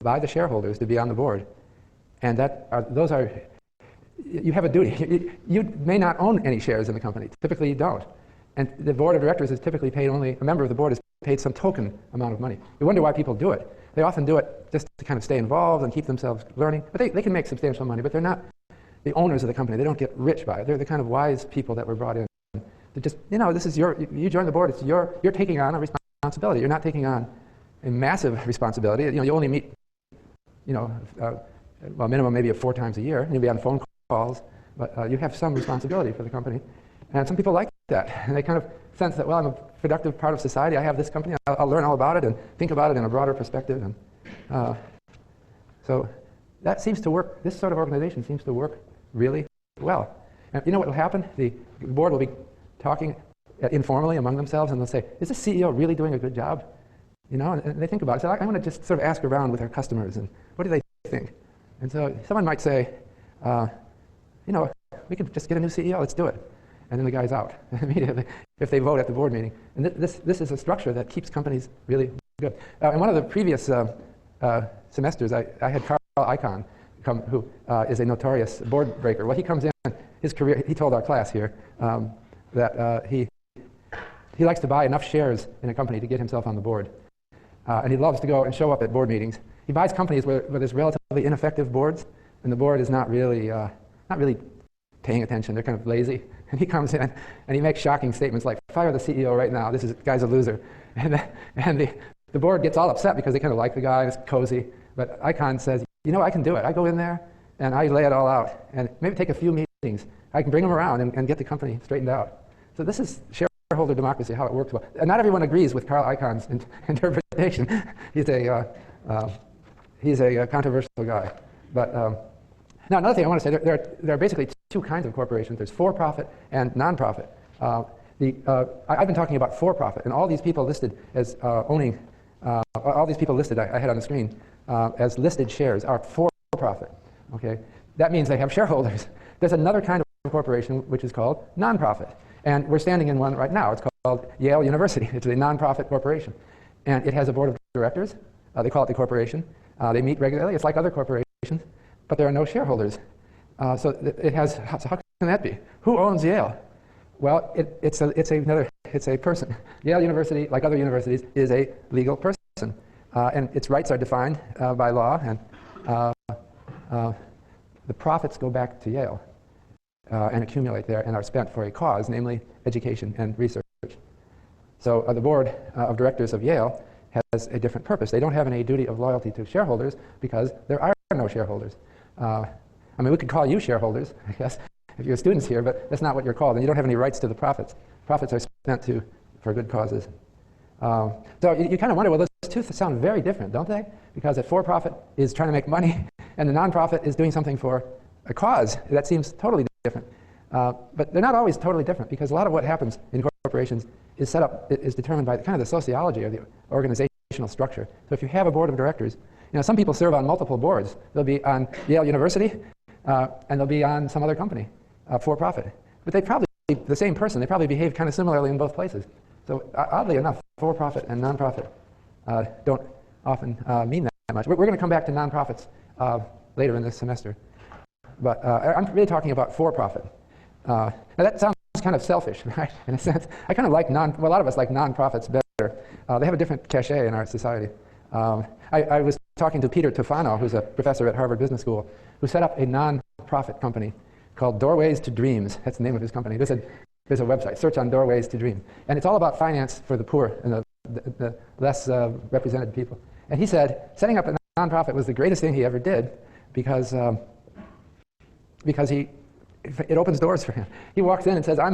by the shareholders to be on the board, and you have a duty. You may not own any shares in the company. Typically, you don't. And the board of directors is typically paid only, a member of the board is paid some token amount of money. You wonder why people do it. They often do it just to kind of stay involved and keep themselves learning. But they can make substantial money, but they're not the owners of the company. They don't get rich by it. They're the kind of wise people that were brought in. They're just, this is you join the board, you're taking on a responsibility. You're not taking on a massive responsibility. You only meet, minimum maybe 4 times a year. You'll be on phone calls, but you have some responsibility for the company. And some people like that, and they kind of sense that, well, I'm a productive part of society. I have this company. I'll learn all about it and think about it in a broader perspective. And so that seems to work. This sort of organization seems to work really well. And you know what will happen? The board will be talking informally among themselves, and they'll say, "Is the CEO really doing a good job?" And they think about it. So I'm going to just sort of ask around with our customers, and what do they think? And so someone might say, we could just get a new CEO. Let's do it. And then the guy's out immediately if they vote at the board meeting. And this is a structure that keeps companies really good. In one of the previous semesters, I had Carl Icahn come, who is a notorious board breaker. Well, he comes in, his career, he told our class here that he likes to buy enough shares in a company to get himself on the board. And he loves to go and show up at board meetings. He buys companies where there's relatively ineffective boards, and the board is not really paying attention. They're kind of lazy. And he comes in and he makes shocking statements like, "Fire the CEO right now. This guy's a loser." And the board gets all upset because they kind of like the guy. It's cozy. But Icahn says, I can do it. I go in there and I lay it all out. And maybe take a few meetings. I can bring them around and get the company straightened out. So this is shareholder democracy, how it works well. And not everyone agrees with Carl Icahn's interpretation. He's a controversial guy. But now another thing I want to say, there are basically 2 kinds of corporations. There's for-profit and non-profit. I've been talking about for-profit, and all these people listed as owning, all these people listed I had on the screen as listed shares are for-profit. Okay, that means they have shareholders. There's another kind of corporation which is called non-profit, and we're standing in one right now. It's called Yale University. It's a non-profit corporation, and it has a board of directors. They call it the corporation. They meet regularly. It's like other corporations, but there are no shareholders. So how can that be? Who owns Yale? Well, it's a person. Yale University, like other universities, is a legal person, and its rights are defined by law, and the profits go back to Yale and accumulate there and are spent for a cause, namely education and research. So the board of directors of Yale has a different purpose. They don't have any duty of loyalty to shareholders because there are no shareholders. We could call you shareholders, I guess, if you're students here, but that's not what you're called, and you don't have any rights to the profits. Profits are spent for good causes. So you kind of wonder, well, those 2 sound very different, don't they? Because a for-profit is trying to make money, and the non-profit is doing something for a cause. That seems totally different. But they're not always totally different, because a lot of what happens in corporations is determined by kind of the sociology of the organizational structure. So if you have a board of directors, some people serve on multiple boards. They'll be on Yale University, and they'll be on some other company, for-profit. But they probably the same person. They probably behave kind of similarly in both places. So oddly enough, for-profit and non-profit don't often mean that much. We're going to come back to non-profits later in this semester. But I'm really talking about for-profit. Now that sounds kind of selfish, right? In a sense, I kind of like a lot of us like non-profits better. They have a different cachet in our society. I was talking to Peter Tufano, who's a professor at Harvard Business School, who set up a non-profit company called Doorways to Dreams. That's the name of his company. There's a website, search on Doorways to Dream. And it's all about finance for the poor and the less represented people. And he said setting up a nonprofit was the greatest thing he ever did because it opens doors for him. He walks in and says, I'm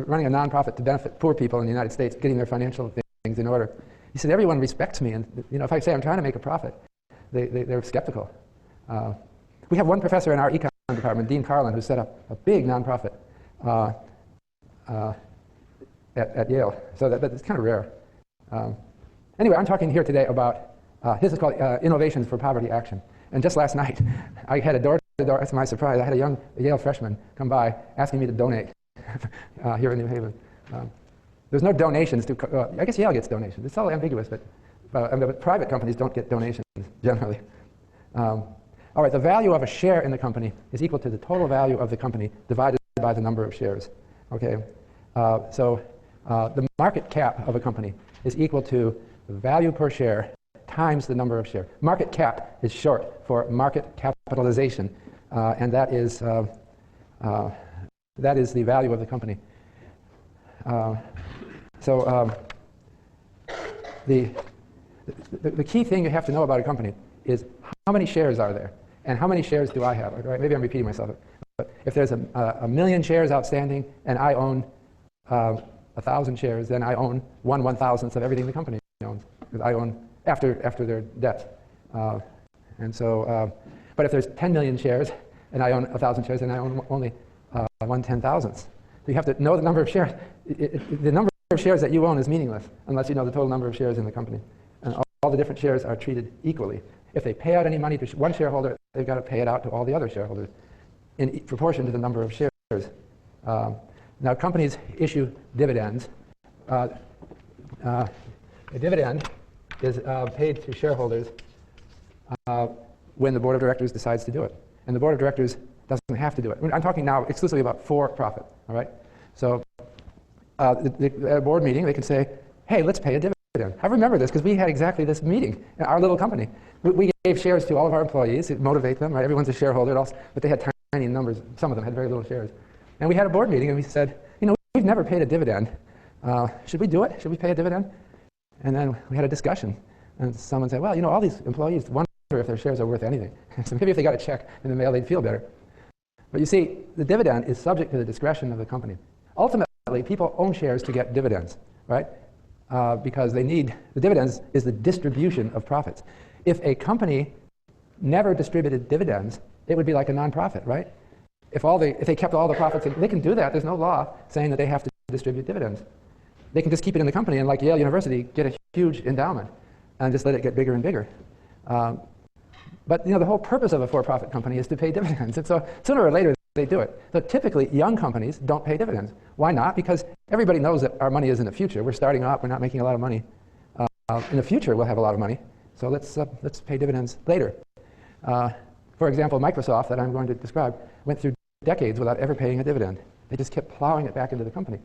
running a nonprofit to benefit poor people in the United States, getting their financial things things in order. He said, everyone respects me, and if I say I'm trying to make a profit, they're skeptical. We have one professor in our econ department, Dean Carlin, who set up a big nonprofit at Yale. So that's kind of rare. Anyway, I'm talking here today about, this is called Innovations for Poverty Action. And just last night, I had a door-to-door, to my surprise, I had a Yale freshman come by asking me to donate here in New Haven. There's no donations to, I guess Yale gets donations. It's all ambiguous, but private companies don't get donations generally. All right, the value of a share in the company is equal to the total value of the company divided by the number of shares. Okay, so the market cap of a company is equal to the value per share times the number of shares. Market cap is short for market capitalization, and that is the value of the company. The key thing you have to know about a company is how many shares are there, and how many shares do I have? Right? Maybe I'm repeating myself. But if there's a million shares outstanding and I own 1,000 shares, then I own 1/1000th of everything the company owns, because I own after their debt. But if there's 10 million shares and I own 1,000 shares, then I own only 1/10,000th. So you have to know the number of shares. The number of shares that you own is meaningless unless you know the total number of shares in the company. And all the different shares are treated equally. If they pay out any money to one shareholder, they've got to pay it out to all the other shareholders in proportion to the number of shares. Now, companies issue dividends. A dividend is paid to shareholders when the board of directors decides to do it. And the board of directors doesn't have to do it. I'm talking now exclusively about for profit, all right? So at a board meeting, they can say, hey, let's pay a dividend. I remember this because we had exactly this meeting in our little company. We gave shares to all of our employees to motivate them, right? Everyone's a shareholder, but they had tiny numbers. Some of them had very little shares. And we had a board meeting and we said, we've never paid a dividend. Should we do it? Should we pay a dividend? And then we had a discussion. And someone said, well, all these employees wonder if their shares are worth anything. So maybe if they got a check in the mail, they'd feel better. But you see, the dividend is subject to the discretion of the company. Ultimately, people own shares to get dividends, right? Because the dividends is the distribution of profits. If a company never distributed dividends, it would be like a nonprofit, right? If they kept all the profits, they can do that. There's no law saying that they have to distribute dividends. They can just keep it in the company and, like Yale University, get a huge endowment and just let it get bigger and bigger. But the whole purpose of a for-profit company is to pay dividends. And so sooner or later, they do it. So typically, young companies don't pay dividends. Why not? Because everybody knows that our money is in the future. We're starting up. We're not making a lot of money. In the future, we'll have a lot of money. So let's pay dividends later. For example, Microsoft, that I'm going to describe, went through decades without ever paying a dividend. They just kept plowing it back into the company.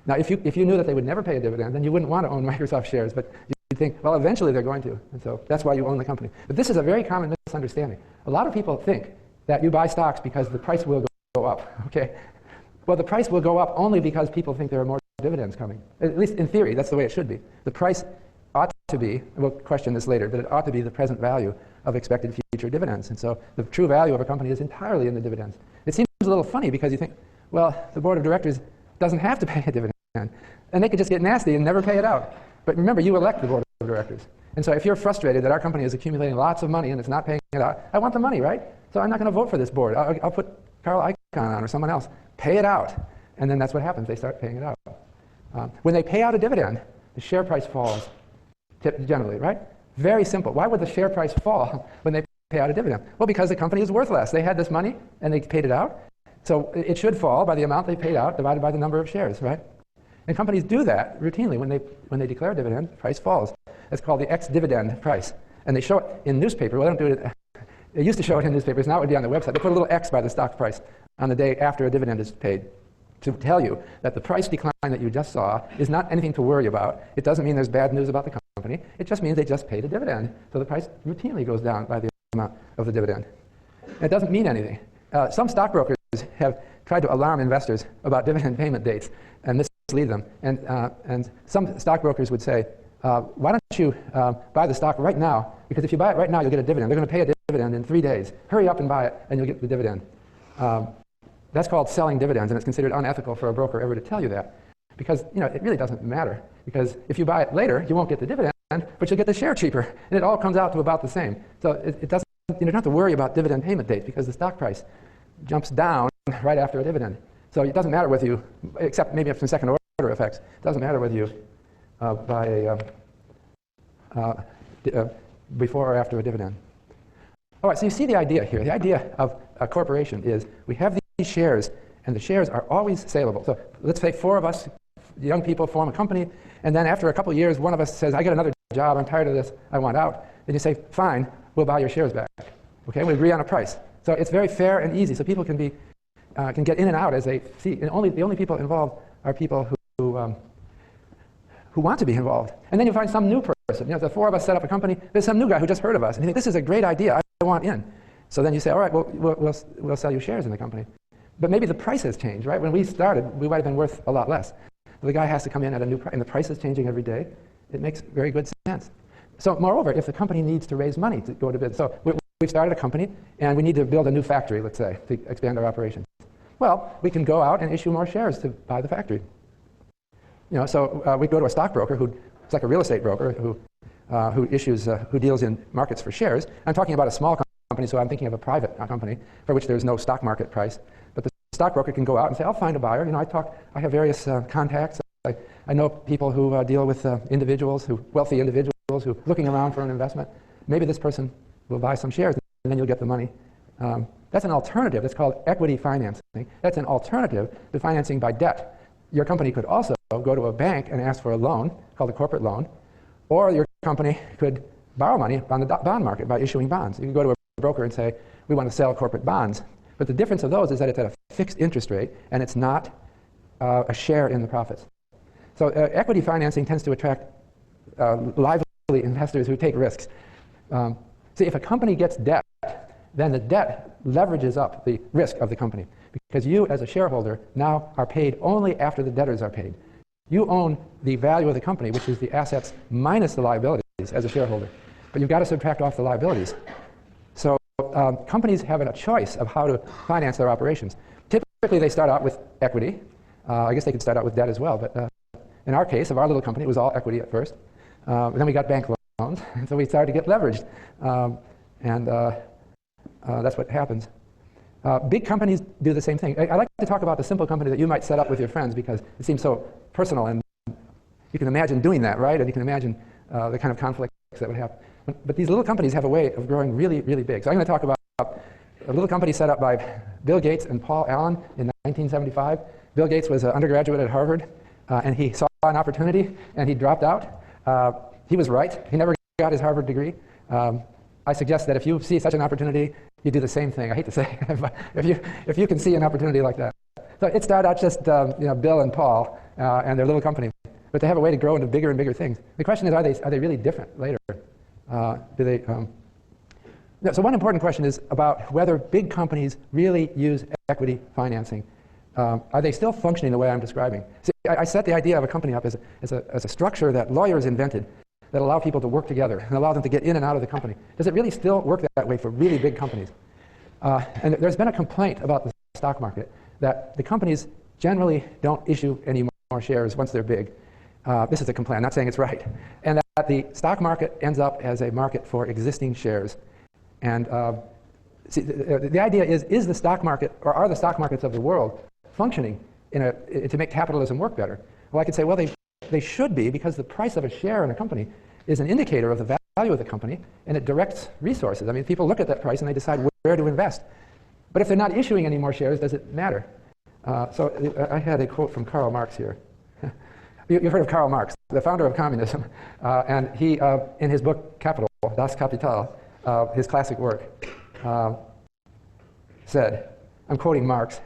Now, if you knew that they would never pay a dividend, then you wouldn't want to own Microsoft shares, but you'd think, well, eventually they're going to, and so that's why you own the company. But this is a very common misunderstanding. A lot of people think that you buy stocks because the price will go up, okay? Well, the price will go up only because people think there are more dividends coming. At least in theory, that's the way it should be. The price ought to be, we'll question this later, but it ought to be the present value of expected future dividends. And so the true value of a company is entirely in the dividends. It seems a little funny because you think, well, the board of directors doesn't have to pay a dividend, and they could just get nasty and never pay it out. But remember, you elect the board of directors. And so if you're frustrated that our company is accumulating lots of money and it's not paying it out, I want the money, right? So I'm not going to vote for this board. I'll put Carl Icahn on or someone else. Pay it out. And then that's what happens. They start paying it out. When they pay out a dividend, the share price falls, generally, right? Very simple. Why would the share price fall when they pay out a dividend? Well, because the company is worth less. They had this money and they paid it out. So it should fall by the amount they paid out divided by the number of shares, right? And companies do that routinely. When they declare a dividend, the price falls. It's called the ex-dividend price. And they show it in newspaper. Well, they don't do it. They used to show it in newspapers. Now it would be on their website. They put a little X by the stock price on the day after a dividend is paid to tell you that the price decline that you just saw is not anything to worry about. It doesn't mean there's bad news about the company. It just means they just paid a dividend. So the price routinely goes down by the amount of the dividend. And it doesn't mean anything. Some stockbrokers have tried to alarm investors about dividend payment dates and mislead them. And some stockbrokers would say, why don't you buy the stock right now? Because if you buy it right now, you'll get a dividend. They're going to pay a dividend in 3 days. Hurry up and buy it, and you'll get the dividend. That's called selling dividends, and it's considered unethical for a broker ever to tell you that. because it really doesn't matter. Because if you buy it later, you won't get the dividend, but you'll get the share cheaper, and it all comes out to about the same. So it doesn't. You don't have to worry about dividend payment dates because the stock price jumps down right after a dividend. So it doesn't matter whether you, except maybe some second order effects, it doesn't matter whether you buy before or after a dividend. All right, so you see the idea here. The idea of a corporation is we have these shares, and the shares are always saleable. So let's say 4 of us, young people, form a company, and then after a couple of years, one of us says, I got another job, I'm tired of this, I want out. Then you say, fine, we'll buy your shares back. Okay, we agree on a price. So it's very fair and easy, so people can get in and out as they see. And the only people involved are people who want to be involved. And then you find some new person. The 4 of us set up a company, there's some new guy who just heard of us, and you think, this is a great idea, I want in. So then you say, all right, we'll sell you shares in the company. But maybe the price has changed, right? When we started, we might have been worth a lot less. The guy has to come in at a new price, and the price is changing every day. It makes very good sense. So moreover, if the company needs to raise money to go to bid, so we've started a company, and we need to build a new factory, let's say, to expand our operations. Well, we can go out and issue more shares to buy the factory. So we go to a stockbroker it's like a real estate broker who deals in markets for shares. I'm talking about a small company, so I'm thinking of a private company for which there's no stock market price. But the stockbroker can go out and say, I'll find a buyer. I have various contacts. I know people who deal with wealthy individuals who are looking around for an investment. Maybe this person will buy some shares, and then you'll get the money. That's an alternative. That's called equity financing. That's an alternative to financing by debt. Your company could also go to a bank and ask for a loan called a corporate loan, or your company could borrow money on the bond market by issuing bonds. You can go to a broker and say, we want to sell corporate bonds. But the difference of those is that it's at a fixed interest rate, and it's not a share in the profits. So equity financing tends to attract lively investors who take risks. See, if a company gets debt, then the debt leverages up the risk of the company, because you as a shareholder now are paid only after the debtors are paid. You own the value of the company, which is the assets minus the liabilities as a shareholder. But you've got to subtract off the liabilities. So companies have a choice of how to finance their operations. Typically, they start out with equity. I guess they could start out with debt as well. But in our case, of our little company, it was all equity at first. Then we got bank loans, and so we started to get leveraged. That's what happens. Big companies do the same thing. I like to talk about the simple company that you might set up with your friends because it seems so personal, and you can imagine doing that, right? And you can imagine the kind of conflicts that would happen. But these little companies have a way of growing really, really big. So I'm going to talk about a little company set up by Bill Gates and Paul Allen in 1975. Bill Gates was an undergraduate at Harvard, and he saw an opportunity, and he dropped out. He was right. He never got his Harvard degree. I suggest that if you see such an opportunity, you do the same thing. I hate to say it, but if you can see an opportunity like that. So it started out just Bill and Paul and their little company, but they have a way to grow into bigger and bigger things. The question is, are they really different later? So one important question is about whether big companies really use equity financing. Are they still functioning the way I'm describing? See, I set the idea of a company up as a structure that lawyers invented that allow people to work together and allow them to get in and out of the company. Does it really still work that way for really big companies? And there's been a complaint about the stock market that the companies generally don't issue any more shares once they're big. This is a complaint. I'm not saying it's right. And that the stock market ends up as a market for existing shares. And see, the idea is the stock market, or are the stock markets of the world functioning to make capitalism work better? Well, I could say, well, they should be, because the price of a share in a company is an indicator of the value of the company, and it directs resources. I mean, people look at that price and they decide where to invest. But if they're not issuing any more shares, does it matter? So I had a quote from Karl Marx here. You've heard of Karl Marx, the founder of communism. And he, in his book Capital, Das Kapital, his classic work, said, I'm quoting Marx,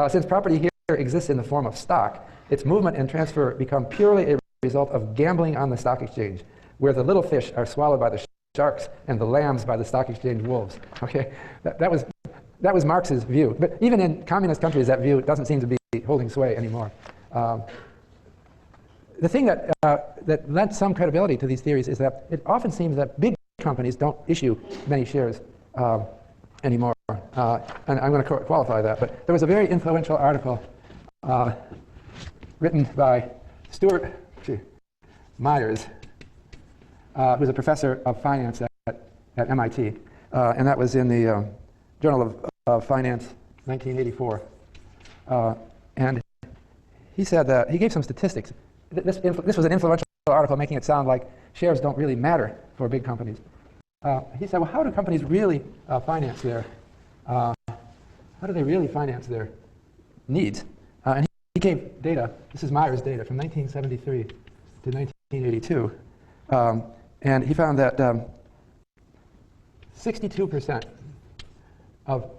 since property here exists in the form of stock, its movement and transfer become purely a result of gambling on the stock exchange, where the little fish are swallowed by the sharks and the lambs by the stock exchange wolves. Okay, that was Marx's view. But even in communist countries, that view doesn't seem to be holding sway anymore. The thing that lent some credibility to these theories is that it often seems that big companies don't issue many shares anymore. And I'm going to qualify that. But there was a very influential article written by Stuart Myers, who's a professor of finance at MIT, and that was in the Journal of Finance, 1984. And he said that he gave some statistics. This was an influential article making it sound like shares don't really matter for big companies. He said, well, how do companies really finance their needs? And he gave data. This is Myers' data from 1973 to 1982. And he found that 62% of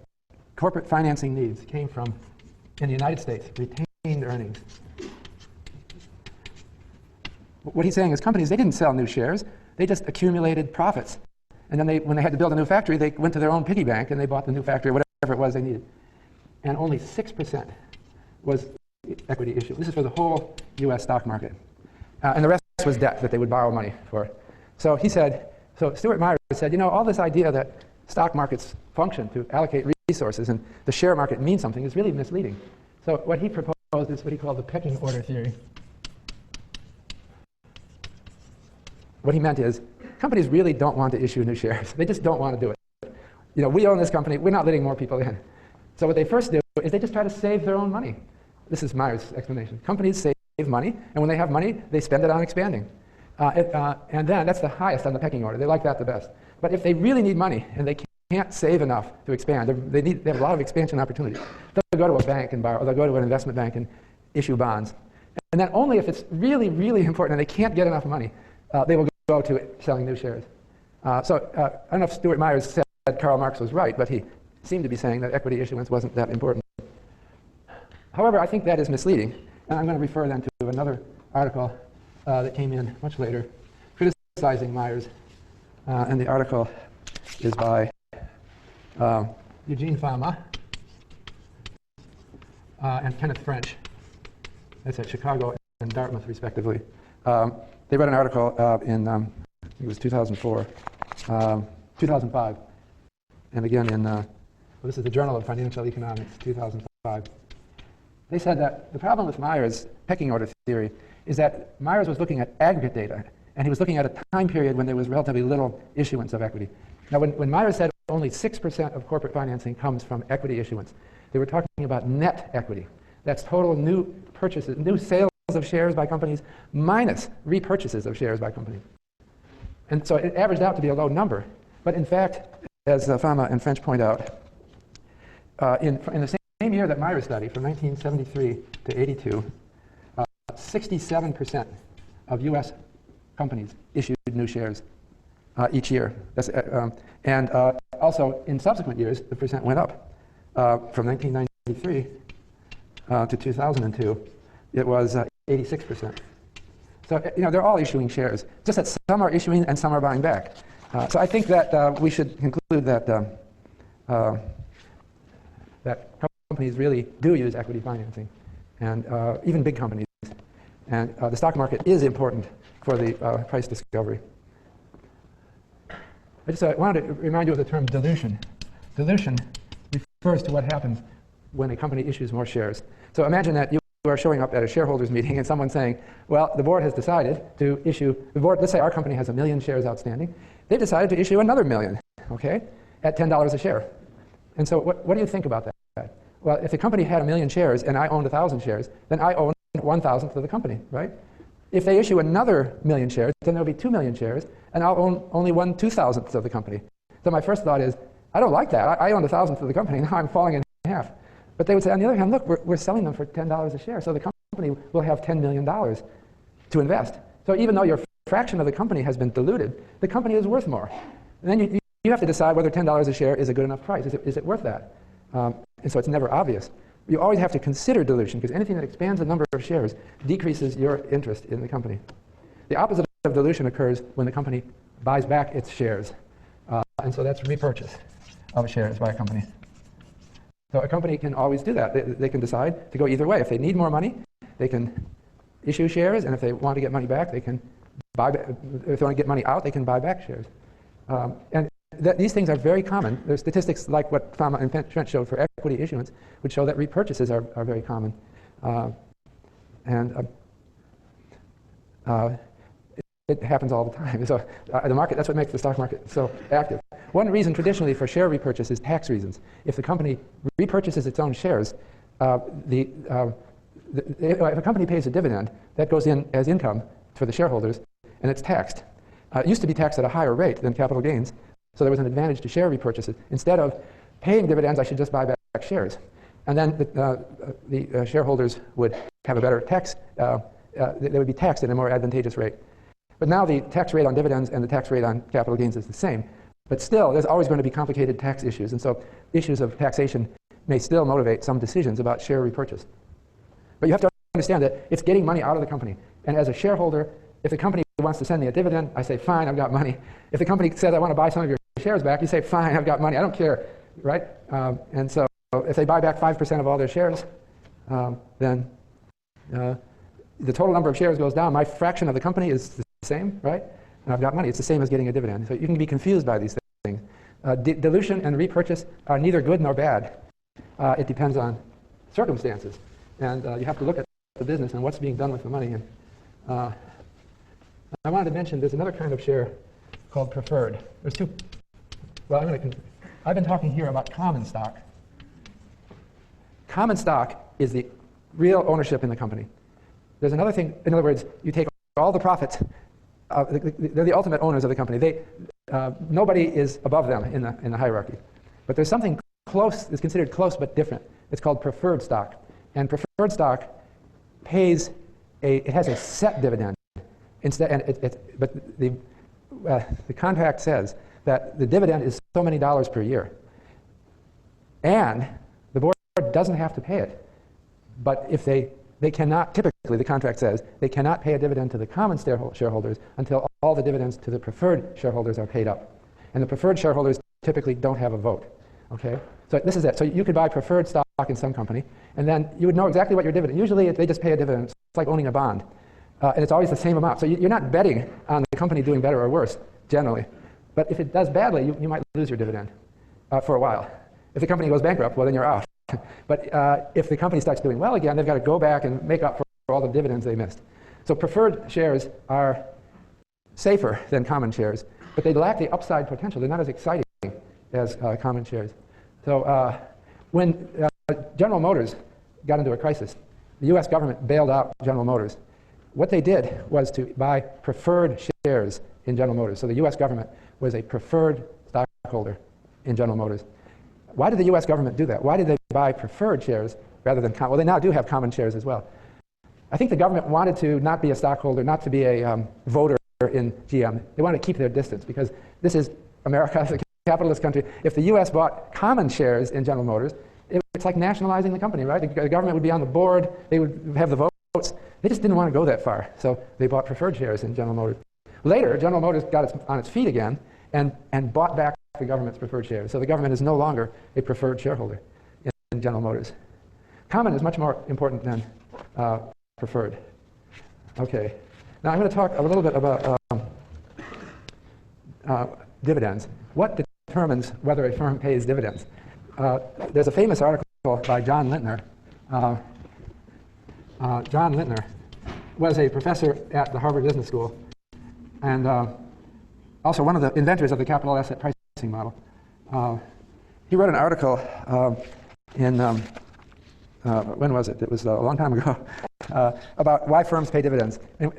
corporate financing needs came from, in the United States, retained earnings. What he's saying is companies, they didn't sell new shares. They just accumulated profits. And then when they had to build a new factory, they went to their own piggy bank and they bought the new factory, whatever it was they needed. And only 6% was equity issue. This is for the whole US stock market. And the rest was debt that they would borrow money for. So he said, so Stuart Myers said, you know, all this idea that stock markets function to allocate resources and the share market means something is really misleading. So what he proposed is what he called the pecking order theory. What he meant is companies really don't want to issue new shares. They just don't want to do it. You know, we own this company. We're not letting more people in. So what they first do is they just try to save their own money. This is Myers' explanation. Companies save money, and when they have money, they spend it on expanding. And then that's the highest on the pecking order. They like that the best. But if they really need money and they can't save enough to expand, they have a lot of expansion opportunities, they'll go to a bank and borrow, or they'll go to an investment bank and issue bonds. And then only if it's really, really important and they can't get enough money, they will go to selling new shares. I don't know if Stuart Myers said Karl Marx was right, but he seemed to be saying that equity issuance wasn't that important. However, I think that is misleading, and I'm going to refer then to another article that came in much later, criticizing Myers, and the article is by Eugene Fama and Kenneth French. That's at Chicago and Dartmouth, respectively. They read an article in, I think it was 2004, 2005, and again in, this is the Journal of Financial Economics, 2005. They said that the problem with Myers' pecking order theory is that Myers was looking at aggregate data, and he was looking at a time period when there was relatively little issuance of equity. Now, when Myers said only 6% of corporate financing comes from equity issuance, they were talking about net equity. That's total new purchases, new sales of shares by companies minus repurchases of shares by companies. And so it averaged out to be a low number. But in fact, as Fama and French point out, in the same year that Myers studied, from 1973 to 82, 67% of US companies issued new shares each year. And also, in subsequent years, the percent went up. From 1993 to 2002, it was 86%. So, you know, they're all issuing shares, just that some are issuing and some are buying back. So I think that we should conclude that that companies really do use equity financing, and even big companies. And the stock market is important for the price discovery. I just wanted to remind you of the term dilution. Dilution refers to what happens when a company issues more shares. So imagine that you are showing up at a shareholders meeting and someone's saying, well, the board has decided to issue, let's say our company has 1 million shares outstanding. They've decided to issue another 1 million, okay, at $10 a share. And so what do you think about that? Well, if the company had 1 million shares and I owned 1,000 shares, then I own 1,000th of the company, right? If they issue another 1 million shares, then there'll be 2 million shares, and I'll own only 1/2,000th of the company. So my first thought is, I don't like that. I own 1,000th of the company, now I'm falling in half. But they would say, on the other hand, look, we're selling them for $10 a share, so the company will have $10 million to invest. So even though your fraction of the company has been diluted, the company is worth more. And then you have to decide whether $10 a share is a good enough price. Is it worth that? And so it's never obvious. You always have to consider dilution, because anything that expands the number of shares decreases your interest in the company. The opposite of dilution occurs when the company buys back its shares. And so that's repurchase of shares by a company. So a company can always do that. They can decide to go either way. If they need more money, they can issue shares, and if they want to get money back, they can buy back. If they want to get money out, they can buy back shares. And these things are very common. There's statistics like what Fama and French showed for equity issuance, which show that repurchases are very common. It happens all the time. So the market, that's what makes the stock market so active. One reason traditionally for share repurchase is tax reasons. If the company repurchases its own shares, if a company pays a dividend, that goes in as income for the shareholders, and it's taxed. It used to be taxed at a higher rate than capital gains, so there was an advantage to share repurchases. Instead of paying dividends, I should just buy back shares. And then the shareholders would have a better tax, they would be taxed at a more advantageous rate. But now the tax rate on dividends and the tax rate on capital gains is the same. But still, there's always going to be complicated tax issues. And so issues of taxation may still motivate some decisions about share repurchase. But you have to understand that it's getting money out of the company. And as a shareholder, if the company wants to send me a dividend, I say, fine, I've got money. If the company says, I want to buy some of your shares back, you say, fine, I've got money. I don't care, right? And so if they buy back 5% of all their shares, then the total number of shares goes down. My fraction of the company is the same, right? And I've got money. It's the same as getting a dividend. So you can be confused by these things. Dilution and repurchase are neither good nor bad. It depends on circumstances. And you have to look at the business and what's being done with the money. And I wanted to mention there's another kind of share called preferred. There's two. Well, I've been talking here about common stock. Common stock is the real ownership in the company. There's another thing. In other words, you take all the profits. They're the ultimate owners of the company. Nobody is above them in the hierarchy. But there's something close, it's considered close but different. It's called preferred stock. And preferred stock pays it has a set dividend. Instead, and but the contract says that the dividend is so many dollars per year. And the board doesn't have to pay it. But if they cannot, typically the contract says, they cannot pay a dividend to the common shareholders until all the dividends to the preferred shareholders are paid up. And the preferred shareholders typically don't have a vote. Okay? So this is it. So you could buy preferred stock in some company, and then you would know exactly what your dividend. Usually they just pay a dividend. It's like owning a bond. And it's always the same amount. So you're not betting on the company doing better or worse, generally. But if it does badly, you might lose your dividend for a while. If the company goes bankrupt, well, then you're out. But if the company starts doing well again, they've got to go back and make up for all the dividends they missed. So preferred shares are safer than common shares, but they lack the upside potential. They're not as exciting as common shares. So when General Motors got into a crisis, the U.S. government bailed out General Motors. What they did was to buy preferred shares in General Motors. So the U.S. government was a preferred stockholder in General Motors. Why did the U.S. government do that? Why did they buy preferred shares rather than well, they now do have common shares as well. I think the government wanted to not be a stockholder, not to be a voter in GM. They wanted to keep their distance because this is America, it's a capitalist country. If the U.S. bought common shares in General Motors, it's like nationalizing the company, right? The government would be on the board, they would have the votes. They just didn't want to go that far, so they bought preferred shares in General Motors. Later, General Motors got on its feet again and bought back the government's preferred shares. So the government is no longer a preferred shareholder in General Motors. Common is much more important than preferred. Okay. Now I'm going to talk a little bit about dividends. What determines whether a firm pays dividends? There's a famous article by John Lintner. John Lintner was a professor at the Harvard Business School and also one of the inventors of the capital asset pricing model. He wrote an article in, when was it? It was a long time ago, about why firms pay dividends. And,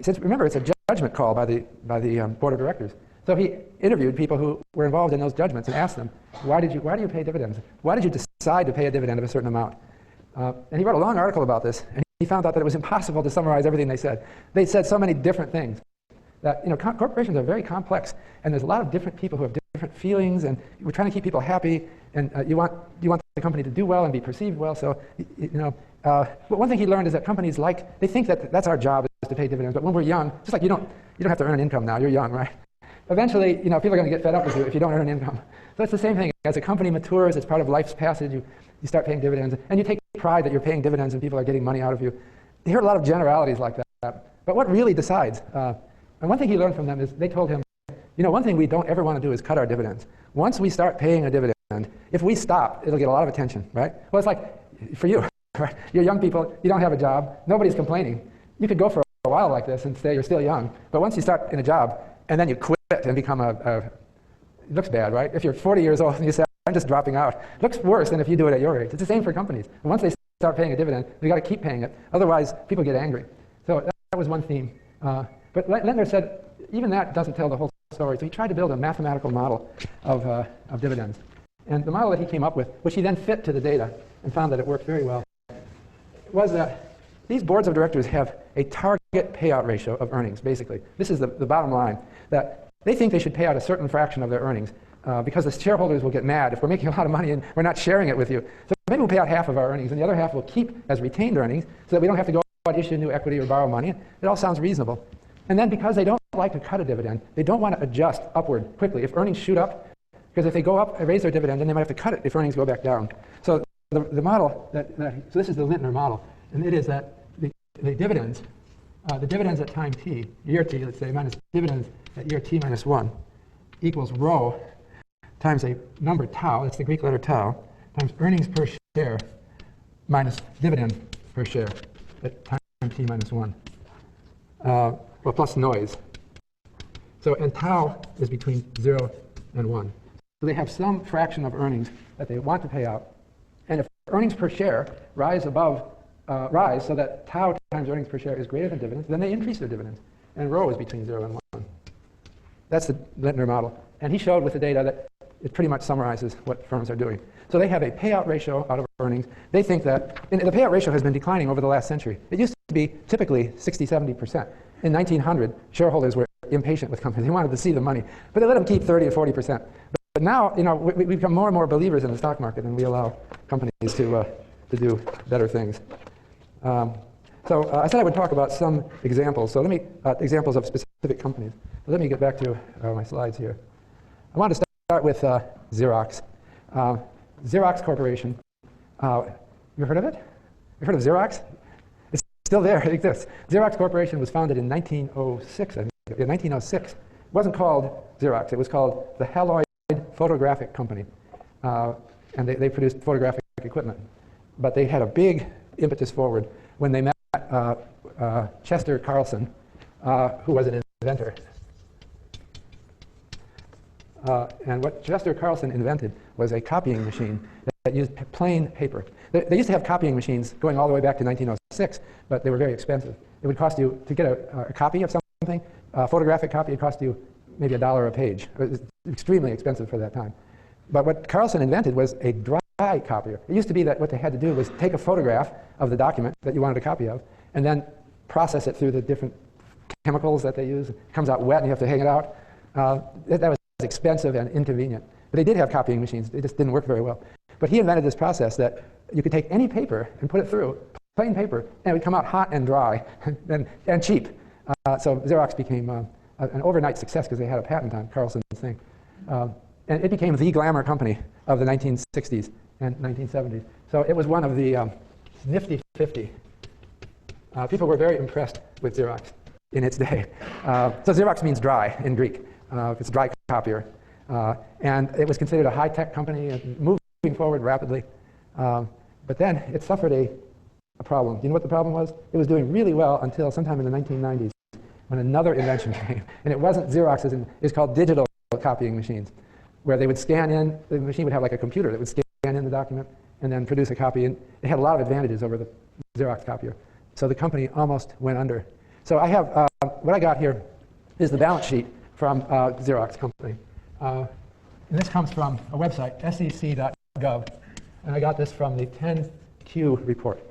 since remember, it's a judgment call by the board of directors. So he interviewed people who were involved in those judgments and asked them, why do you pay dividends? Why did you decide to pay a dividend of a certain amount? And he wrote a long article about this, and he found out that it was impossible to summarize everything they said. They said so many different things that corporations are very complex, and there's a lot of different people who have different feelings, and we're trying to keep people happy, and you want the company to do well and be perceived well. So but one thing he learned is that companies they think that that's our job is to pay dividends, but when we're young, just like you don't have to earn income now, you're young, right? Eventually, people are going to get fed up with you if you don't earn income. So it's the same thing. As a company matures, it's part of life's passage, you start paying dividends, and you take pride that you're paying dividends and people are getting money out of you. You hear a lot of generalities like that. But what really decides? And one thing he learned from them is they told him, one thing we don't ever want to do is cut our dividends. Once we start paying a dividend, if we stop, it'll get a lot of attention, right? Well, it's like for you, right? You're young people, you don't have a job, nobody's complaining. You could go for a while like this and say you're still young. But once you start in a job and then you quit and become it looks bad, right? If you're 40 years old and you say, I'm just dropping out, it looks worse than if you do it at your age. It's the same for companies. And once they start paying a dividend, they've got to keep paying it. Otherwise, people get angry. So that was one theme. But Lentner said even that doesn't tell the whole story. So he tried to build a mathematical model of dividends. And the model that he came up with, which he then fit to the data and found that it worked very well, was that these boards of directors have a target payout ratio of earnings, basically. This is the bottom line, that they think they should pay out a certain fraction of their earnings because the shareholders will get mad if we're making a lot of money and we're not sharing it with you. So maybe we'll pay out half of our earnings, and the other half we'll keep as retained earnings so that we don't have to go out and issue new equity or borrow money. It all sounds reasonable. And then because they don't like to cut a dividend, they don't want to adjust upward quickly. If earnings shoot up, because if they go up and raise their dividend, then they might have to cut it if earnings go back down. So the model so this is the Lentner model, and it is that the dividends at time t, year t, let's say, minus dividends at year t minus 1 equals rho times a number tau, that's the Greek letter tau, times earnings per share minus dividend per share at time t minus 1. Well, plus noise. So, and tau is between 0 and 1. So they have some fraction of earnings that they want to pay out. And if earnings per share rise so that tau times earnings per share is greater than dividends, then they increase their dividends. And rho is between 0 and 1. That's the Lentner model. And he showed with the data that it pretty much summarizes what firms are doing. So they have a payout ratio out of earnings. They think that, and the payout ratio has been declining over the last century. It used to be typically 60, 70%. In 1900, shareholders were impatient with companies. They wanted to see the money. But they let them keep 30 or 40%. But now, we become more and more believers in the stock market, and we allow companies to do better things. So I said I would talk about some examples. So let me, examples of specific companies. So let me get back to my slides here. I want to start with Xerox. Xerox Corporation. You heard of it? You heard of Xerox? It's still there. It exists. Xerox Corporation was founded in 1906, I think. In 1906. It wasn't called Xerox. It was called the Haloid Photographic Company. And they produced photographic equipment. But they had a big impetus forward when they met Chester Carlson, who was an inventor. And what Chester Carlson invented was a copying machine that used plain paper. They used to have copying machines going all the way back to 1906, but they were very expensive. It would cost you, to get a copy of something, a photographic copy, it cost you maybe $1 a page. It was extremely expensive for that time. But what Carlson invented was a dry copier. It used to be that what they had to do was take a photograph of the document that you wanted a copy of, and then process it through the different chemicals that they use. It comes out wet and you have to hang it out. That was expensive and inconvenient. But they did have copying machines. They just didn't work very well. But he invented this process that you could take any paper and put it through, plain paper, and it would come out hot and dry and cheap. So Xerox became an overnight success because they had a patent on Carlson's thing. And it became the glamour company of the 1960s and 1970s. So it was one of the nifty 50. People were very impressed with Xerox in its day. So Xerox means dry in Greek. It's a dry copier. And it was considered a high-tech company and moving forward rapidly. But then it suffered a problem. Do you know what the problem was? It was doing really well until sometime in the 1990s when another invention came. And it wasn't Xerox's, it was called digital copying machines, where they would scan in, the machine would have like a computer that would scan in the document and then produce a copy. And it had a lot of advantages over the Xerox copier. So the company almost went under. So I have, what I got here is the balance sheet from Xerox company. And this comes from a website, sec.gov. And I got this from the 10Q report.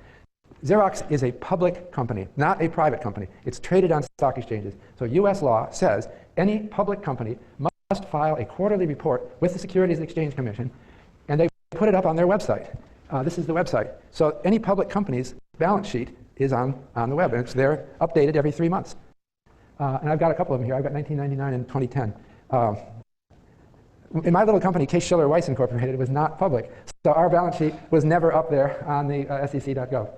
Xerox is a public company, not a private company. It's traded on stock exchanges. So US law says any public company must file a quarterly report with the Securities and Exchange Commission, and they put it up on their website. This is the website. So any public company's balance sheet is on the web, and it's there updated every 3 months. And I've got a couple of them here. I've got 1999 and 2010. In my little company, Case Shiller Weiss Incorporated, it was not public. So our balance sheet was never up there on the sec.gov.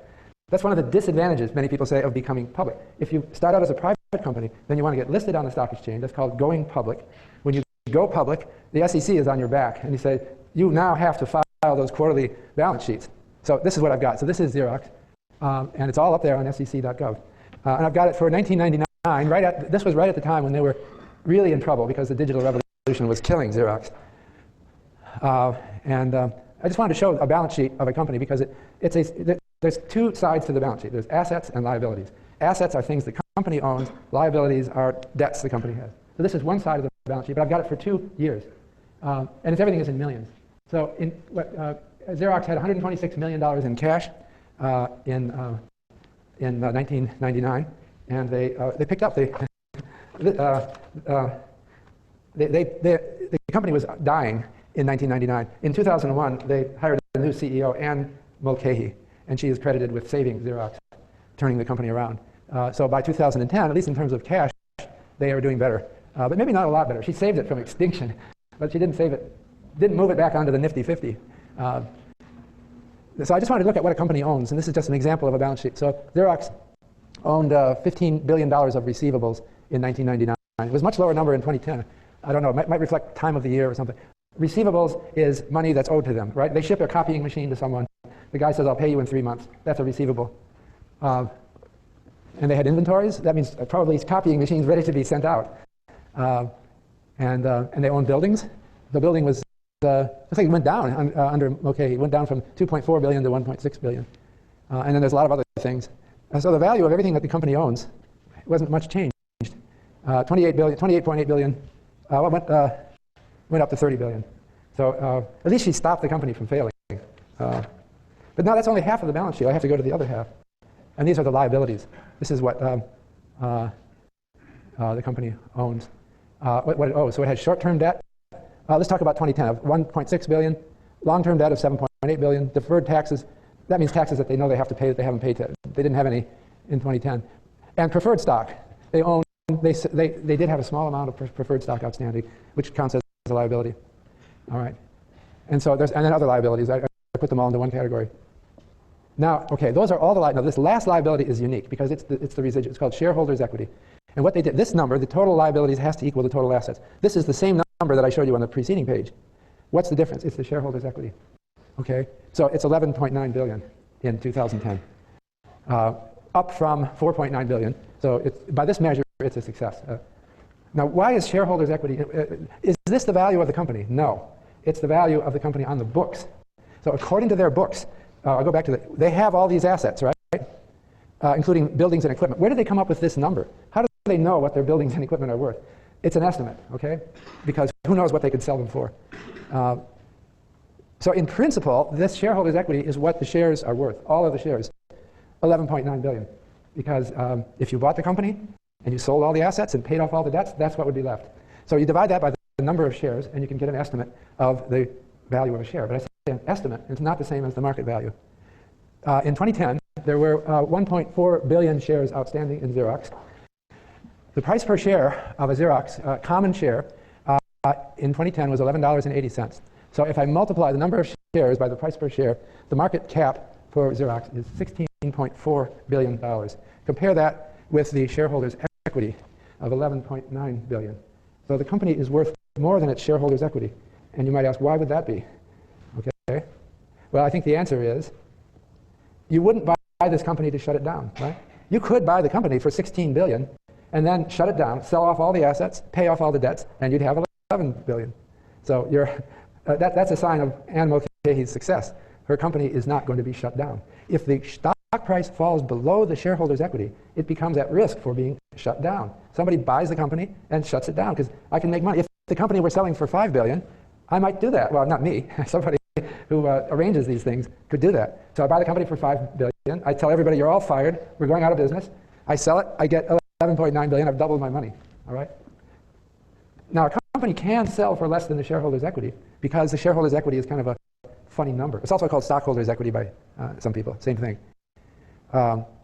That's one of the disadvantages, many people say, of becoming public. If you start out as a private company, then you want to get listed on the stock exchange. That's called going public. When you go public, the SEC is on your back, and you say, you now have to file those quarterly balance sheets. So this is what I've got. So this is Xerox, and it's all up there on sec.gov. And I've got it for 1999. This was right at the time when they were really in trouble because the digital revolution was killing Xerox. I just wanted to show a balance sheet of a company because there's two sides to the balance sheet. There's assets and liabilities. Assets are things the company owns. Liabilities are debts the company has. So this is one side of the balance sheet, but I've got it for 2 years. And everything is in millions. So Xerox had $126 million in cash in 1999, and they picked up the company was dying in 1999. In 2001, they hired a new CEO, Anne Mulcahy, and she is credited with saving Xerox, turning the company around. So by 2010, at least in terms of cash, they are doing better, but maybe not a lot better. She saved it from extinction, but she didn't move it back onto the nifty 50. So I just wanted to look at what a company owns, and this is just an example of a balance sheet. So Xerox owned $15 billion of receivables in 1999. It was a much lower number in 2010. I don't know, it might reflect time of the year or something. Receivables is money that's owed to them, right? They ship a copying machine to someone. The guy says, I'll pay you in 3 months. That's a receivable. And they had inventories. That means probably copying machines ready to be sent out. And they owned buildings. The building was, I think it went down under Mulcahy. It went down from $2.4 billion to $1.6 billion. And then there's a lot of other things. So the value of everything that the company owns wasn't much changed. 28.8 billion went up to 30 billion. So at least she stopped the company from failing. But now that's only half of the balance sheet. I have to go to the other half. And these are the liabilities. This is what the company owns. What it owes. So it has short-term debt. Let's talk about 2010 of 1.6 billion, long-term debt of 7.8 billion, deferred taxes. That means taxes that they know they have to pay that they haven't paid. They didn't have any in 2010. And preferred stock. They own. They did have a small amount of preferred stock outstanding, which counts as a liability. All right. And so and then other liabilities. I put them all into one category. Now, okay, those are all the liabilities. Now, this last liability is unique because it's the residual. It's called shareholders' equity. And what they did, this number, the total liabilities has to equal the total assets. This is the same number that I showed you on the preceding page. What's the difference? It's the shareholders' equity. Okay, so it's 11.9 billion in 2010, up from 4.9 billion. So by this measure, it's a success. Now, why is shareholders' equity? Is this the value of the company? No, it's the value of the company on the books. So according to their books, I'll go back to they have all these assets, right? Including buildings and equipment. Where did they come up with this number? How do they know what their buildings and equipment are worth? It's an estimate, okay? Because who knows what they could sell them for. So in principle, this shareholders' equity is what the shares are worth, all of the shares, 11.9 billion. Because if you bought the company and you sold all the assets and paid off all the debts, that's what would be left. So you divide that by the number of shares, and you can get an estimate of the value of a share. But I say an estimate, it's not the same as the market value. In 2010, there were 1.4 billion shares outstanding in Xerox. The price per share of a Xerox common share in 2010 was $11.80. So if I multiply the number of shares by the price per share, the market cap for Xerox is $16.4 billion. Compare that with the shareholders' equity of $11.9 billion. So the company is worth more than its shareholders' equity. And you might ask, why would that be? Okay. Well, I think the answer is, you wouldn't buy this company to shut it down, right? You could buy the company for $16 billion and then shut it down, sell off all the assets, pay off all the debts, and you'd have $11 billion. So that's a sign of Anne Mulcahy's success. Her company is not going to be shut down. If the stock price falls below the shareholders' equity, it becomes at risk for being shut down. Somebody buys the company and shuts it down because I can make money. If the company were selling for $5 billion, I might do that. Well, not me. Somebody who arranges these things could do that. So I buy the company for $5 billion. I tell everybody, you're all fired. We're going out of business. I sell it. I get $11.9 billion. I've doubled my money. All right? Now, a company can sell for less than the shareholders' equity because the shareholders' equity is kind of a funny number. It's also called stockholders' equity by some people. Same thing.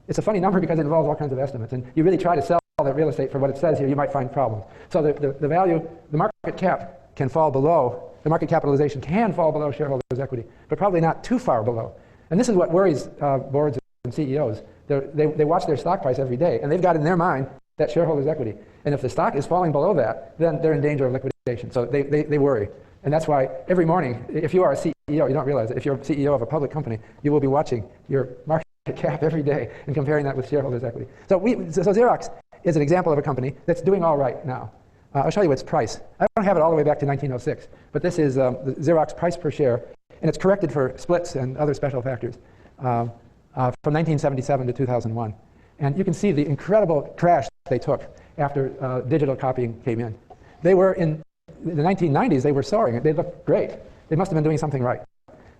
It's a funny number because it involves all kinds of estimates. And you really try to sell that real estate for what it says here, you might find problems. So the value, the market cap can fall below, the market capitalization can fall below shareholders' equity, but probably not too far below. And this is what worries boards and CEOs. They watch their stock price every day, and they've got in their mind that shareholders' equity. And if the stock is falling below that, then they're in danger of liquidation. So they worry. And that's why every morning, if you are a CEO, you don't realize it, if you're a CEO of a public company, you will be watching your market cap every day and comparing that with shareholders' equity. So Xerox is an example of a company that's doing all right now. I'll show you its price. I don't have it all the way back to 1906, but this is the Xerox price per share, and it's corrected for splits and other special factors from 1977 to 2001. And you can see the incredible crash they took after digital copying came in. They were in the 1990s, they were soaring. They looked great. They must have been doing something right.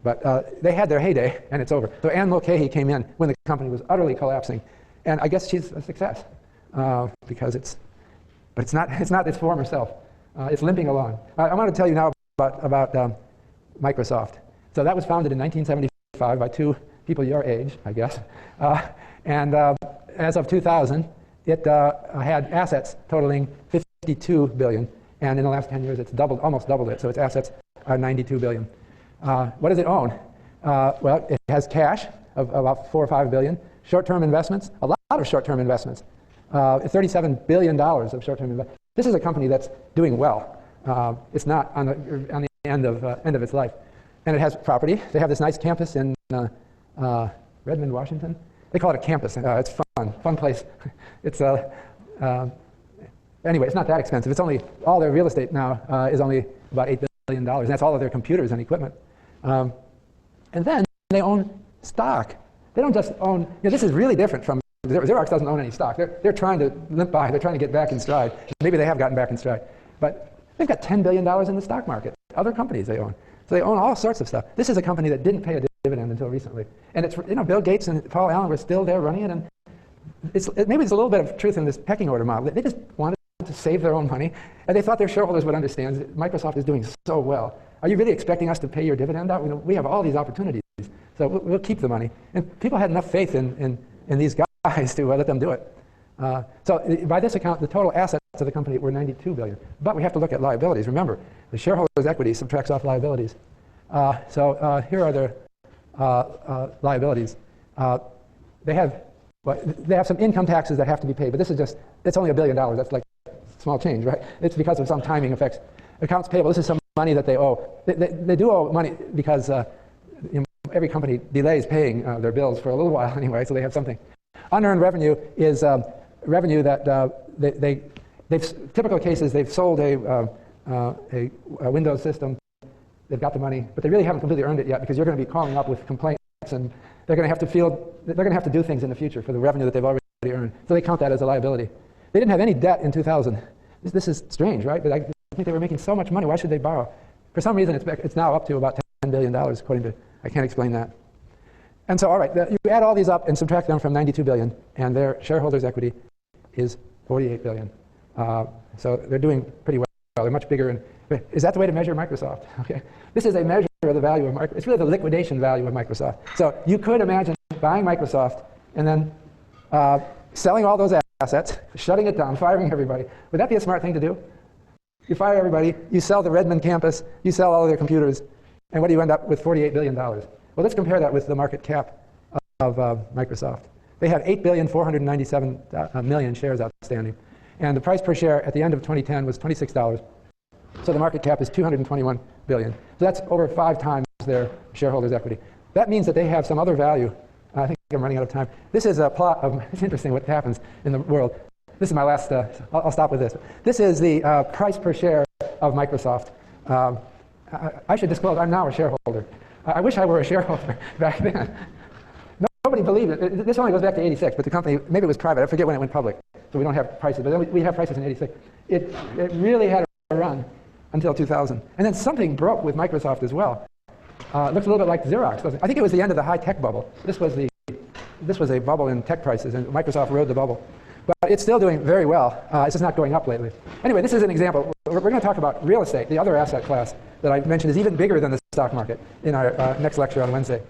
But they had their heyday, and it's over. So Anne Mulcahy came in when the company was utterly collapsing. And I guess she's a success because but it's not its former self. It's limping along. I want to tell you now about Microsoft. So that was founded in 1975 by two people your age, I guess. And as of 2000, it had assets totaling $52 billion. And in the last 10 years, it's almost doubled it. So its assets are $92 billion. What does it own? Well, it has cash of about $4 or $5 billion. Short-term investments, a lot of short-term investments. $37 billion of short-term investments. This is a company that's doing well. It's not on the end of its life. And it has property. They have this nice campus in Redmond, Washington. They call it a campus. It's fun place. It's anyway, it's not that expensive. It's only, all their real estate now is only about $8 billion. And that's all of their computers and equipment. And then they own stock. They don't just own, this is really different from, Xerox doesn't own any stock. They're trying to limp by. They're trying to get back in stride. Maybe they have gotten back in stride. But they've got $10 billion in the stock market. Other companies they own. So they own all sorts of stuff. This is a company that didn't pay a dividend until recently. And it's, Bill Gates and Paul Allen were still there running it. And maybe there's a little bit of truth in this pecking order model. They just wanted to save their own money. And they thought their shareholders would understand that Microsoft is doing so well. Are you really expecting us to pay your dividend out? We have all these opportunities. So we'll keep the money. And people had enough faith in these guys to let them do it. So by this account, the total assets of the company were $92 billion. But we have to look at liabilities. Remember, the shareholders' equity subtracts off liabilities. So here are their liabilities. They have some income taxes that have to be paid, but this is just, it's only $1 billion. That's like small change, right? It's because of some timing effects. Accounts payable, this is some money that they owe. They do owe money because every company delays paying their bills for a little while anyway, so they have something. Unearned revenue is revenue that typical cases, they've sold a Windows system, they've got the money, but they really haven't completely earned it yet because you're going to be calling up with complaints and they're going to have to do things in the future for the revenue that they've already earned. So they count that as a liability. They didn't have any debt in 2000. This is strange, right? But I think they were making so much money. Why should they borrow? For some reason, it's now up to about $10 billion, according to, I can't explain that. And so, all right, you add all these up and subtract them from $92 billion, and their shareholders' equity is $48 billion. So they're doing pretty well. They're much bigger. Is that the way to measure Microsoft? Okay. This is a measure of the value of Microsoft. It's really the liquidation value of Microsoft. So you could imagine buying Microsoft and then selling all those assets, shutting it down, firing everybody. Would that be a smart thing to do? You fire everybody, you sell the Redmond campus, you sell all of their computers, and what do you end up with? $48 billion. Well, let's compare that with the market cap of Microsoft. They have 8,497,000,000 shares outstanding. And the price per share at the end of 2010 was $26. So the market cap is $221 billion. So that's over 5 times their shareholders' equity. That means that they have some other value. I think I'm running out of time. This is a plot of, it's interesting what happens in the world. This is my last, I'll stop with this. This is the price per share of Microsoft. I should disclose, I'm now a shareholder. I wish I were a shareholder back then. Nobody believed it. This only goes back to 86, but the company, maybe it was private. I forget when it went public. So we don't have prices, but then we have prices in 86. It really had a run until 2000. And then something broke with Microsoft as well. It looks a little bit like Xerox, doesn't it? I think it was the end of the high-tech bubble. This was a bubble in tech prices, and Microsoft rode the bubble. But it's still doing very well. It's just not going up lately. Anyway, this is an example. We're going to talk about real estate, the other asset class that I mentioned is even bigger than the stock market in our next lecture on Wednesday.